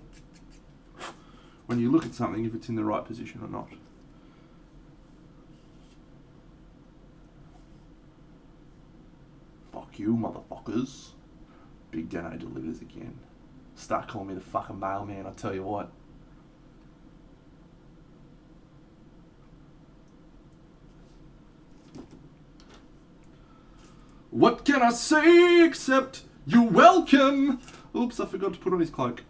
when you look at something if it's in the right position or not. Fuck you, motherfuckers. Big Dano delivers again. Start calling me the fucking mailman, I tell you what. What can I say except you're welcome? Oops, I forgot to put on his cloak.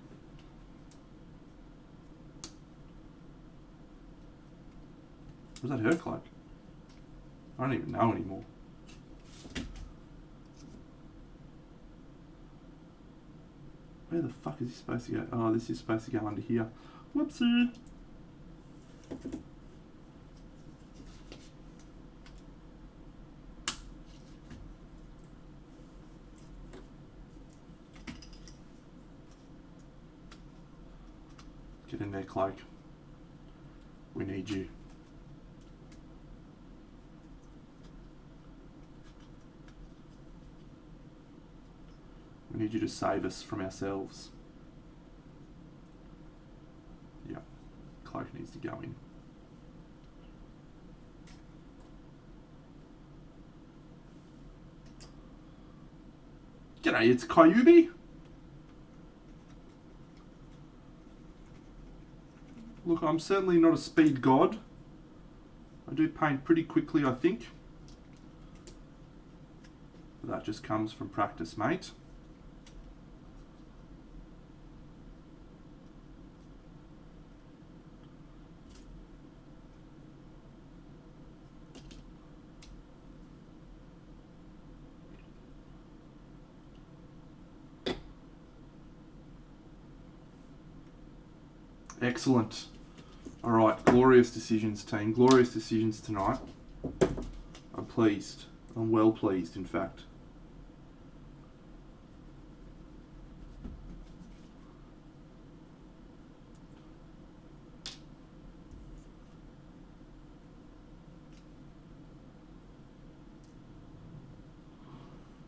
Was that her cloak? I don't even know anymore. Where the fuck is he supposed to go? Oh, this is supposed to go under here. Whoopsie. Get in there, cloak. We need you. We need you to save us from ourselves. Yeah, cloak needs to go in. G'day, it's Kyubi. Look, I'm certainly not a speed god. I do paint pretty quickly, I think. But that just comes from practice, mate. Excellent. All right, glorious decisions, team. Glorious decisions tonight. I'm pleased. I'm well pleased, in fact.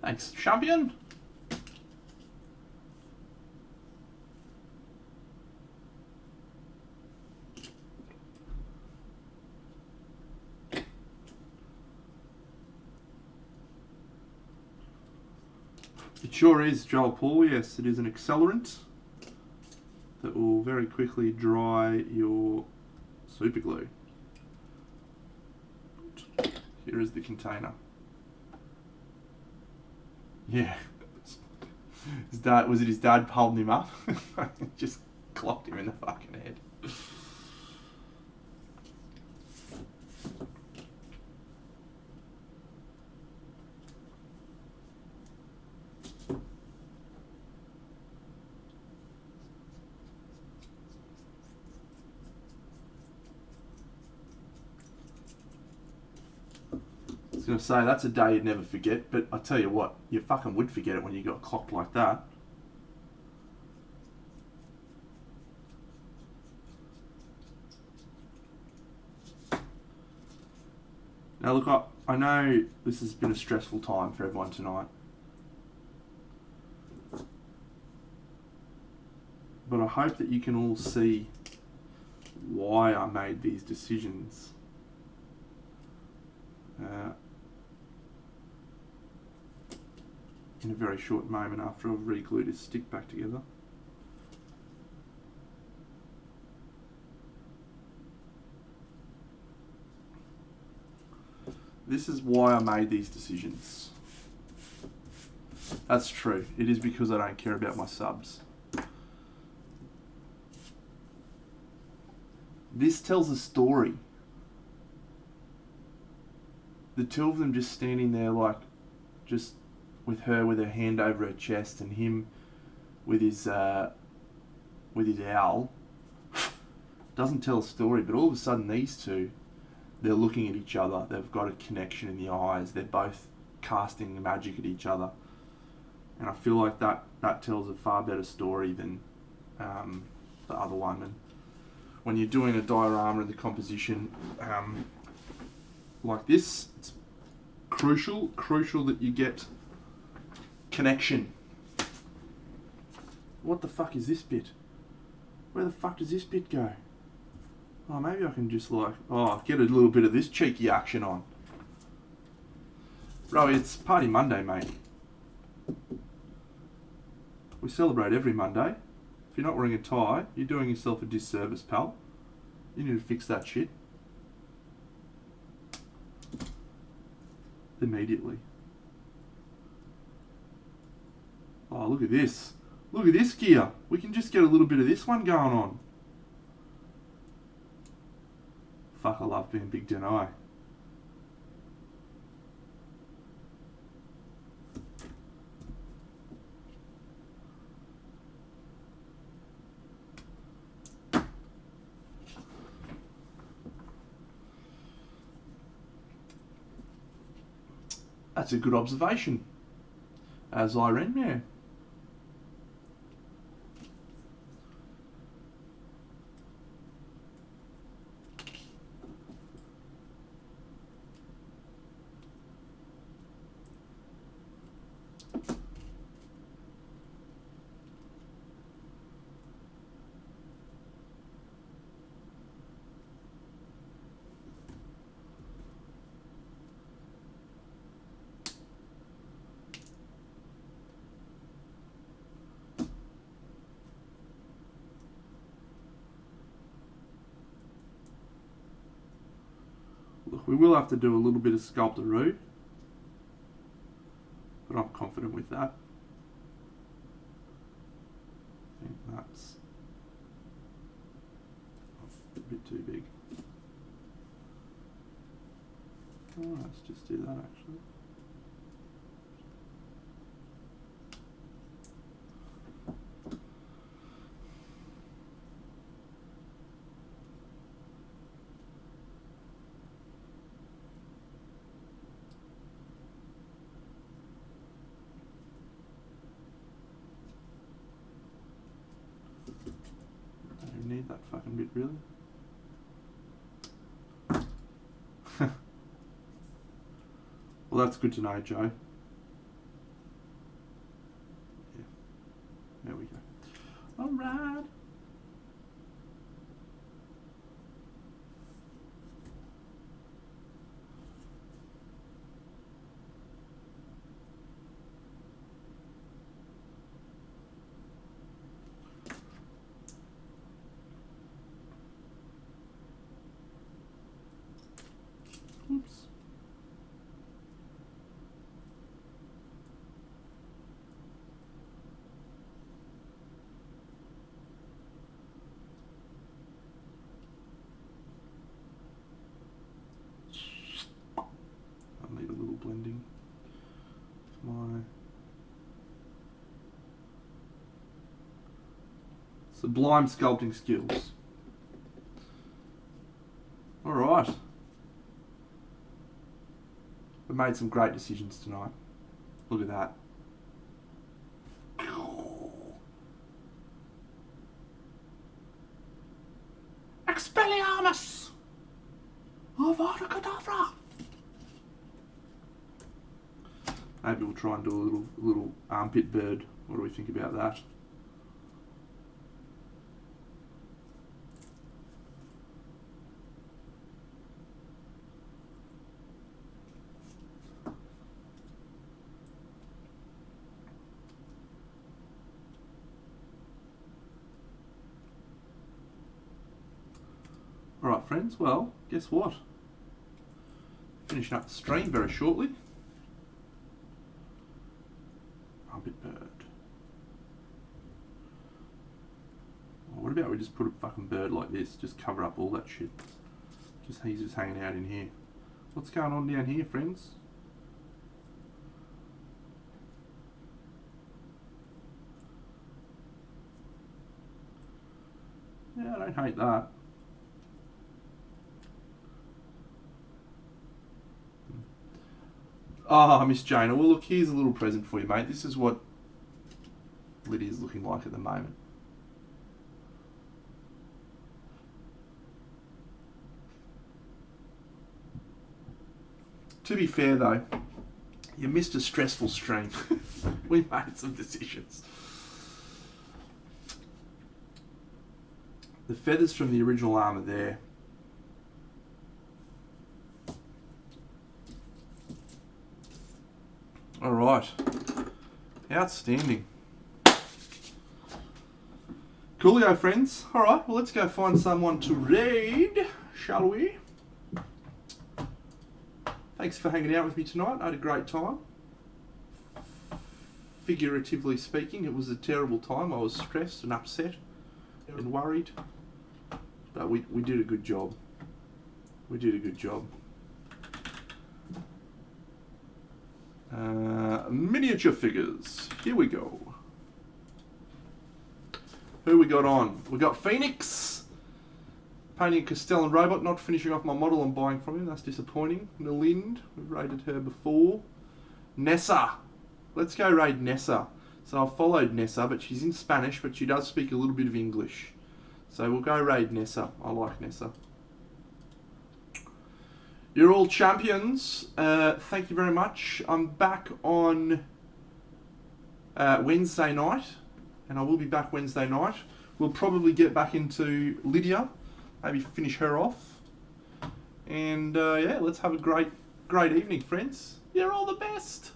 Thanks, champion. It sure is, Joel Paul. Yes, it is an accelerant that will very quickly dry your super glue. Here is the container. Yeah. His dad, was it his dad holding him up? Just clocked him in the fucking head. I was going to say, that's a day you'd never forget, but I tell you what, you fucking would forget it when you got clocked like that. Now look, I know this has been a stressful time for everyone tonight, but I hope that you can all see why I made these decisions. In a very short moment after I've re-glued his stick back together. This is why I made these decisions. That's true. It is because I don't care about my subs. This tells a story. The two of them just standing there like, just with her with her hand over her chest and him with his owl. Doesn't tell a story, but all of a sudden these two, they're looking at each other. They've got a connection in the eyes. They're both casting magic at each other. And I feel like that tells a far better story than the other one. And when you're doing a diorama and the composition like this, it's crucial that you get connection. What the fuck is this bit? Where the fuck does this bit go? Oh, maybe I can just like, get a little bit of this cheeky action on. Bro, it's Party Monday, mate. We celebrate every Monday. If you're not wearing a tie, you're doing yourself a disservice, pal. You need to fix that shit. Immediately. Oh, look at this. Look at this gear. We can just get a little bit of this one going on. Fuck, I love being Big Denai. That's a good observation. As Irene, yeah. Look, we will have to do a little bit of sculptoroo, but I'm confident with that. I think that's a bit too big. Oh, let's just do that actually. Need that fucking bit, really? Well, that's good to know, Joe. Yeah. There we go. All right. Sublime sculpting skills. Alright. We've made some great decisions tonight. Look at that. Expelliarmus! Avada Kedavra! Maybe we'll try and do a little armpit bird. What do we think about that? Alright friends, well, guess what? Finishing up the stream very shortly. Armpit bird. Well, what about we just put a fucking bird like this, just cover up all that shit. He's just hanging out in here. What's going on down here, friends? Yeah, I don't hate that. Oh, Miss Jana. Well, look, here's a little present for you, mate. This is what Lydia's looking like at the moment. To be fair, though, you missed a stressful stream. We made some decisions. The feathers from the original arm are there. All right. Outstanding. Coolio, friends. All right, well, let's go find someone to raid, shall we? Thanks for hanging out with me tonight. I had a great time. Figuratively speaking, it was a terrible time. I was stressed and upset and worried. But we did a good job. We did a good job. Miniature figures. Here we go. Who we got on? We got Phoenix. Painting a Castellan robot, not finishing off my model I'm buying from him. That's disappointing. Nalind, we've raided her before. Nessa. Let's go raid Nessa. So I've followed Nessa, but she's in Spanish, but she does speak a little bit of English. So we'll go raid Nessa. I like Nessa. You're all champions. Thank you very much. I'm back on Wednesday night, and I will be back Wednesday night. We'll probably get back into Lydia, maybe finish her off. And yeah, let's have a great evening, friends. You're all the best.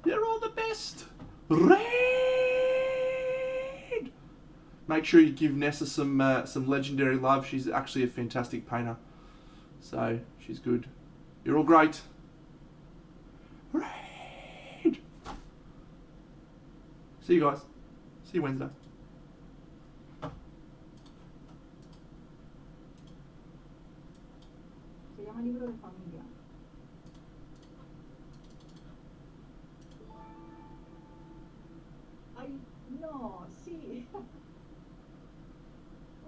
You're all the best. Raid! Make sure you give Nessa some legendary love. She's actually a fantastic painter. So, she's good. You're all great. Raid! See you guys. See you Wednesday. Se llama libro de familia. Ay, no, sí.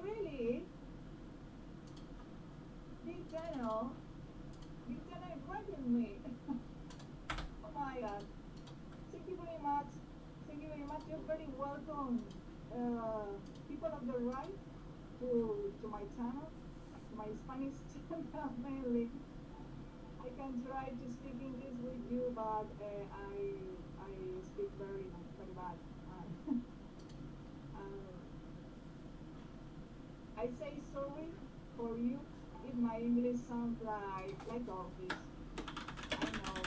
Really? Big channel frightened me. Oh my god. Thank you very much. Thank you very much. You're very welcome. People of the right to my channel, to my Spanish channel mainly. I can try to speak English with you, but I speak very bad. I say sorry for you if my English sounds like office. I know.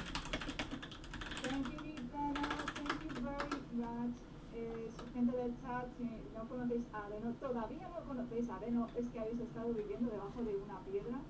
Thank you, Vitana. Thank you very much. Su gente del chat, si no conocéis a Adeno, todavía no conocéis a Adeno, es que habéis estado viviendo debajo de una piedra.